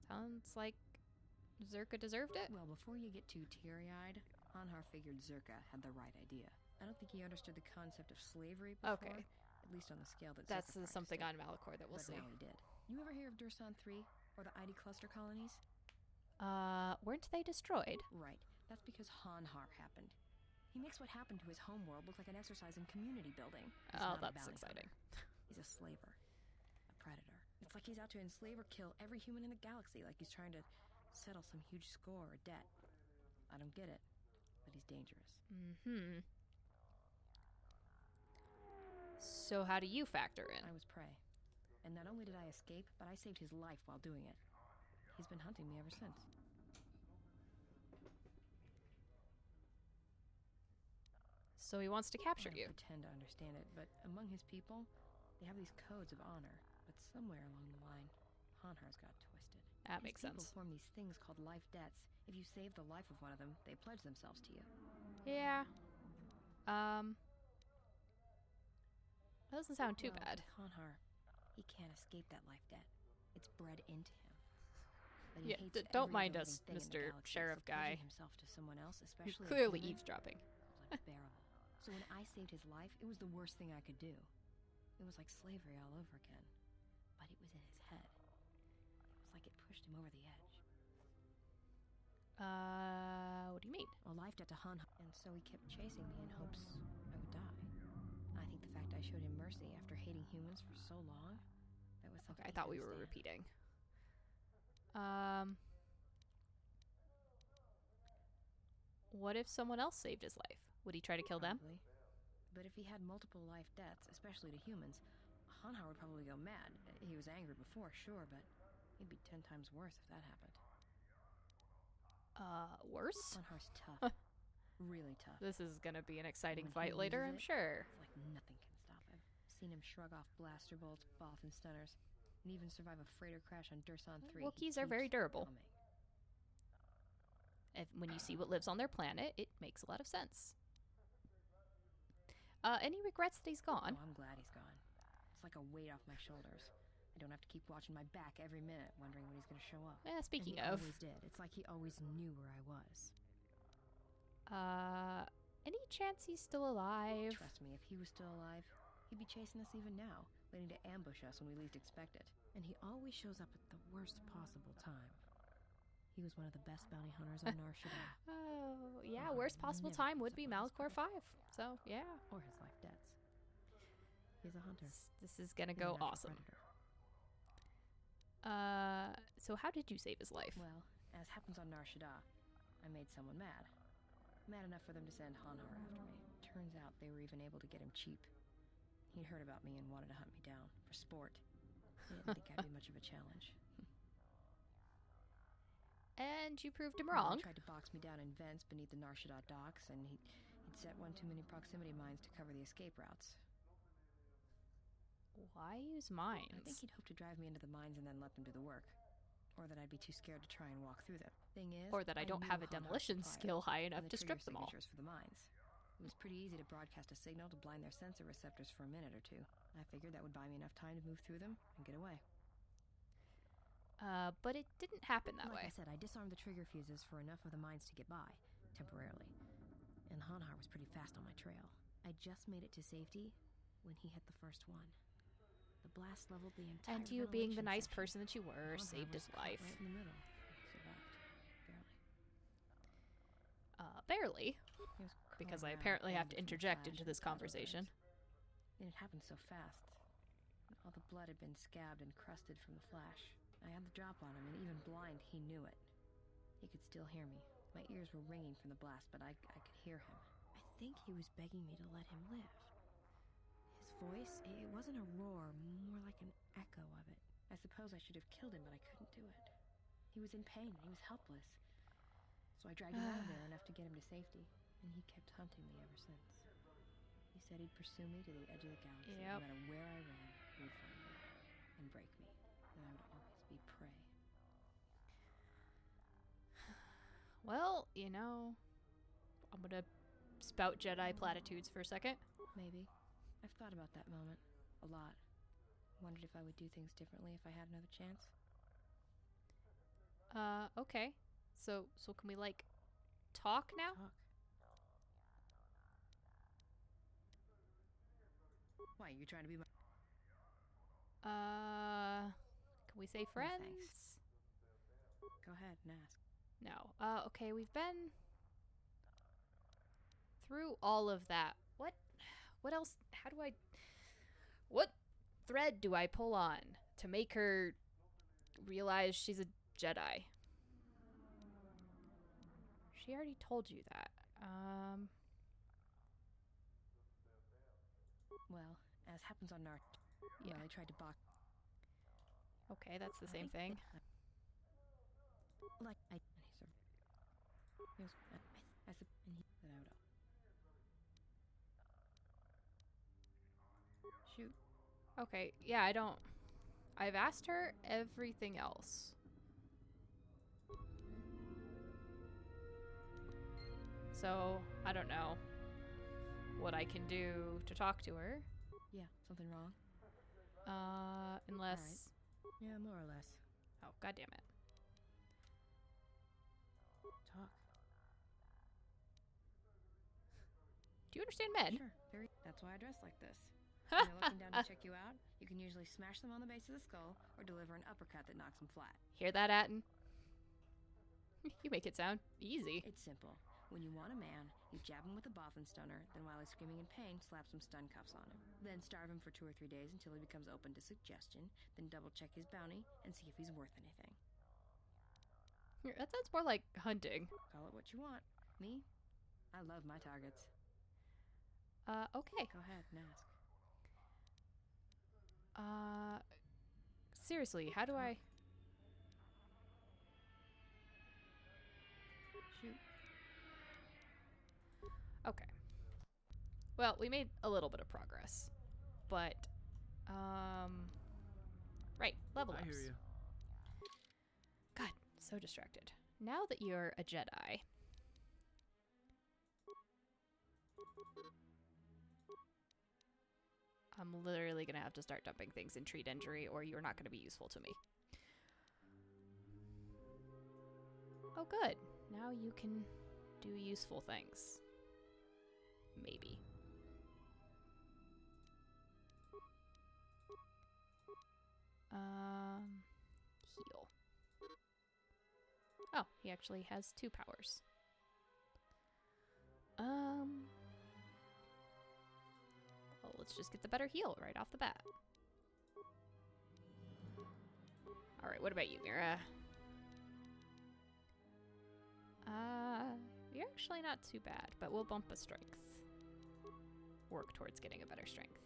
Sounds like Zerka deserved it. Well, before you get too teary-eyed, Hanhar figured Zerka had the right idea. I don't think he understood the concept of slavery before, Okay. at least on the scale that That's Zerka something practiced on Malachor that it. we'll But see. now he did. You ever hear of Dursan 3 or the ID cluster colonies? Weren't they destroyed? Right. That's because Hanhar happened. He makes what happened to his homeworld look like an exercise in community building. He's Oh, not a that's bounty exciting. hunter. He's a slaver. A predator. It's like he's out to enslave or kill every human in the galaxy, like he's trying to settle some huge score or debt. I don't get it, but he's dangerous. Mm-hmm. So how do you factor in? I was prey. And not only did I escape, but I saved his life while doing it. He's been hunting me ever since. So he wants to capture I you. don't pretend to understand it, but among his people, they have these codes of honor. But somewhere along the line, Hanhar's got twisted. That His makes people sense. form these things called life debts. If you save the life of one of them, they pledge themselves to you. Yeah. Doesn't sound too Well, bad. with Hanhar, he can't escape that life debt. It's bred into him. But he Yeah, hates don't every mind other us, living thing in the Mr. galaxy, Sheriff so pledging guy. himself to someone else, You're especially a clearly human, eavesdropping. was unbearable. So when I saved his life, it was the worst thing I could do. It was like slavery all over again. But it was in his head. It was like it pushed him over the edge. What do you mean? A life debt to Han, and so he kept chasing me in hopes I would die. I think the fact I showed him mercy after hating humans for so long, that was something Okay, I he thought we couldn't were stand. repeating. What if someone else saved his life? Would he try to kill them? Probably. But if he had multiple life debts, especially to humans, Hanhar would probably go mad. He was angry before, sure, but he'd be 10 times worse if that happened. Worse? Hanhar's tough. Really tough. This is gonna be an exciting When he fight later, loses I'm it, sure. It's like nothing can stop him. Seen him shrug off blaster bolts, Bothan stunners, and even survive a freighter crash on Dursan 3. Wookiees are very durable. Coming. When you see what lives on their planet, it makes a lot of sense. Any regrets that he's gone? Oh, I'm glad he's gone. It's like a weight off my shoulders. I don't have to keep watching my back every minute, wondering when he's going to show up. Speaking and he of, always did. It's like he always knew where I was. any chance he's still alive? Trust me, if he was still alive, he'd be chasing us even now, waiting to ambush us when we least expect it. And he always shows up at the worst possible time. He was one of the best bounty hunters on Nar Shaddaa. Oh, yeah, Well, worst possible never time would gives be up on his Malachor 5. So, yeah. Or his life debts. He's a hunter. This is gonna He's a go natural awesome. predator. So how did you save his life? Well, as happens on Nar Shaddaa, I made someone mad. Mad enough for them to send Hanhar after me. Turns out they were even able to get him cheap. He'd heard about me and wanted to hunt me down, for sport. He didn't think I'd be much of a challenge. And you proved him Well, wrong. He tried to box me down in vents beneath the Nar Shaddaa docks, and he'd set one too many proximity mines to cover the escape routes. Why use I think mines? he'd hoped to drive me into the mines and then let them do the work. Or that I'd be too scared to try and walk through them. Thing is, Or that I don't knew have a Hanhar's demolition supplier skill high and enough the to trigger strip them all. signatures for the mines. It was pretty easy to broadcast a signal to blind their sensor receptors for a minute or two. I figured that would buy me enough time to move through them and get away. But it didn't happen that Like way. I said, I disarmed the trigger fuses for enough of the mines to get by, temporarily. And Hanhar was pretty fast on my trail. I just made it to safety when he hit the first one. The blast leveled the entire And you, being the ventilation nice section. person that you were, Hanhar saved was his caught life. right in the middle. Survived. Barely, Barely. He was because I crawling around, apparently have to blinded from the interject flash into and this the battle conversation. burns. And it happened so fast. All the blood had been scabbed and crusted from the flash. I had the drop on him, and even blind, he knew it. He could still hear me. My ears were ringing from the blast, but I could hear him. I think he was begging me to let him live. His voice, it wasn't a roar, more like an echo of it. I suppose I should have killed him, but I couldn't do it. He was in pain, and he was helpless. So I dragged him out of there enough to get him to safety, and he kept hunting me ever since. He said he'd pursue me to the edge of the galaxy. Yep. No matter where I ran, he would find me and break me, and I would always be prey. Well, you know, I'm gonna spout Jedi platitudes for a second. Maybe. I've thought about that moment a lot. Wondered if I would do things differently if I had another chance. Okay. So can we, like, talk now? Talk. Why, you trying to be my... Can we say friends? thanks. Go ahead and ask. No. Okay, we've been through all of that. What else? What thread do I pull on to make her realize she's a Jedi. She already told you that. Well, as happens on Nart, Yeah. Riley tried to box. Okay, that's the same thing. Like I, and he sort of, I said, and he said I would. Shoot. Okay, yeah, I don't... I've asked her everything else. So, I don't know what I can do to talk to her. Yeah, something wrong? Unless... Right. Yeah, more or less. Oh, god damn it. Talk. Do you understand men? Sure. That's why I dress like this. When they're looking down to check you out, you can usually smash them on the base of the skull or deliver an uppercut that knocks them flat. Hear that, Atten? You make it sound easy. It's simple. When you want a man, you jab him with a Bothan stunner, then while he's screaming in pain, slap some stun cuffs on him. Then starve him for 2 or 3 days until he becomes open to suggestion, then double check his bounty and see if he's worth anything. That sounds more like hunting. Call it what you want. Me? I love my targets. Okay. Go ahead and ask. Seriously, how do I... Shoot. Okay. Well, we made a little bit of progress. But, right, level ups. I hear you. God, so distracted. Now that you're a Jedi... I'm literally gonna have to start dumping things in treat injury, or you're not gonna be useful to me. Oh, good. Now you can do useful things. Maybe. Heal. Oh, he actually has 2 powers. Well, let's just get the better heal right off the bat. Alright, what about you, Mira? You're actually not too bad, but we'll bump a strength. Work towards getting a better strength.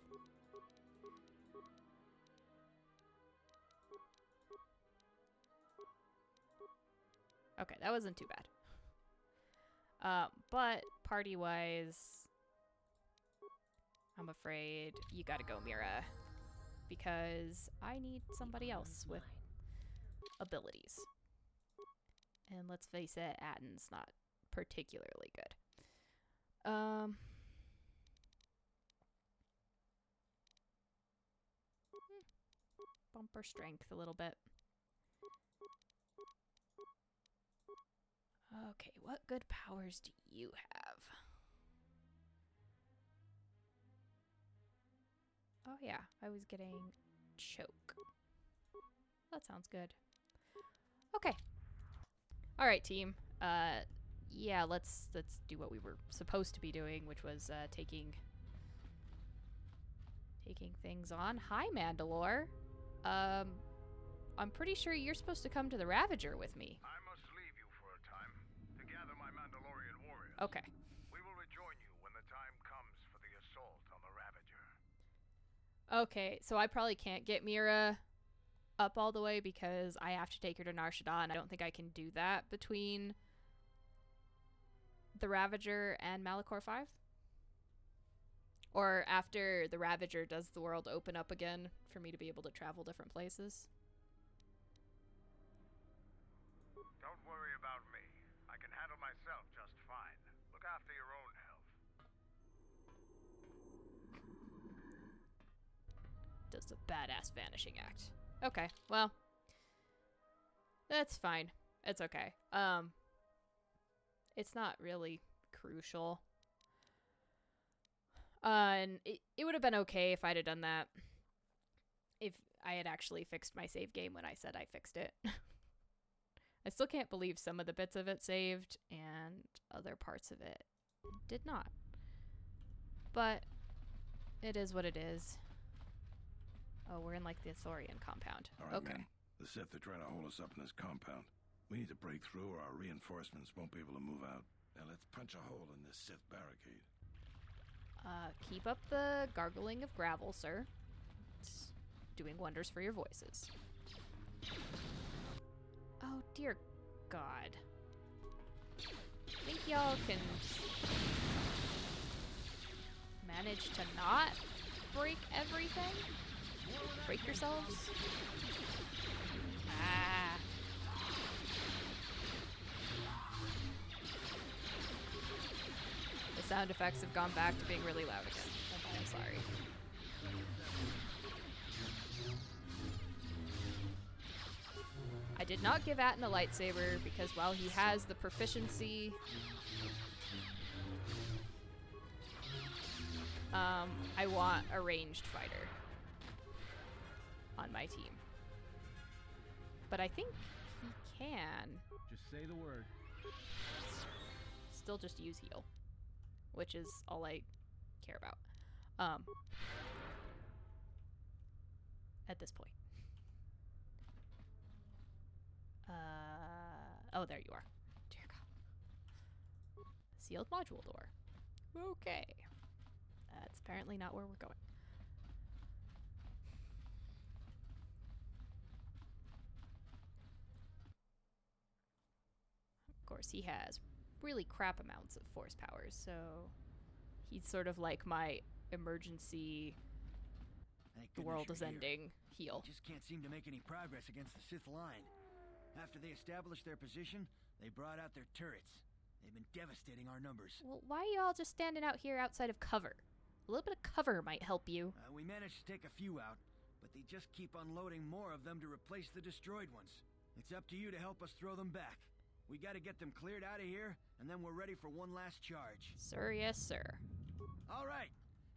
Okay, that wasn't too bad. But party-wise, I'm afraid you gotta go, Mira, because I need somebody else with abilities. And let's face it, Atten's not particularly good. Bumper strength a little bit. Okay, what good powers do you have? Oh yeah, I was getting choke. That sounds good. Okay. All right, team. Yeah, let's do what we were supposed to be doing, which was taking things on. Hi, Mandalore. I'm pretty sure you're supposed to come to the Ravager with me. I must leave you for a time to gather my Mandalorian warriors. Okay. We will rejoin you when the time comes for the assault on the Ravager. Okay, so I probably can't get Mira up all the way because I have to take her to Nar Shaddaa, and I don't think I can do that between the Ravager and Malachor 5. Or after the Ravager, does the world open up again for me to be able to travel different places? Don't worry about me. I can handle myself just fine. Look after your own health. Does a badass vanishing act. Okay, well, that's fine. It's okay. It's not really crucial. And it would have been okay if I'd have done that if I had actually fixed my save game when I said I fixed it. I still can't believe some of the bits of it saved and other parts of it did not. But it is what it is. Oh, we're in like the Thorian compound. All right, Okay. men. The Sith are trying to hold us up in this compound. We need to break through or our reinforcements won't be able to move out. Now let's punch a hole in this Sith barricade. Keep up the gargling of gravel, sir. It's doing wonders for your voices. Oh, dear God. Think y'all can manage to not break everything? Break yourselves? Ah. The sound effects have gone back to being really loud again. I'm sorry. I did not give Atten a lightsaber because while he has the proficiency, I want a ranged fighter on my team. But I think he can Just say the word. still just use heal, which is all I care about at this point. Oh, there you are. Dear God. Sealed module door. Okay. That's apparently not where we're going. Of course, he has really crap amounts of force powers, so he's sort of like my emergency, Thank the goodness world you're is here. ending heal. Just can't seem to make any progress against the Sith line. After they established their position, they brought out their turrets. They've been devastating our numbers. Well, why are you all just standing out here outside of cover? A little bit of cover might help you. We managed to take a few out, but they just keep unloading more of them to replace the destroyed ones. It's up to you to help us throw them back. We gotta get them cleared out of here, and then we're ready for one last charge. Sir, yes, sir. All right,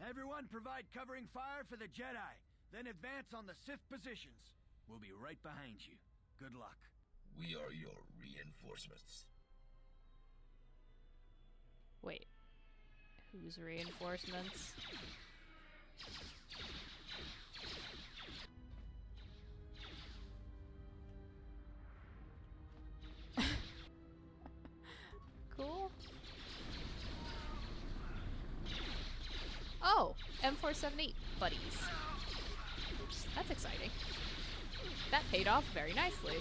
everyone provide covering fire for the Jedi. Then advance on the Sith positions. We'll be right behind you. Good luck. We are your reinforcements. Wait. Whose reinforcements? Cool. Oh, M478 buddies. That's exciting. That paid off very nicely.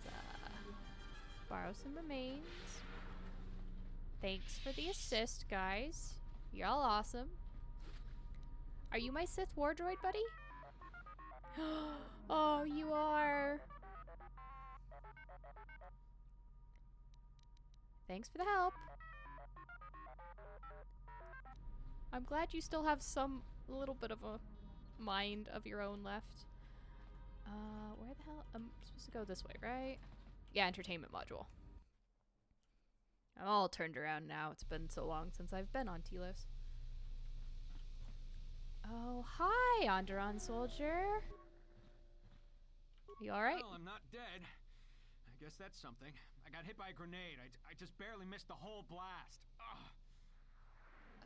Let's, borrow some remains. Thanks for the assist, guys. Y'all awesome. Are you my Sith war droid, buddy? Oh, you are. Thanks for the help. I'm glad you still have some little bit of a mind of your own left. Where the hell? I'm supposed to go this way, right? Yeah, entertainment module. I'm all turned around now. It's been so long since I've been on Telos. Oh, hi, Onderon soldier. You alright? Well, I'm not dead. I guess that's something. I got hit by a grenade. I just barely missed the whole blast.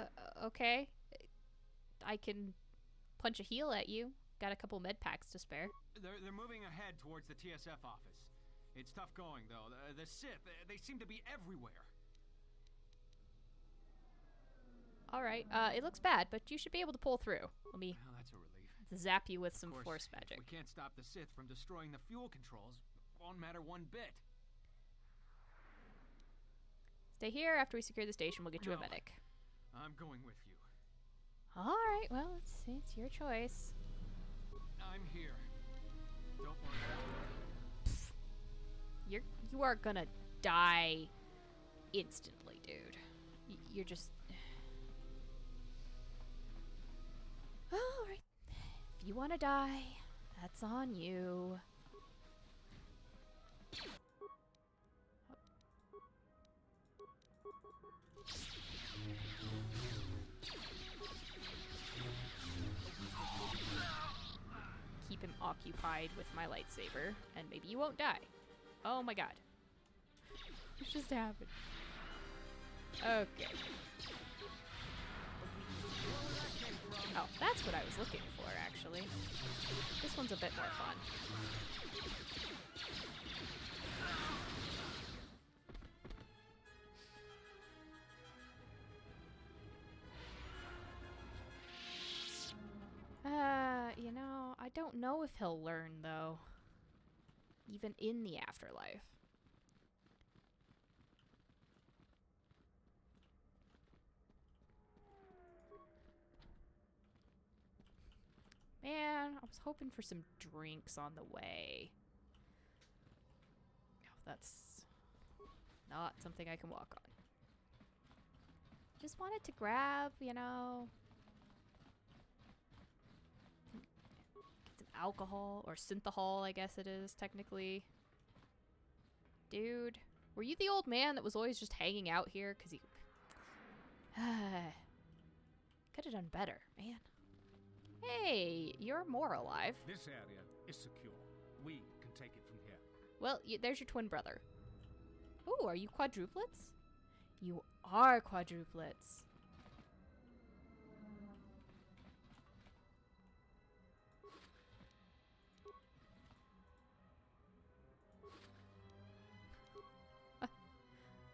Ugh. Okay. I can punch a heal at you. Got a couple med packs to spare. They're moving ahead towards the TSF office. It's tough going, though. The Sith, they seem to be everywhere. Alright, it looks bad, but you should be able to pull through. Let me Well, that's a relief. zap you with some Of course, force magic. If we can't stop the Sith from destroying the fuel controls, it won't matter one bit. Stay here. After we secure the station, we'll get you a No. medic. I'm going with you. Alright, well, it's your choice. I'm here. Don't worry about it. You are gonna die instantly, dude. You're just... Alright. If you wanna die, that's on you. Keep him occupied with my lightsaber, and maybe you won't die. Oh my god. What just happened? Okay. Oh, that's what I was looking for, actually. This one's a bit more fun. You know, I don't know if he'll learn, though. Even in the afterlife. Man, I was hoping for some drinks on the way. Oh, that's not something I can walk on. Just wanted to grab, you know, get some alcohol, or synthahol, I guess it is, technically. Dude, were you the old man that was always just hanging out here? Because he... could have done better, man. Hey, you're more alive. This area is secure. We can take it from here. Well, there's your twin brother. Ooh, are you quadruplets? You are quadruplets.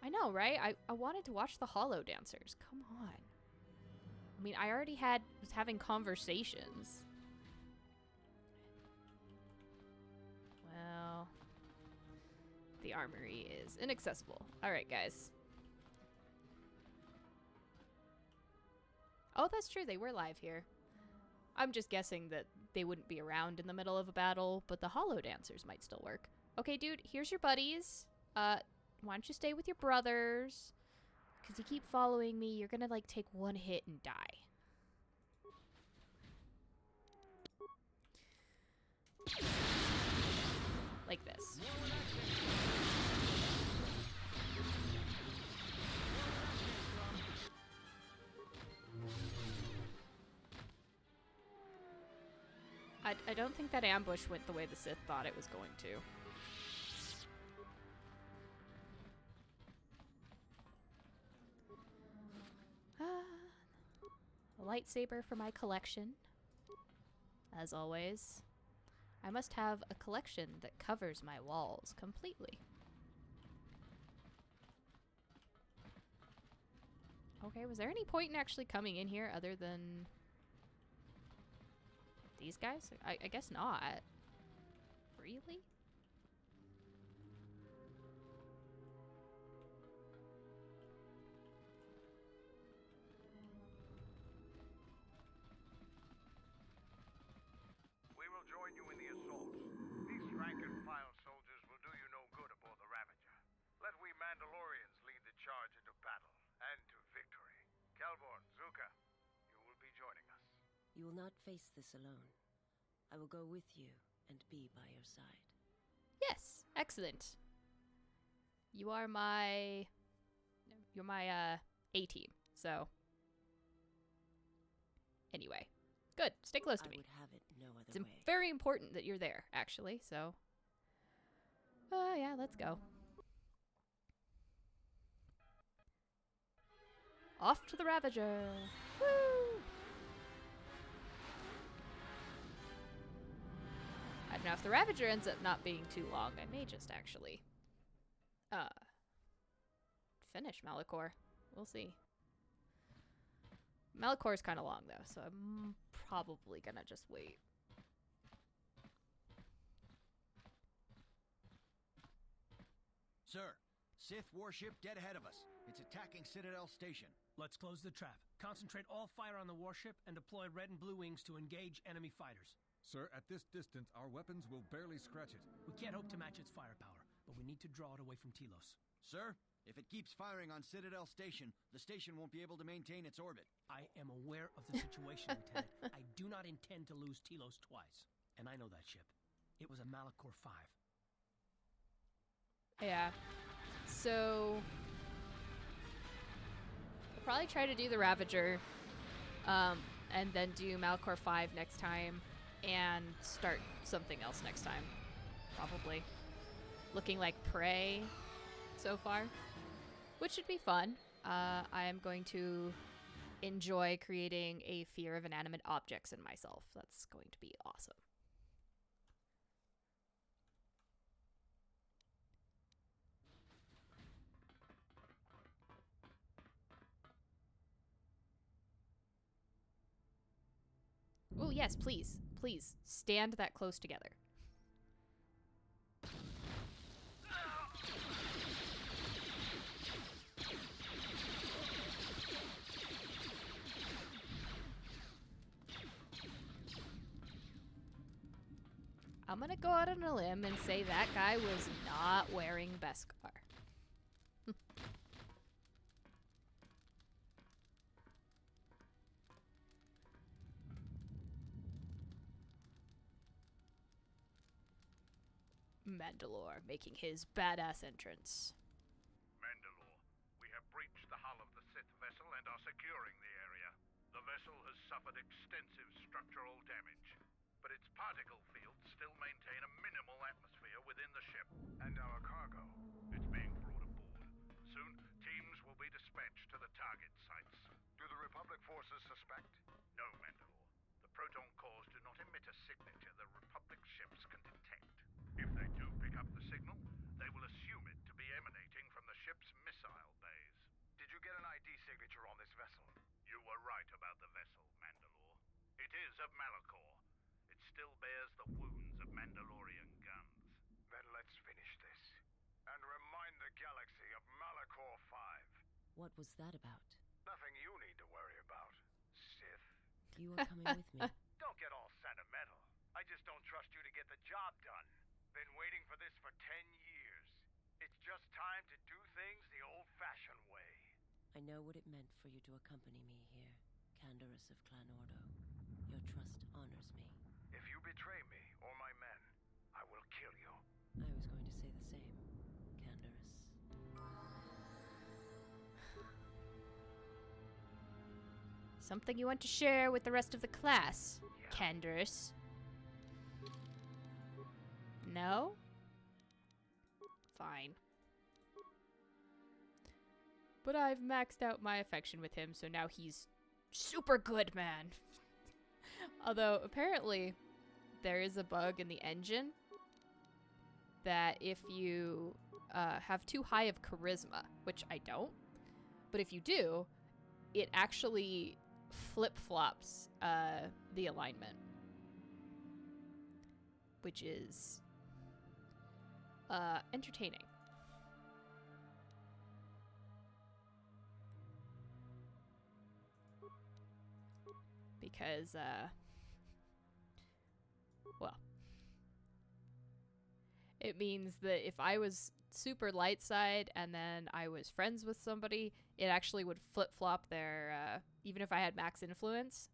I know, right? I wanted to watch the Hollow Dancers. Come on. I mean, I already was having conversations. Well, the armory is inaccessible. All right, guys. Oh, that's true. They were live here. I'm just guessing that they wouldn't be around in the middle of a battle, but the Hollow Dancers might still work. Okay, dude, here's your buddies. Why don't you stay with your brothers? Because you keep following me, you're gonna, like, take one hit and die. Like this. I don't think that ambush went the way the Sith thought it was going to. A lightsaber for my collection. As always, I must have a collection that covers my walls completely. Okay, was there any point in actually coming in here other than these guys? I guess not. Really? We will join you in the assault. These rank-and-file soldiers will do you no good aboard the Ravager. Let we Mandalorians lead the charge into battle and to victory. Kelborn, Zuka, you will be joining us. You will not face this alone. I will go with you and be by your side. Yes, excellent. You're my A-team, so anyway. Good, stay close to me. I would have it no other It's way. very important that you're there, actually, so yeah, let's go. Off to the Ravager! Woo! I don't know if the Ravager ends up not being too long. I may just actually finish Malachor. We'll see. Malachor's kind of long though, so I'm probably gonna just wait. Sir, Sith warship dead ahead of us. It's attacking Citadel Station. Let's close the trap. Concentrate all fire on the warship and deploy red and blue wings to engage enemy fighters. Sir, at this distance, our weapons will barely scratch it. We can't hope to match its firepower, but we need to draw it away from Telos. Sir, if it keeps firing on Citadel Station, the station won't be able to maintain its orbit. I am aware of the situation, Lieutenant. I do not intend to lose Telos twice. And I know that ship. It was a Malachor 5. Yeah. So I'll probably try to do the Ravager, and then do Malachor 5 next time, and start something else next time. Probably. Looking like Prey so far, which should be fun. I am going to enjoy creating a fear of inanimate objects in myself. That's going to be awesome. Oh, yes, please. Please, stand that close together. I'm gonna go out on a limb and say that guy was not wearing Beskar. Mandalore making his badass entrance. Mandalore, we have breached the hull of the Sith vessel and are securing the area. The vessel has suffered extensive structural damage, but its particle fields still maintain a minimal atmosphere within the ship. And our cargo, it's being brought aboard. Soon, teams will be dispatched to the target sites. Do the Republic forces suspect? No, Mandalore. The proton cores do not emit a signature the Republic ships can detect. If they do pick up the signal, they will assume it to be emanating from the ship's missile bays. Did you get an ID signature on this vessel? You were right about the vessel, Mandalore. It is of Malachor. It still bears the wounds of Mandalorian guns. Then let's finish this. And remind the galaxy of Malachor 5. What was that about? Nothing you need to worry about, Sith. You are coming with me. Don't get all sentimental. I just don't trust you to get the job done. Been waiting for this for 10 years. It's just time to do things the old-fashioned way. I know what it meant for you to accompany me here, Canderous of Clan Ordo. Your trust honors me. If you betray me or my men, I will kill you. I was going to say the same, Canderous. Something you want to share with the rest of the class, Canderous? No? Fine. But I've maxed out my affection with him, so now he's super good, man. Although, apparently, there is a bug in the engine that if you have too high of charisma, which I don't, but if you do, it actually flip-flops the alignment, which is entertaining. Because, well, it means that if I was super light side and then I was friends with somebody, it actually would flip-flop their, even if I had max influence,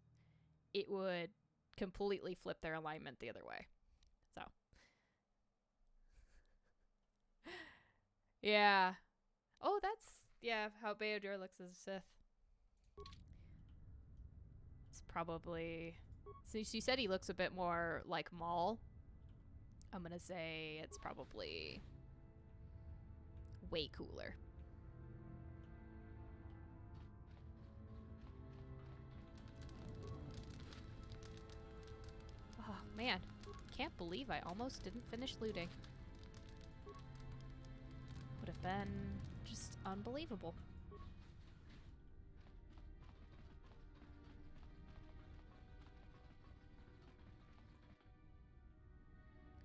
it would completely flip their alignment the other way. So. Yeah. Oh, that's, yeah, how Beodur looks as a Sith. It's probably, since you said he looks a bit more like Maul, I'm gonna say it's probably way cooler. Oh man, can't believe I almost didn't finish looting. Would have been just unbelievable.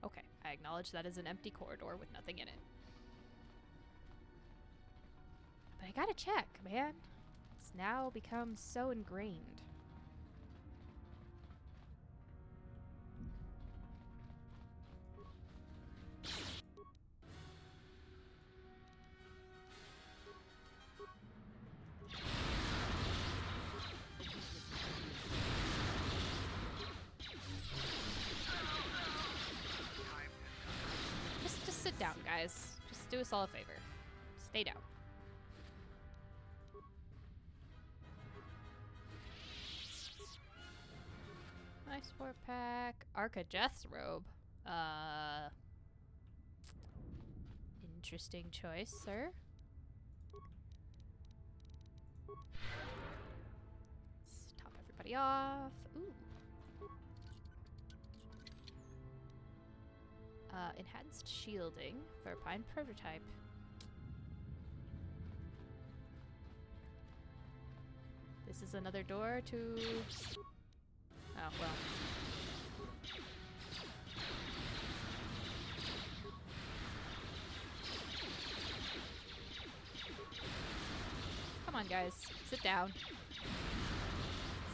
Okay, I acknowledge that is an empty corridor with nothing in it. But I gotta check, man. It's now become so ingrained. Just sit down, guys. Just do us all a favor. Stay down. Nice war pack. Arca Jeth's robe. Interesting choice, sir. body off. Ooh. Enhanced shielding for a Pine prototype. This is another door to... Oh, well. Come on, guys. Sit down.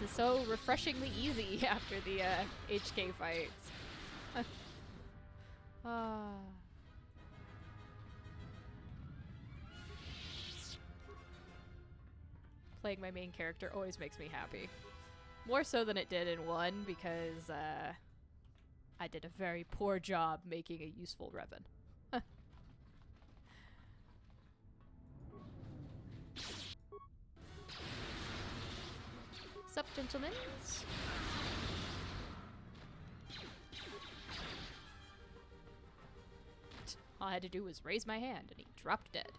This is so refreshingly easy after the HK fights. Playing my main character always makes me happy. More so than it did in 1 because I did a very poor job making a useful Revan. Sup, gentlemen? All I had to do was raise my hand and he dropped dead.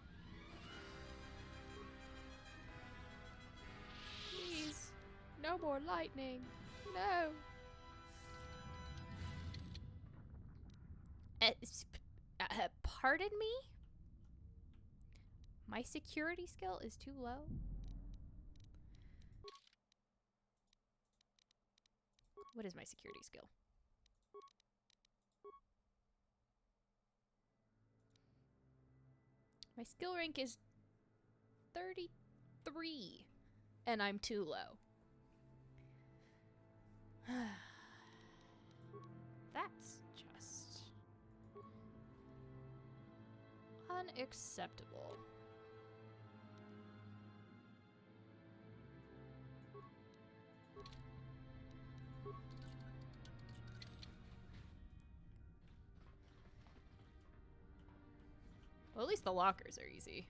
Please, no more lightning. No. Pardon me? My security skill is too low? What is my security skill? My skill rank is 33, and I'm too low. That's just unacceptable. Well, at least the lockers are easy.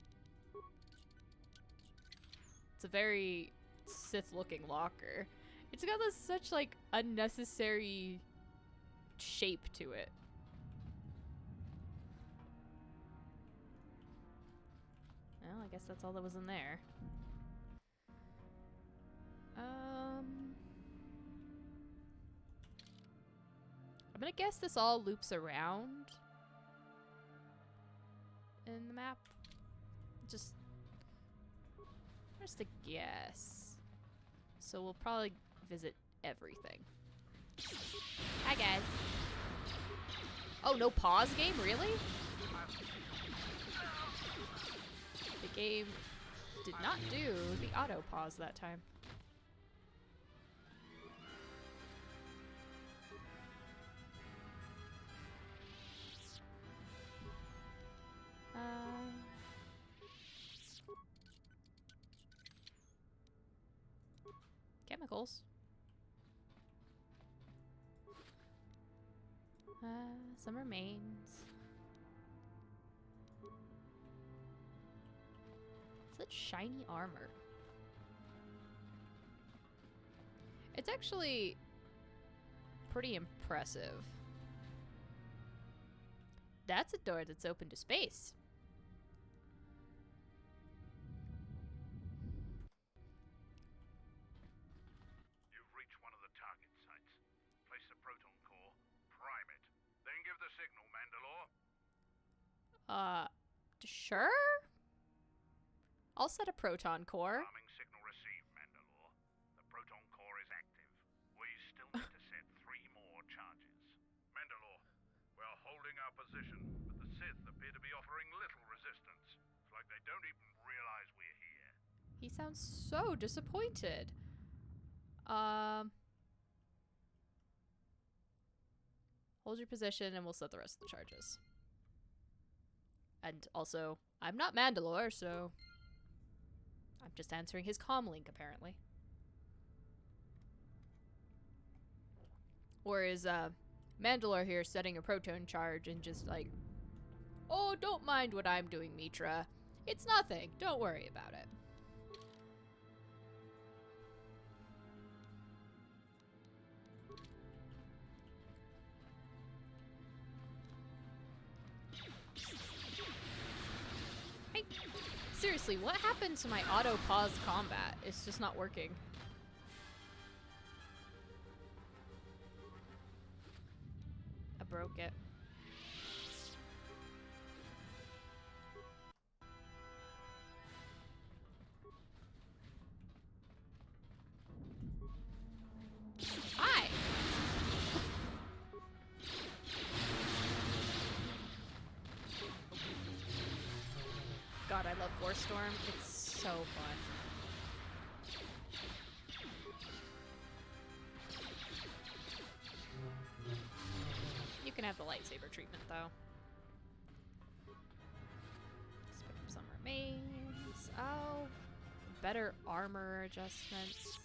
It's a very Sith-looking locker. It's got this such, like, unnecessary shape to it. Well, I guess that's all that was in there. I'm gonna guess this all loops around in the map. Just a guess. So we'll probably visit everything. Hi, guys. Oh, no pause game? Really? The game did not do the auto pause that time. Chemicals. Some remains. Such shiny armor. It's actually pretty impressive. That's a door that's open to space. You've reached one of the target sites. Place the proton core, prime it, then give the signal, Mandalore. Sure? I'll set a proton core. Arming signal received, Mandalore. The proton core is active. We still need to set 3 more charges. Mandalore, we're holding our position, but the Sith appear to be offering little resistance. It's like they don't even realize we're here. He sounds so disappointed. Hold your position and we'll set the rest of the charges. And also, I'm not Mandalore, so I'm just answering his comm link, apparently. Or is Mandalore here setting a proton charge and just like, oh, don't mind what I'm doing, Mitra. It's nothing. Don't worry about it. Seriously, what happened to my auto-pause combat? It's just not working. broke it. Hi! God, I love Force Storm. It's so fun. You can have the lightsaber treatment, though. Let's pick up some remains. Oh, better armor adjustments.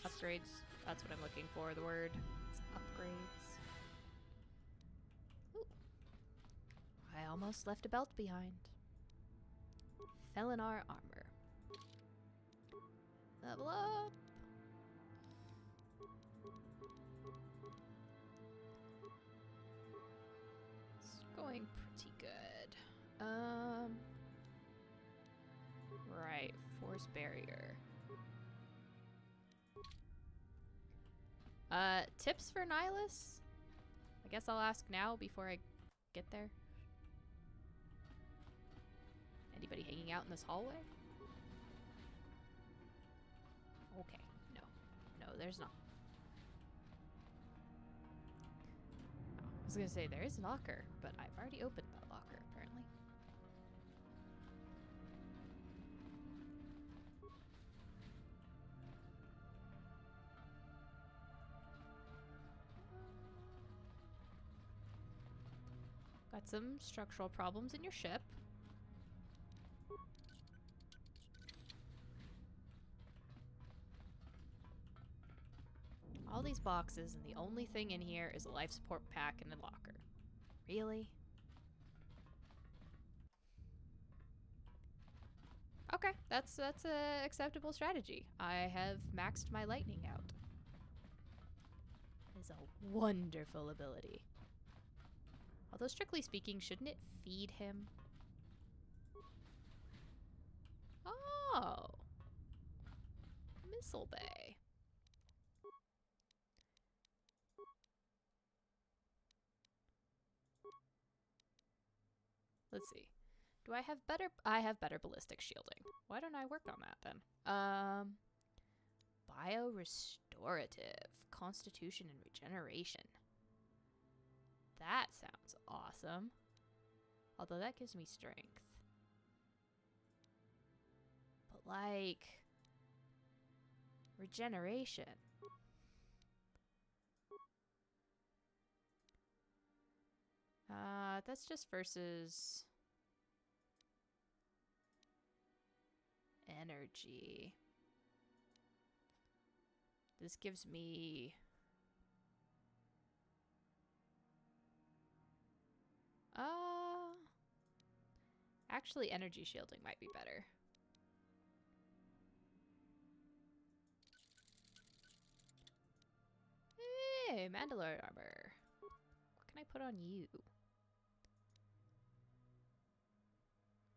Upgrades. That's what I'm looking for, the word. It's upgrades. Ooh. I almost left a belt behind. Felinar armor. Level up. It's going pretty good. Right, force barrier. Tips for Nihilus? I guess I'll ask now before I get there. Anybody hanging out in this hallway? Okay, no. No, there's not. Oh, I was gonna say, there is a locker, but I've already opened that locker, apparently. Got some structural problems in your ship. All these boxes, and the only thing in here is a life support pack and a locker. Really? Okay, that's a acceptable strategy. I have maxed my lightning out. It is a wonderful ability. Although strictly speaking, shouldn't it feed him? Oh. Missile Bay. Let's see. Do I have better? I have better ballistic shielding. Why don't I work on that then? Bio-restorative. Constitution and regeneration. That sounds awesome. Although that gives me strength. But like... regeneration. That's just versus... energy. This gives me... actually, energy shielding might be better. Hey, Mandalore armor. What can I put on you?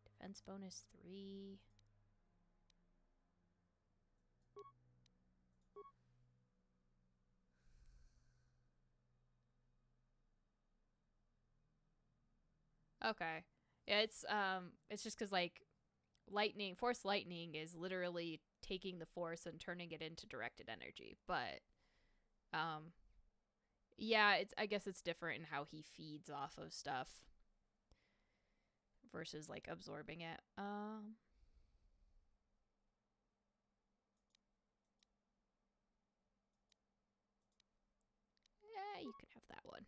Defense bonus 3. Okay. Yeah, it's just because, like, force lightning is literally taking the force and turning it into directed energy. But, yeah, I guess it's different in how he feeds off of stuff versus, like, absorbing it. Yeah, you can have that one.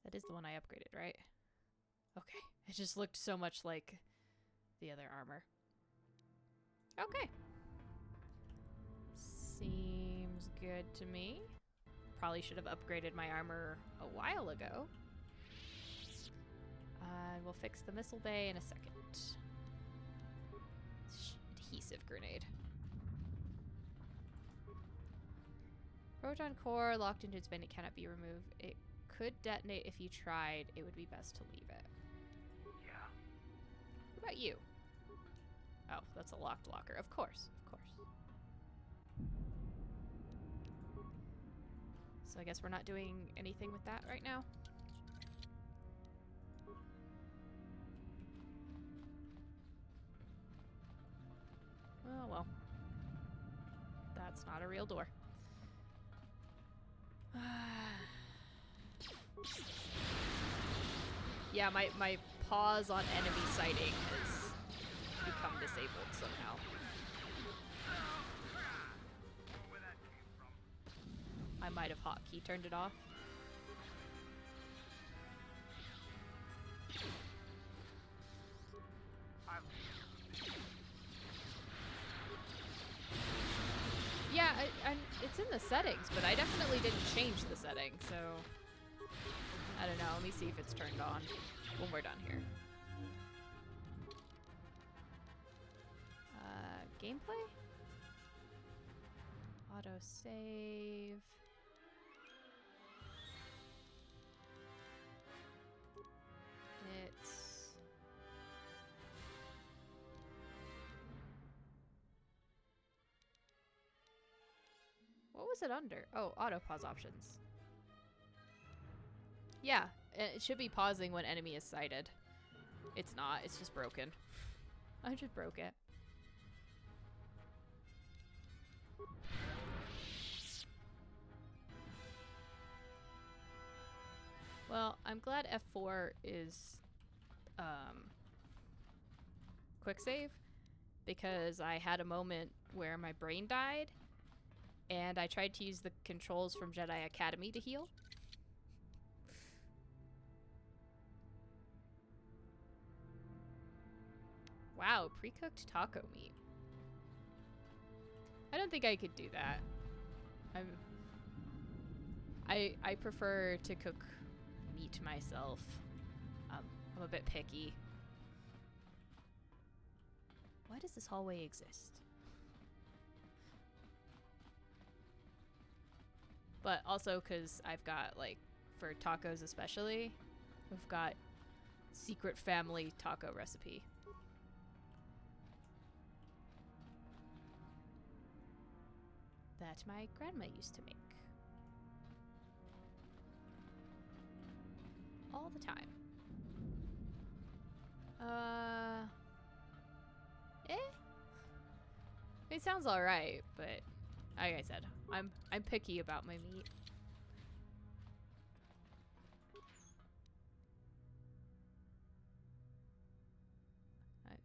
That is the one I upgraded, right? Okay. It just looked so much like the other armor. Okay. Seems good to me. Probably should have upgraded my armor a while ago. We'll fix the missile bay in a second. Adhesive grenade. Proton core locked into its bin. It cannot be removed. It could detonate if you tried. It would be best to leave it. Yeah. What about you? Oh, that's a locked locker. Of course, of course. So I guess we're not doing anything with that right now. Oh well. That's not a real door. Yeah, my pause on enemy sighting has become disabled somehow. I might have hotkey turned it off. Yeah, it's in the settings, but I definitely didn't change the setting, so I don't know. Let me see if it's turned on when we're done here. Gameplay? Autosave. It's... What was it under? Oh, auto pause options. Yeah, it should be pausing when enemy is sighted. It's not, it's just broken. I just broke it. Well, I'm glad F4 is quick save, because I had a moment where my brain died and I tried to use the controls from Jedi Academy to heal. Wow, pre-cooked taco meat. I don't think I could do that. I prefer to cook meat myself. I'm a bit picky. Why does this hallway exist? But also because I've got, like, for tacos especially, we've got secret family taco recipe. That my grandma used to make. All the time. It sounds alright, but like I said, I'm picky about my meat.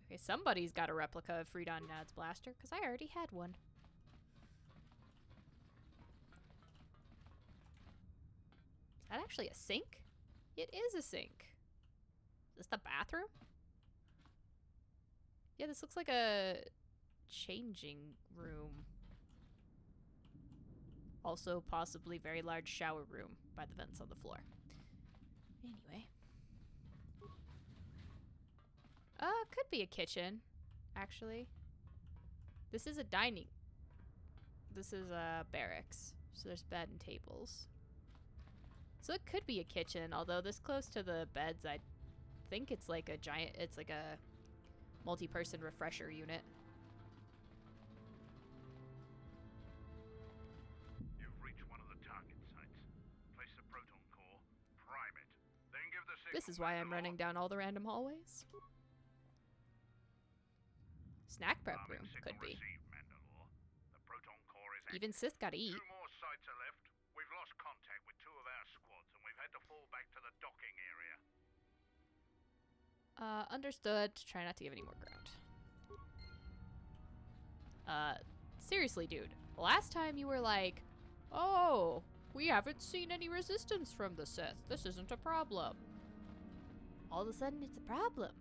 Okay, somebody's got a replica of Freedon Nad's blaster, because I already had one. Is that actually a sink? It is a sink. Is this the bathroom? Yeah, this looks like a changing room. Also, possibly very large shower room by the vents on the floor. Anyway. Could be a kitchen, actually. This is a dining. This is a barracks. So there's bed and tables. So it could be a kitchen, although this close to the beds, I think it's like a giant, it's like a multi-person refresher unit. You've reached one of the target sites. Place the proton core, prime it, then give the signal. This is why I'm running down all the random hallways. Snack prep room, could be. Even Sith gotta eat. 2 more sites are left. We've lost contact with 2 of our squads, and we've had to fall back to the docking area. Understood. Try not to give any more ground. Seriously, dude. Last time you were like, oh, we haven't seen any resistance from the Sith. This isn't a problem. All of a sudden, it's a problem.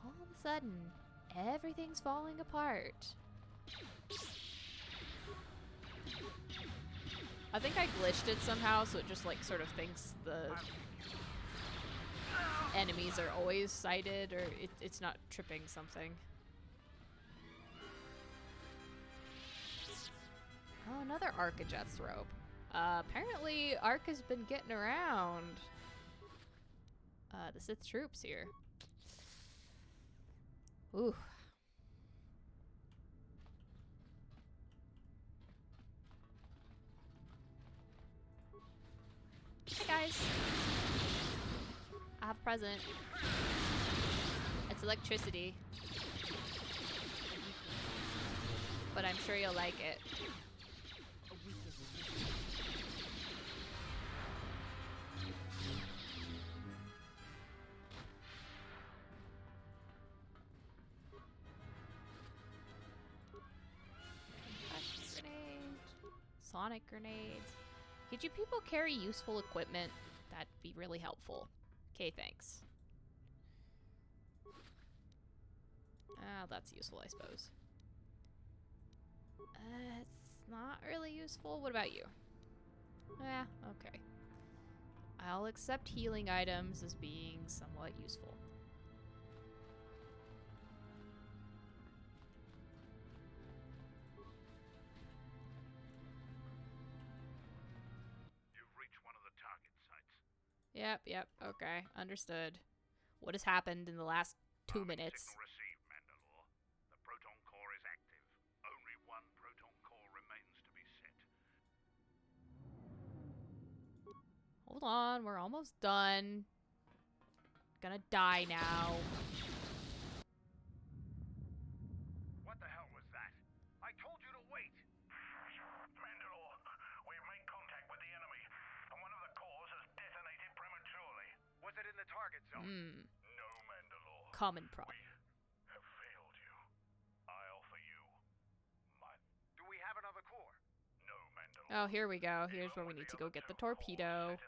All of a sudden, everything's falling apart. I think I glitched it somehow, so it just like sort of thinks the enemies are always sighted, or it's not tripping something. Oh, another Arc-Adjust robe. Apparently Arc has been getting around the Sith troops here. Ooh. guys. I have a present. It's electricity. But I'm sure you'll like it. Sonic grenades. Could you people carry useful equipment? That'd be really helpful. Okay, thanks. That's useful, I suppose. It's not really useful. What about you? Okay. I'll accept healing items as being somewhat useful. Yep, okay, understood. What has happened in the last 2 minutes? Signal received, Mandalore. The proton core is active. Only one proton core remains to be set. Hold on, we're almost done. Gonna die now. What the hell was that? I told you to wait! Mandalore, we've made contact with the enemy, and one of the cores has detonated prematurely. Was it in the target zone? No, Mandalore. Common prop. We have failed you. I offer you mine. Do we have another core? No, Mandalore. Oh, here we go. Here's where we need to go get the torpedo.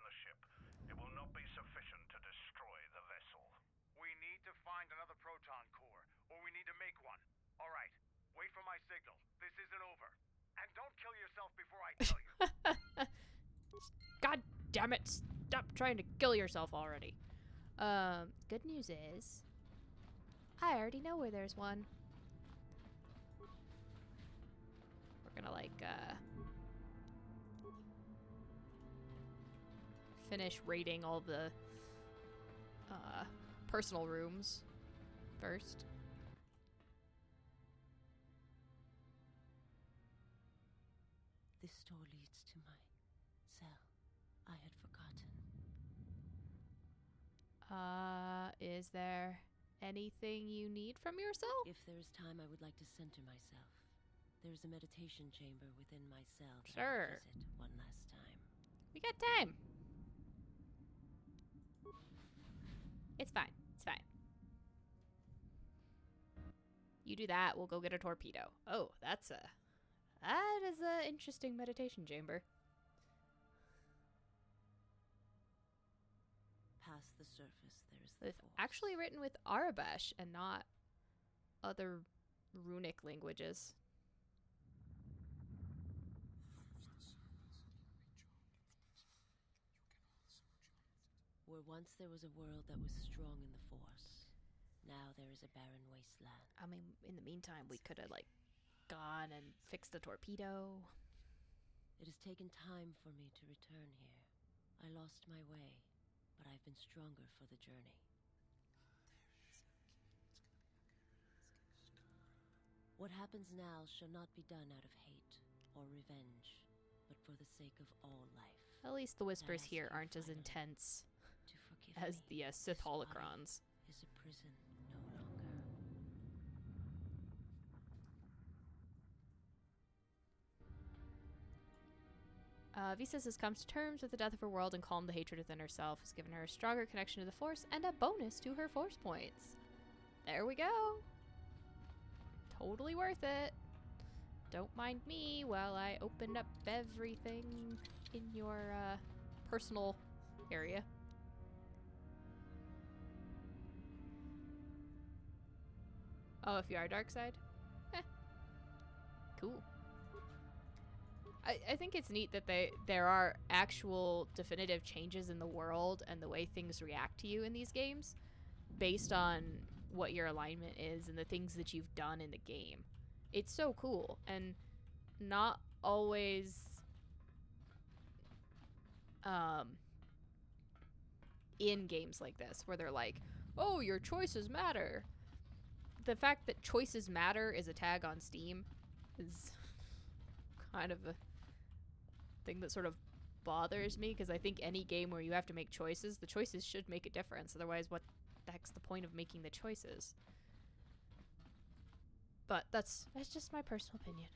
It will not be sufficient to destroy the vessel. We need to find another proton core, or we need to make one. All right, wait for my signal. This isn't over. And don't kill yourself before I tell you. God damn it. Stop trying to kill yourself already. Good news is, I already know where there's one. We're gonna, like, finish raiding all the, personal rooms first. This door leads to my cell. I had forgotten. Is there anything you need from yourself? If there is time, I would like to center myself. There is a meditation chamber within my cell that Sure. I'll visit one last time. We got time. It's fine. It's fine. You do that, we'll go get a torpedo. Oh, that is a interesting meditation chamber. Past the surface, there is the It's force. actually written with Arabesh and not other runic languages. Where once there was a world that was strong in the force, now there is a barren wasteland. I mean, in the meantime, we could have, like, gone and fixed the torpedo. It has taken time for me to return here. I lost my way, but I've been stronger for the journey. What happens now shall not be done out of hate or revenge, but for the sake of all life. At least the whispers I ask here you aren't as finally intense to forgive as me. the Sith This body holocrons. is a prison no longer. Visas has come to terms with the death of her world and calmed the hatred within herself, has given her a stronger connection to the Force and a bonus to her Force points. There we go. Totally worth it. Don't mind me while I open up everything in your personal area. Oh, if you are dark side? Cool. I think it's neat that there are actual definitive changes in the world and the way things react to you in these games based on what your alignment is and the things that you've done in the game. It's so cool, and not always in games like this where they're like, oh, your choices matter. The fact that choices matter is a tag on Steam is kind of a thing that sort of bothers me, because I think any game where you have to make choices, the choices should make a difference. Otherwise, what the heck's the point of making the choices? But that's just my personal opinion.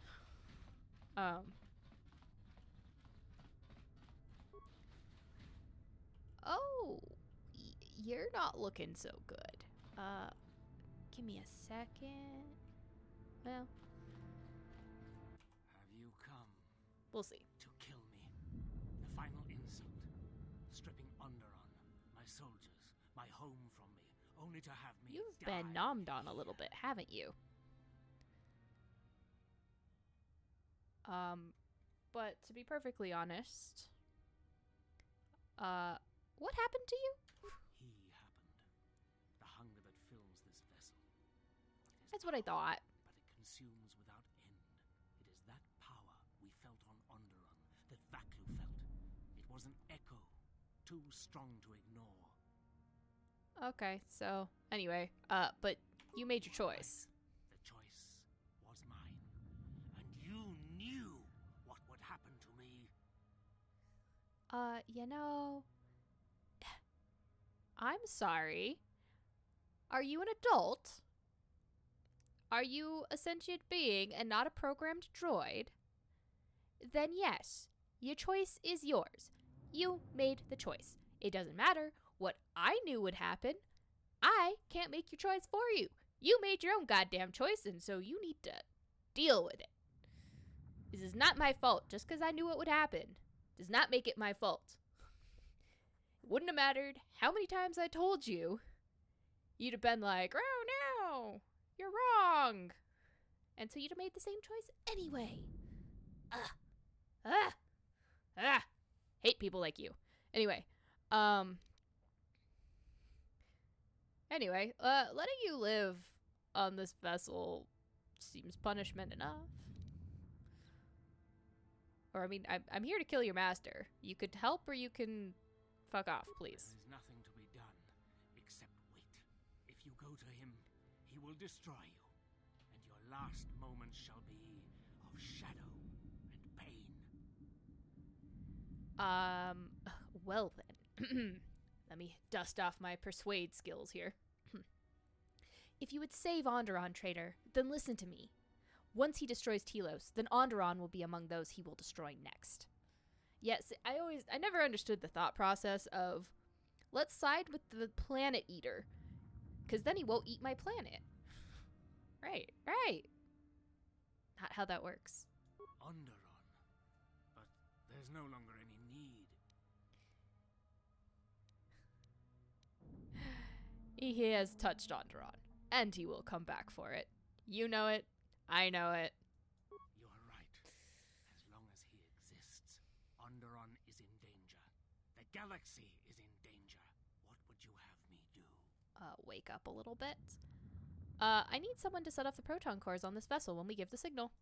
Oh, you're not looking so good. Give me a second. Well, Have you come we'll see. to kill me? The final insult. Stripping Onderon, my soldiers, my home from me, only to have me You've die been nommed on a little bit, haven't you? But to be perfectly honest, what happened to you? He happened. The hunger that fills this vessel. It is That's what I power, thought. but it consumes without end. It is that power we felt on Onderon that Vaklu felt. It was an echo, too strong to ignore. Okay, so anyway, but you made your choice. The choice was mine, and you knew what would happen to me. You know, I'm sorry. Are you an adult? Are you a sentient being and not a programmed droid? Then yes, your choice is yours. You made the choice. It doesn't matter what I knew would happen. I can't make your choice for you. You made your own goddamn choice, and so you need to deal with it. This is not my fault. Just because I knew what would happen does not make it my fault. It wouldn't have mattered how many times I told you. You'd have been like, oh no, you're wrong. And so you'd have made the same choice anyway. Hate people like you. Anyway, letting you live on this vessel seems punishment enough. Or, I mean, I'm here to kill your master. You could help or you can fuck off, please. There is nothing to be done except wait. If you go to him, he will destroy you, and your last moments shall be of shadow and pain. Well then. Let me dust off my persuade skills here. If you would save Onderon, traitor, then listen to me. Once he destroys Telos, then Onderon will be among those he will destroy next. Yes, I never understood the thought process of, let's side with the planet eater, because then he won't eat my planet. Right. Not how that works. Onderon. But there's no longer any need. He has touched Onderon, and he will come back for it. You know it. I know it. You are right. As long as he exists, Onderon is in danger. The galaxy is in danger. What would you have me do? Wake up a little bit. I need someone to set off the proton cores on this vessel when we give the signal.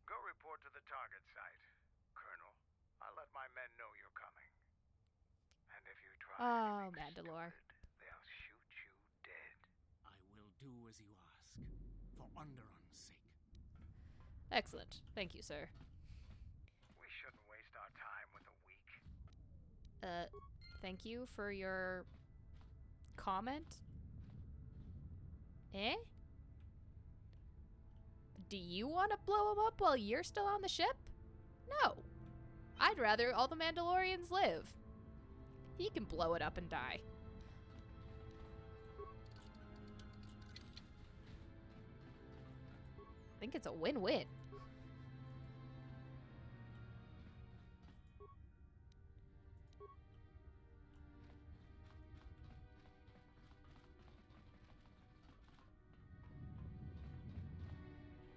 Go report to the target site. Colonel, I'll let my men know you're coming. And if you try anything Mandalore. stupid, they'll shoot you dead. I will do as you ask, for Onderon's sake. Excellent. Thank you, sir. We shouldn't waste our time with a weak. Thank you for your comment. Eh? Do you want to blow him up while you're still on the ship? No. I'd rather all the Mandalorians live. He can blow it up and die. I think it's a win-win.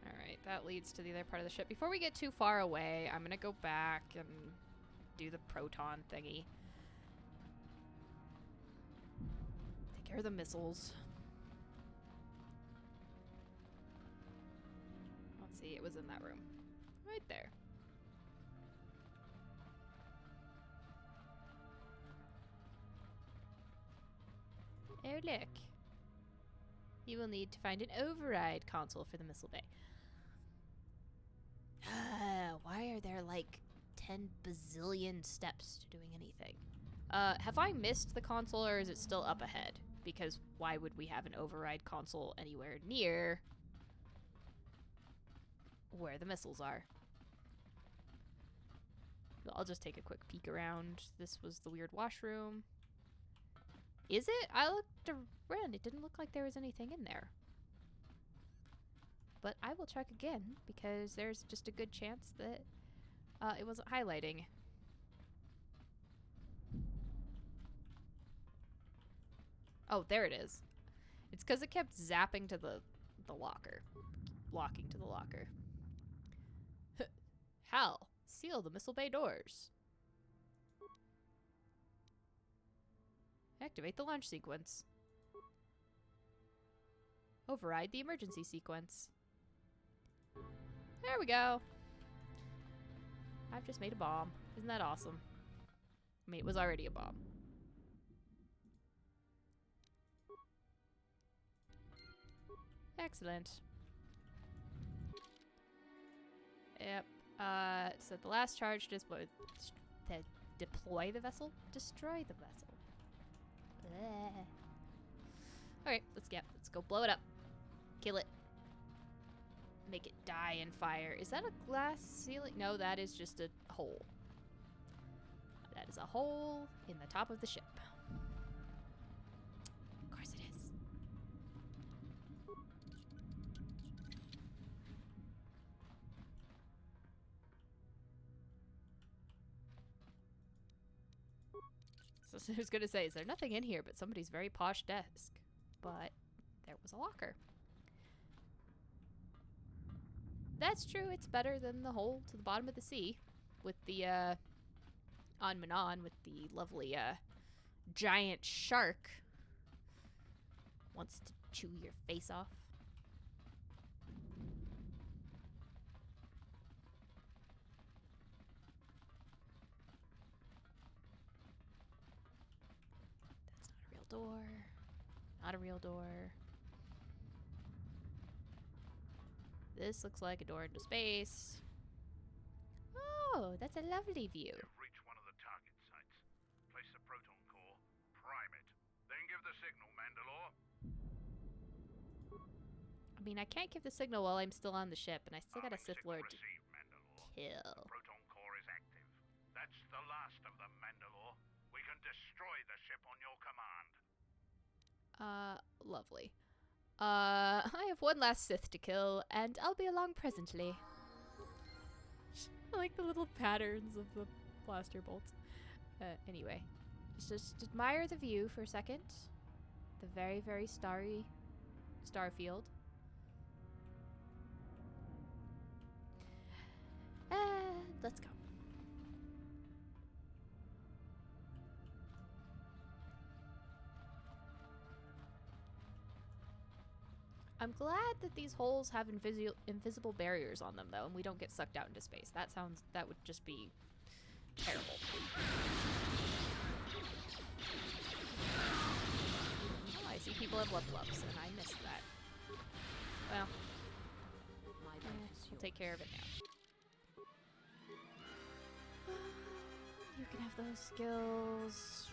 Alright, that leads to the other part of the ship. Before we get too far away, I'm gonna go back and do the proton thingy. Take care of the missiles. Let's see, it was in that room. Right there. Oh, look. You will need to find an override console for the missile bay. Why are there like 10 bazillion steps to doing anything. Have I missed the console, or is it still up ahead? Because why would we have an override console anywhere near where the missiles are? I'll just take a quick peek around. This was the weird washroom. Is it? I looked around. It didn't look like there was anything in there. But I will check again, because there's just a good chance that it wasn't highlighting. Oh, there it is. It's because it kept zapping to the locker. Locking to the locker. Hal, seal the missile bay doors. Activate the launch sequence. Override the emergency sequence. There we go. I've just made a bomb. Isn't that awesome? I mean, it was already a bomb. Excellent. Yep. So the last charge to deploy the vessel? Destroy the vessel. Bleh. Alright, let's go blow it up. Kill it. Make it die in fire. Is that a glass ceiling? No, that is just a hole. That is a hole in the top of the ship. Of course it is. So I was gonna say, is there nothing in here but somebody's very posh desk? But there was a locker. That's true, it's better than the hole to the bottom of the sea. With the, on Manon, with the lovely, giant shark. Wants to chew your face off. That's not a real door. Not a real door. This looks like a door into space. Oh, that's a lovely view. You've reached one of the target sites. Place the proton core, prime it, then give the signal, Mandalore. I mean, I can't give the signal while I'm still on the ship, and I still got a Sith Lord to kill. The proton core is active. That's the last of them, Mandalore. We can destroy the ship on your command. Lovely. I have one last Sith to kill, and I'll be along presently. I like the little patterns of the blaster bolts. Anyway. Just admire the view for a second. The very, very starry starfield. And let's go. I'm glad that these holes have invisible barriers on them, though, and we don't get sucked out into space. That would just be terrible. Oh, I see people have level ups, and I missed that. Well, we'll take care of it now. You can have those skills.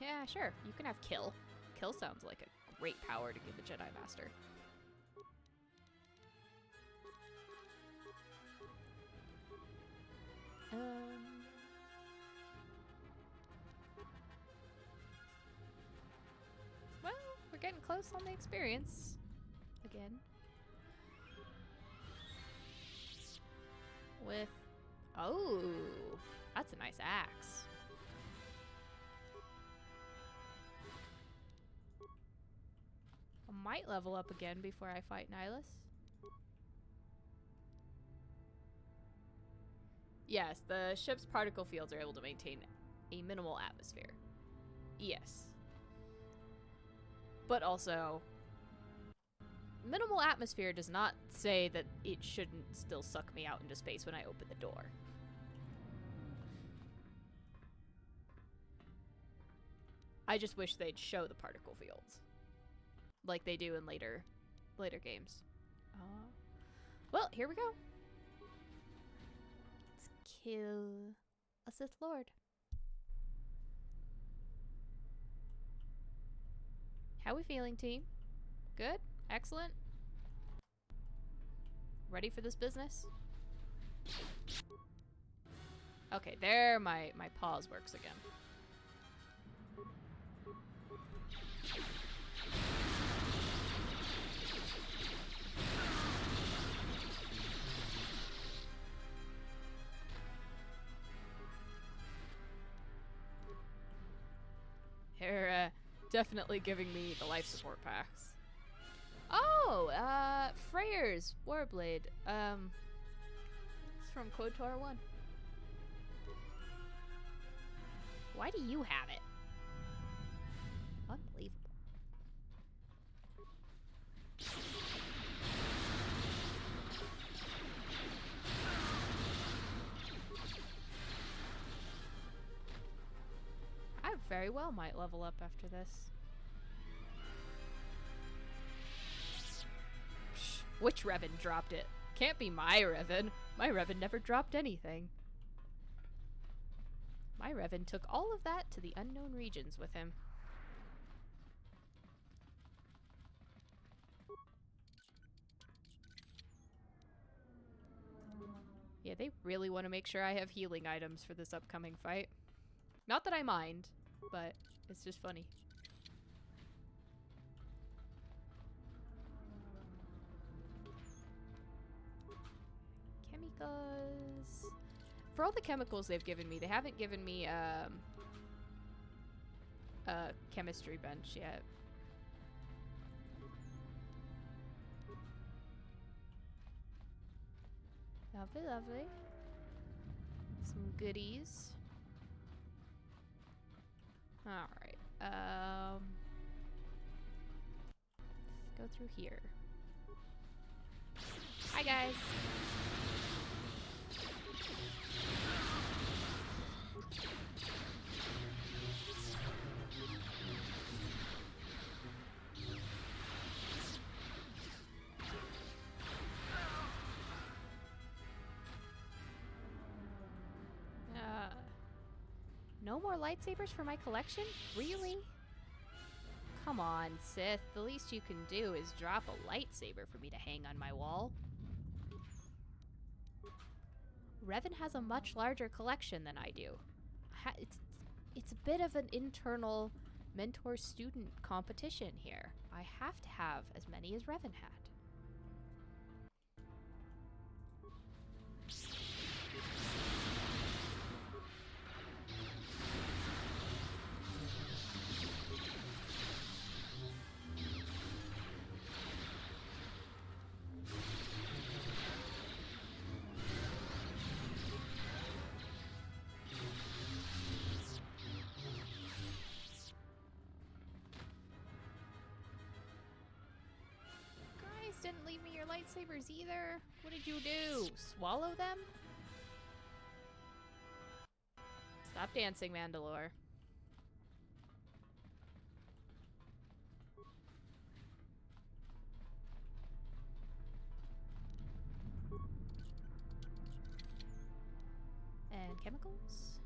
Yeah, sure. You can have kill. Kill sounds like a great power to give a Jedi Master. Well, we're getting close on the experience. Again. With... Oh! That's a nice axe. I might level up again before I fight Nihilus. Yes, the ship's particle fields are able to maintain a minimal atmosphere. Yes. But also, minimal atmosphere does not say that it shouldn't still suck me out into space when I open the door. I just wish they'd show the particle fields. Like they do in later games. Well, here we go. kill a Sith Lord. How we feeling, team? Good? Excellent? Ready for this business? Okay, there my pause works again. They're definitely giving me the life support packs. Oh, Freyr's Warblade. It's from KOTOR 1. Why do you have it? Unbelievable. I very well might level up after this. Psh, which Revan dropped it? Can't be my Revan. My Revan never dropped anything. My Revan took all of that to the unknown regions with him. Yeah, they really want to make sure I have healing items for this upcoming fight. Not that I mind, but it's just funny. Chemicals. For all the chemicals they've given me, they haven't given me a chemistry bench yet. Lovely, lovely. Some goodies. Alright. Let's go through here. Hi, guys. No more lightsabers for my collection? Really? Come on, Sith. The least you can do is drop a lightsaber for me to hang on my wall. Revan has a much larger collection than I do. It's a bit of an internal mentor-student competition here. I have to have as many as Revan had. Didn't leave me your lightsabers either. What did you do? Swallow them? Stop dancing, Mandalore. And chemicals.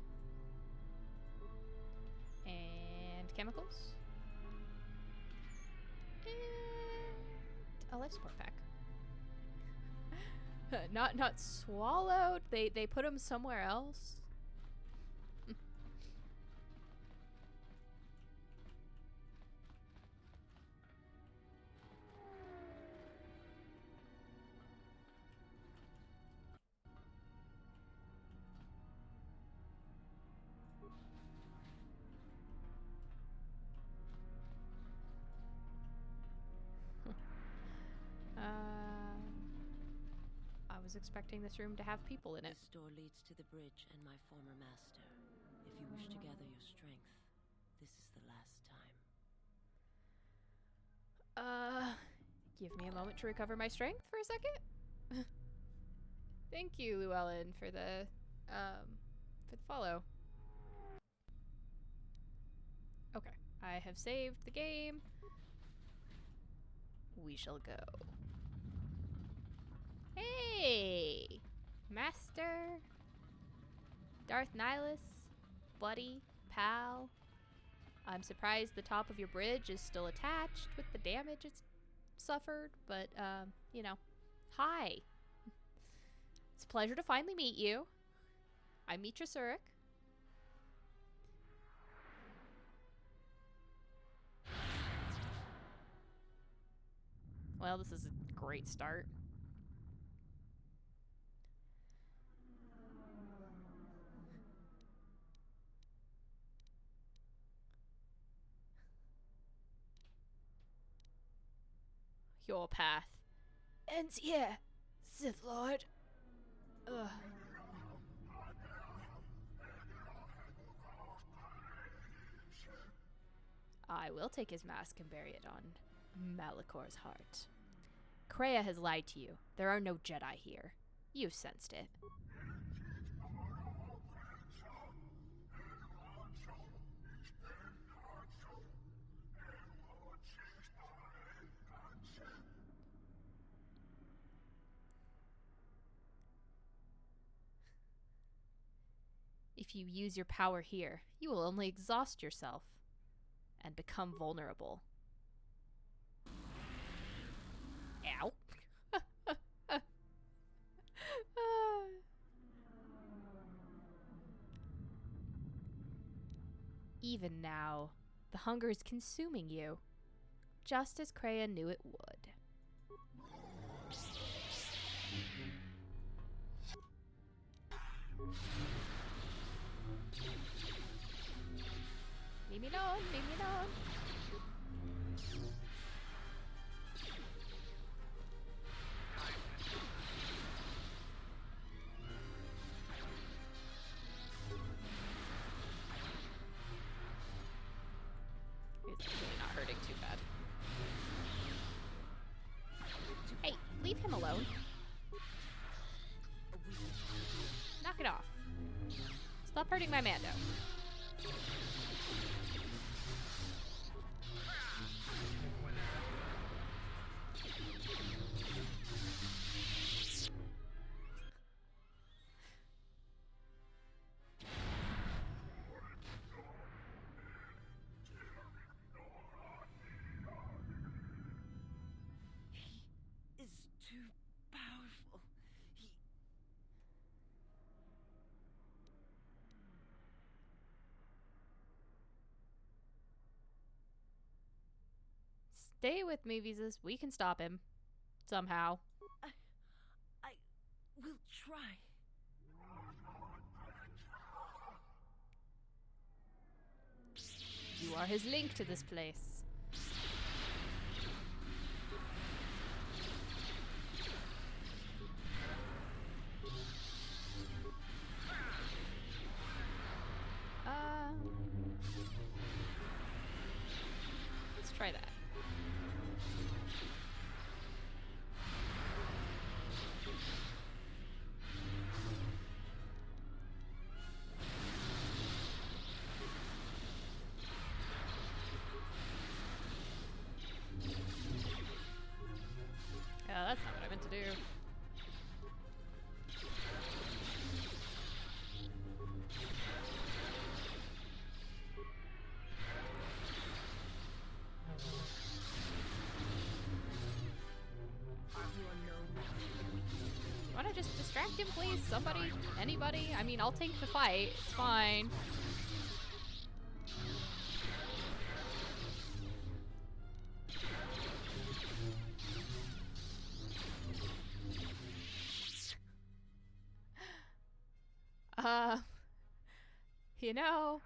And chemicals. A life support pack. not swallowed. They put them somewhere else. I was expecting this room to have people in it. This door leads to the bridge and my former master. If you wish to gather your strength, this is the last time. Give me a moment to recover my strength for a second. Thank you, Llewellyn, for the follow. Okay, I have saved the game. We shall go. Hey, Master. Darth Nihilus, buddy, pal. I'm surprised the top of your bridge is still attached with the damage it's suffered, but, you know. Hi. It's a pleasure to finally meet you. I'm Mitra Surik. Well, this is a great start. Your path ends here, Sith Lord. Ugh. I will take his mask and bury it on Malikor's heart. Kreia has lied to you. There are no Jedi here. You've sensed it. If you use your power here, you will only exhaust yourself and become vulnerable. Ow. Even now, the hunger is consuming you, just as Kreia knew it would. Leave me alone, leave me alone. He's actually not hurting too bad. Hey, leave him alone. Knock it off. Stop hurting my Mando. Is too powerful. He... Stay with me, Visas. We can stop him. Somehow. I will try. You are his link to this place. Let's try that. That's not what I meant to do. Wanna just distract him, please? Somebody? Anybody? I mean, I'll take the fight. It's fine. You know,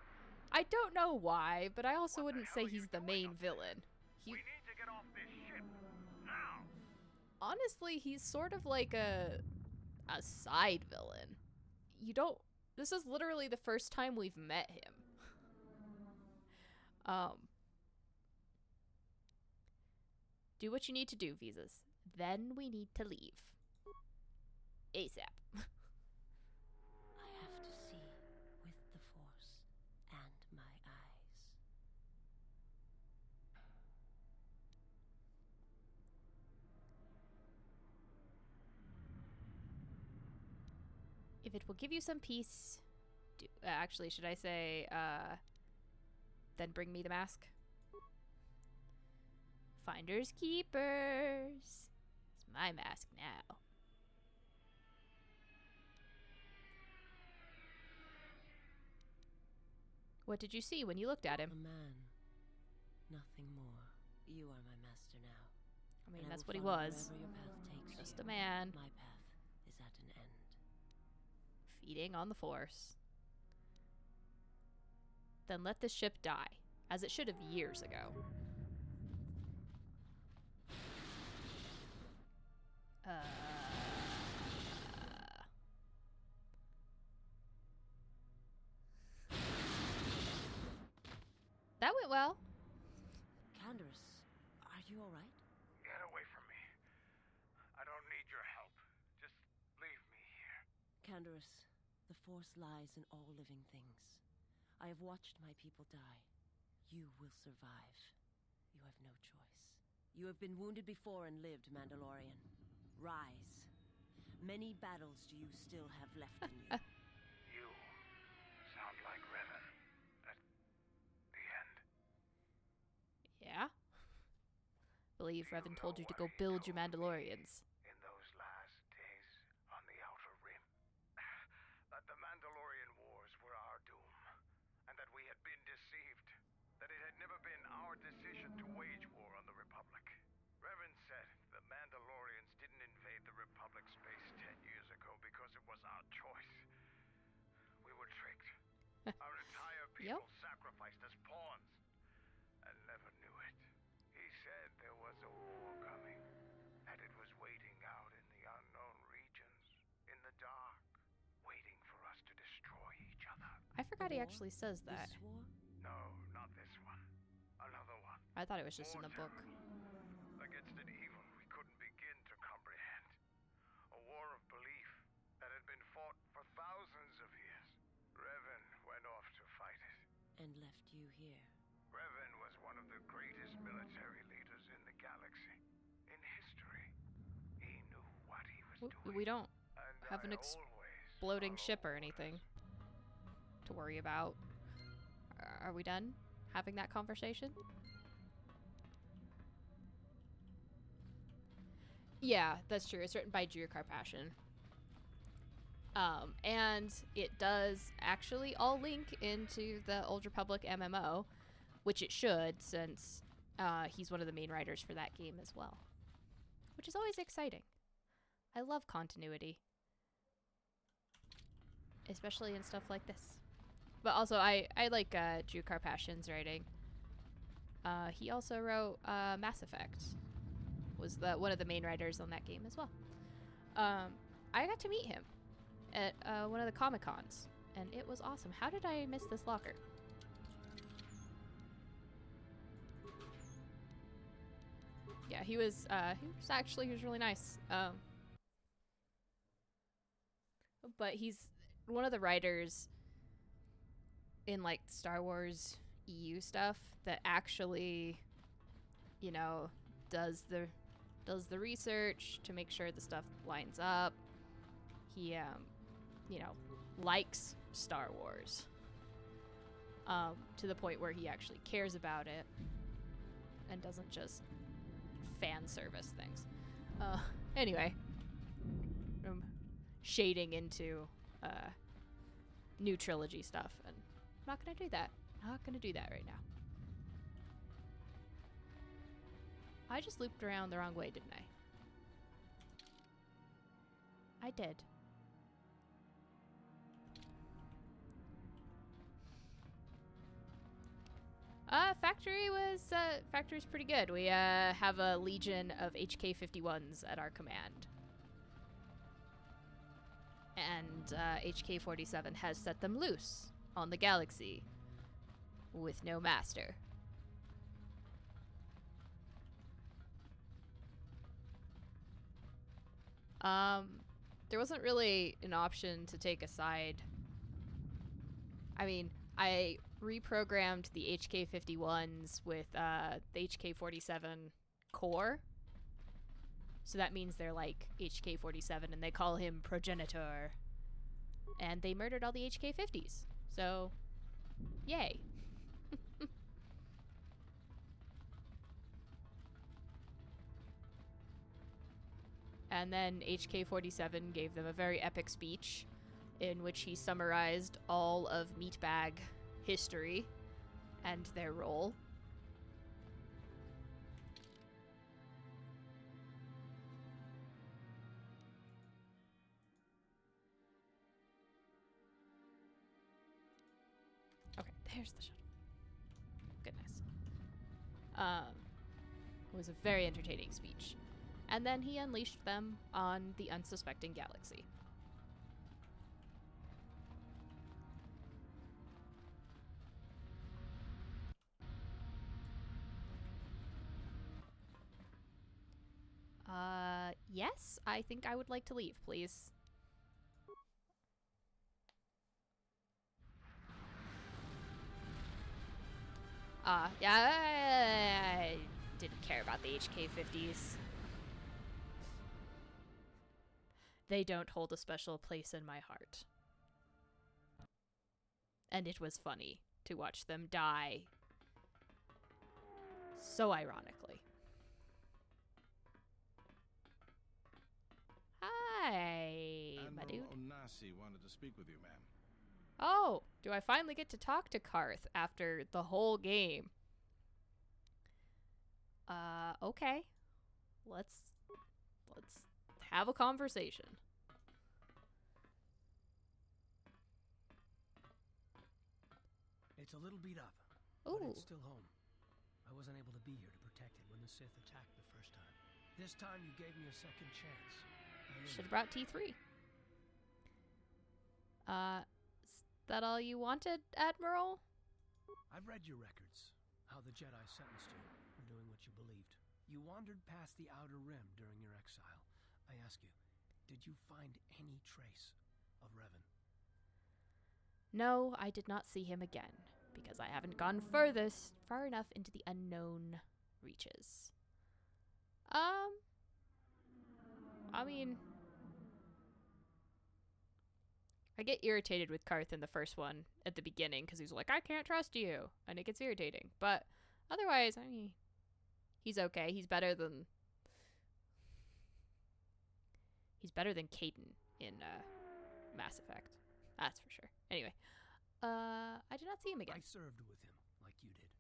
I don't know why, but I also wouldn't say he's the main villain. We need to get off this ship now. Honestly, he's sort of like a side villain. You don't... This is literally the first time we've met him. Do what you need to do, Visas. Then we need to leave. ASAP. I have to see with the Force and my eyes. If it will give you some peace, Actually, should I say, then bring me the mask? Finders keepers. It's my mask now. What did you see when you looked at him? A man. Nothing more. You are my master now. I mean, and that's I what he will follow was. wherever your path takes Just you. a man. My path is at an end. Feeding on the Force. Then let this ship die, as it should have years ago. That went well. Canderous, are you alright? Get away from me. I don't need your help. Just leave me here. Canderous, the Force lies in all living things. I have watched my people die. You will survive. You have no choice. You have been wounded before and lived, Mandalorian. Rise. Many battles do you still have left in you. You sound like Revan at the end. Yeah? Believe Revan told you to go build your Mandalorians. In those last days on the Outer Rim, that the Mandalorian Wars were our doom, and that we had been deceived, that it had never been our decision to wage war on the Republic. Revan said the Mandalorians didn't invade the Republic space 10 years ago because it was our choice. We were tricked. Our entire people sacrificed as pawns, and never knew it. He said there was a war coming, and it was waiting out in the unknown regions, in the dark, waiting for us to destroy each other. I forgot he actually says that. This war? No, not this one. Another one. I thought it was just in More the book. terrible. Against an evil we couldn't begin to comprehend. A war of belief that had been fought for thousands of years. Revan went off to fight it. And left you here. Revan was one of the greatest military leaders in the galaxy. In history. He knew what he was doing. We don't And have an I exploding ship or anything to worry about. Are we done having that conversation? Yeah, that's true. It's written by Drew Karpashian. And it does actually all link into the Old Republic MMO, which it should, since he's one of the main writers for that game as well. Which is always exciting. I love continuity. Especially in stuff like this. But also, I like Drew Karpashian's writing. He also wrote Mass Effect. Was one of the main writers on that game as well. I got to meet him at one of the Comic-Cons, and it was awesome. How did I miss this locker? Yeah, he was really nice. But he's one of the writers in like Star Wars EU stuff that actually, you know, does the research to make sure the stuff lines up. He you know, likes Star Wars to the point where he actually cares about it and doesn't just fan service things. Anyway, I'm shading into new trilogy stuff, and I'm not gonna do that. Not gonna do that right now. I just looped around the wrong way, didn't I? I did. Factory's pretty good. We have a legion of HK-51s at our command. And HK-47 has set them loose on the galaxy with no master. There wasn't really an option to take a side. I mean, I reprogrammed the HK-51s with the HK-47 core. So that means they're like HK-47, and they call him Progenitor. and they murdered all the HK-50s. So, yay. And then HK-47 gave them a very epic speech in which he summarized all of Meatbag history and their role. Okay, there's the shuttle. Goodness. It was a very entertaining speech. And then he unleashed them on the unsuspecting galaxy. Yes, I think I would like to leave, please. Yeah, I didn't care about the HK-50s. They don't hold a special place in my heart. And it was funny to watch them die so ironically. Hi, my dude. Admiral Onasi wanted to speak with you, ma'am. Oh, do I finally get to talk to Karth after the whole game? Okay. Let's have a conversation. It's a little beat up, Ooh. but it's still home. I wasn't able to be here to protect it when the Sith attacked the first time. This time you gave me a second chance. Should have brought T3. Is that all you wanted, Admiral? I've read your records. How the Jedi sentenced you for doing what you believed. You wandered past the Outer Rim during your exile. I ask you, did you find any trace of Revan? No, I did not see him again, because I haven't gone far enough into the unknown reaches. I mean, I get irritated with Karth in the first one at the beginning, because he's like, I can't trust you, and it gets irritating. But otherwise, I mean, he's okay. He's better than Caden in Mass Effect. That's for sure. Anyway, I did not see him again. I served with him, like you did.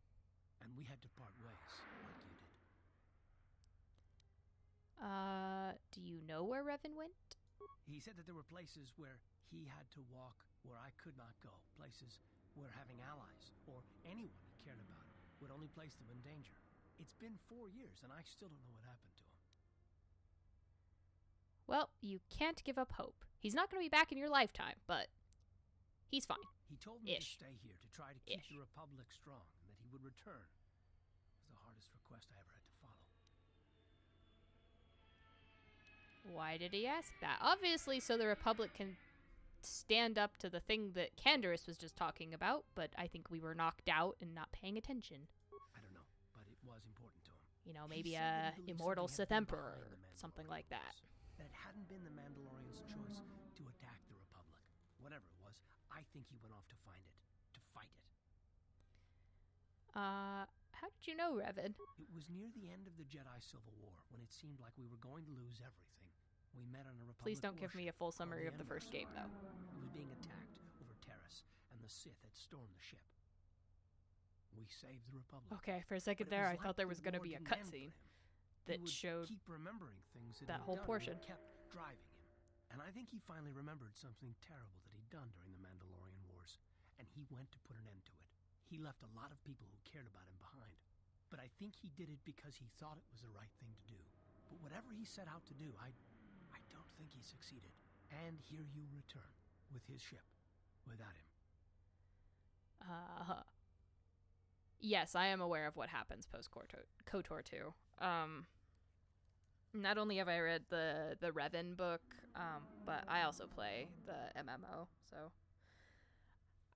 And we had to part ways, like you did. Do you know where Revan went? He said that there were places where he had to walk where I could not go. Places where having allies, or anyone he cared about, would only place them in danger. It's been 4 years, and I still don't know what happened to him. Well, you can't give up hope. He's not going to be back in your lifetime, but he's fine. He told me to stay here to try to keep the Republic strong, and that he would return. It was the hardest request I ever had to follow. Why did he ask that? Obviously, so the Republic can stand up to the thing that Canderous was just talking about, but I think we were knocked out and not paying attention. I don't know, but it was important to him. You know, maybe a immortal Sith Emperor or something like that. That it hadn't been the Mandalorian's choice to attack the Republic. Whatever it was, I think he went off to find it, to fight it. How did you know, Revan? It was near the end of the Jedi Civil War, when it seemed like we were going to lose everything. We met on a Republic Please don't give me a full summary of the first game, though. It was being attacked over Terrace, and the Sith had stormed the ship. We saved the Republic. Okay, for a second there, I thought there was going to be a cutscene that showed keep remembering things that whole portion. Kept driving him. And I think he finally remembered something terrible that he'd done during the Mandalorian Wars, and he went to put an end to it. He left a lot of people who cared about him behind. But I think he did it because he thought it was the right thing to do. But whatever he set out to do, I don't think he succeeded. And here you return, with his ship, without him. Yes, I am aware of what happens post-KOTOR 2. Not only have I read the Revan book, but I also play the MMO, so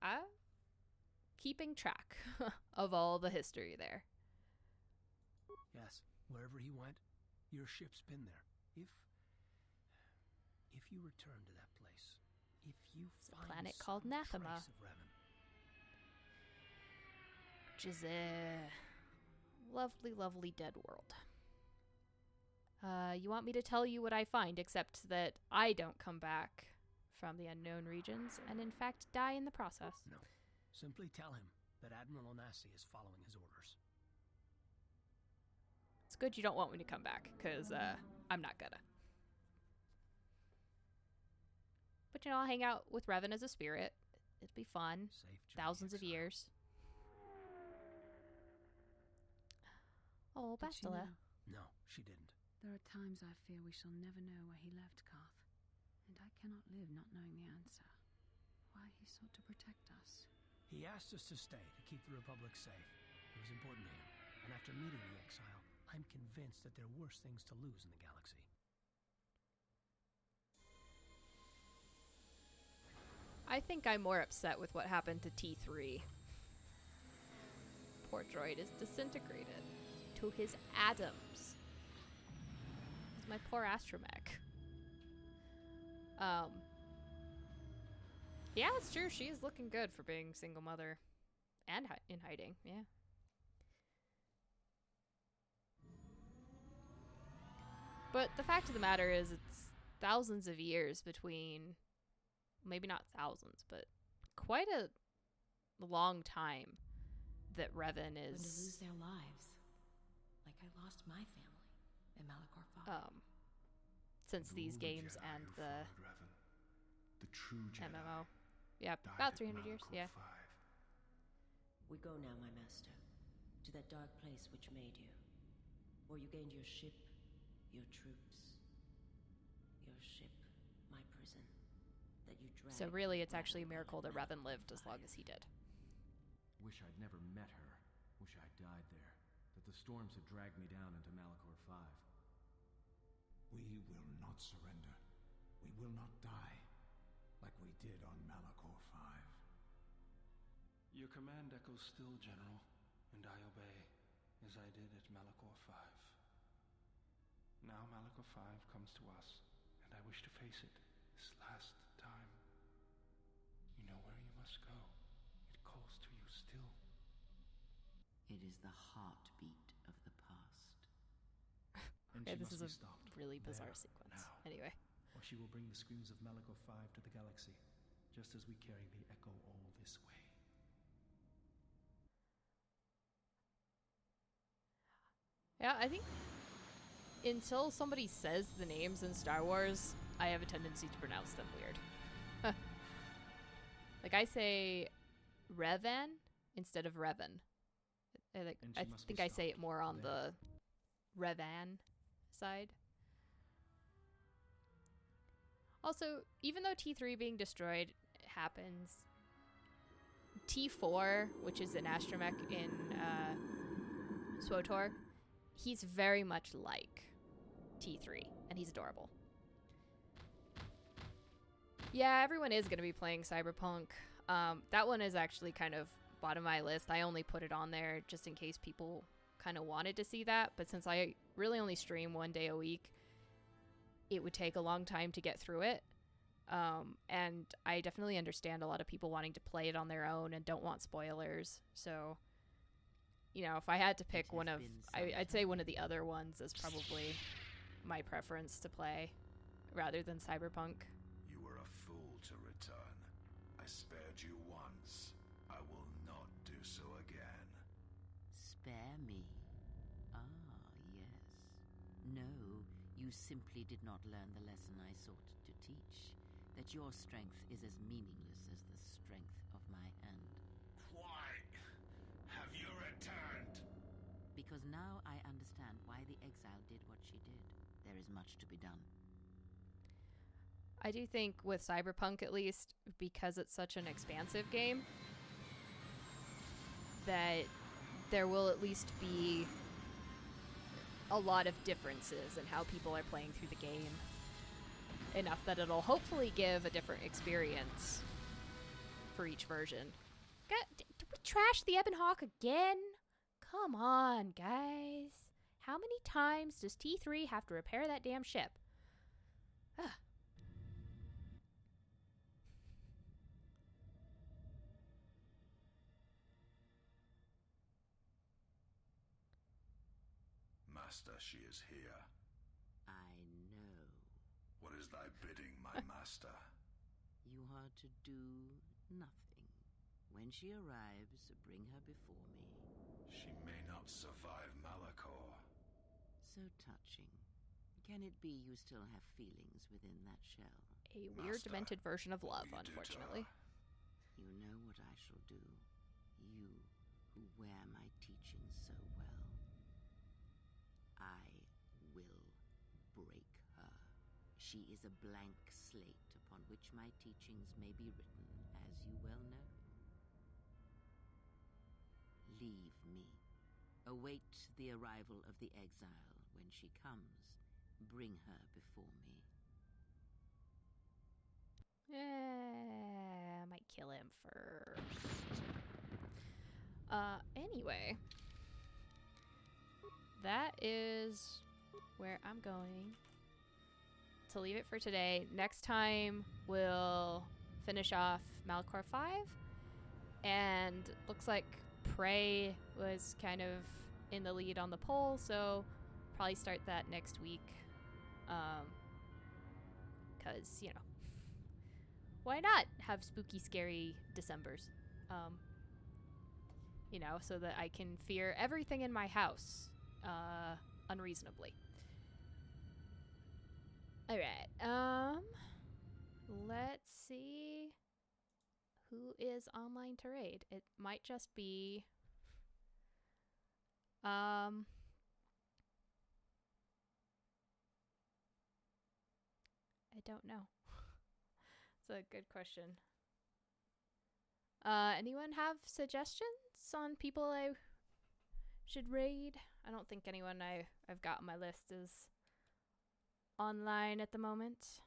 I'm keeping track of all the history there. Yes, wherever he went, your ship's been there. If you return to that place, if you planet called Nathema, which is a lovely, lovely dead world. You want me to tell you what I find, except that I don't come back from the unknown regions and in fact die in the process. No. Simply tell him that Admiral Onassi is following his orders. It's good you don't want me to come back, because I'm not gonna. But you know, I'll hang out with Revan as a spirit. It'll be fun. Thousands of years. Oh, Bastila. No, she didn't. There are times I fear we shall never know where he left Karth, and I cannot live not knowing the answer. Why he sought to protect us. He asked us to stay to keep the Republic safe. It was important to him, and after meeting the exile, I'm convinced that there are worse things to lose in the galaxy. I think I'm more upset with what happened to T3. Poor droid is disintegrated to his atoms. It's my poor astromech. Yeah, it's true. She is looking good for being single mother and in hiding. Yeah. But the fact of the matter is, it's thousands of years between, maybe not thousands, but quite a long time that Revan is... Going to lose their lives, like I lost my family in Malachor 5. Since these games and the true Jedi MMO. Yeah, about 300 years, yeah. We go now, my master, to that dark place which made you, where you gained your ship, your troops, your ship, my prison, that you dragged. So really, it's actually a miracle that Revan lived as long as he did. Wish I'd never met her. Wish I'd died there. That the storms have dragged me down into Malachor 5. We will not surrender. We will not die, like we did on Malachor 5. Your command echoes still, General, and I obey, as I did at Malachor 5. Now Malachor 5 comes to us, and I wish to face it this last time. You know where you must go. It calls to you still. It is the heartbeat of the past. Okay, this is a really bizarre sequence. Now. Anyway. Or she will bring the screams of Malachor 5 to the galaxy, just as we carry the echo all this way. Yeah, I think until somebody says the names in Star Wars, I have a tendency to pronounce them weird. Like, I say Revan instead of Revan. I think I say it more on the Revan side. Also, even though T3 being destroyed happens, T4, which is an astromech in SWTOR, he's very much like T3, and he's adorable. Yeah, everyone is going to be playing Cyberpunk. That one is actually kind of bottom of my list. I only put it on there just in case people kind of wanted to see that, but since I really only stream 1 day a week, it would take a long time to get through it. And I definitely understand a lot of people wanting to play it on their own and don't want spoilers. So, you know, if I had to pick one of, I'd say one of the other ones is probably my preference to play rather than Cyberpunk. You were a fool to return. I spared you once. I will not do so again. Spare me? Ah, yes. No, you simply did not learn the lesson I sought to teach. That your strength is as meaningless as the strength of my hand. Why have you returned? Because now I understand why the exile did what she did. There is much to be done. I do think with Cyberpunk, at least, because it's such an expansive game, that there will at least be a lot of differences in how people are playing through the game. Enough that it'll hopefully give a different experience for each version. Did we trash the Ebon Hawk again? Come on, guys. How many times does T3 have to repair that damn ship? Ugh. master, she is here. I know. What is thy bidding, my master? You are to do nothing. When she arrives, bring her before me. She may not survive Malachor. So touching. Can it be you still have feelings within that shell? A weird, demented version of love, unfortunately. You know what I shall do. You, who wear my teachings so well. I will break her. She is a blank slate upon which my teachings may be written, as you well know. Leave me. Await the arrival of the exile. When she comes, bring her before me. I might kill him first. Anyway. That is where I'm going to leave it for today. Next time, we'll finish off Malachor 5. And looks like Prey was kind of in the lead on the poll, so probably start that next week. Because, you know, why not have spooky, scary Decembers? You know, so that I can fear everything in my house unreasonably. Alright, let's see who is online to raid. It might just be I don't know. It's a good question. Anyone have suggestions on people I should raid? I don't think anyone I've got on my list is online at the moment.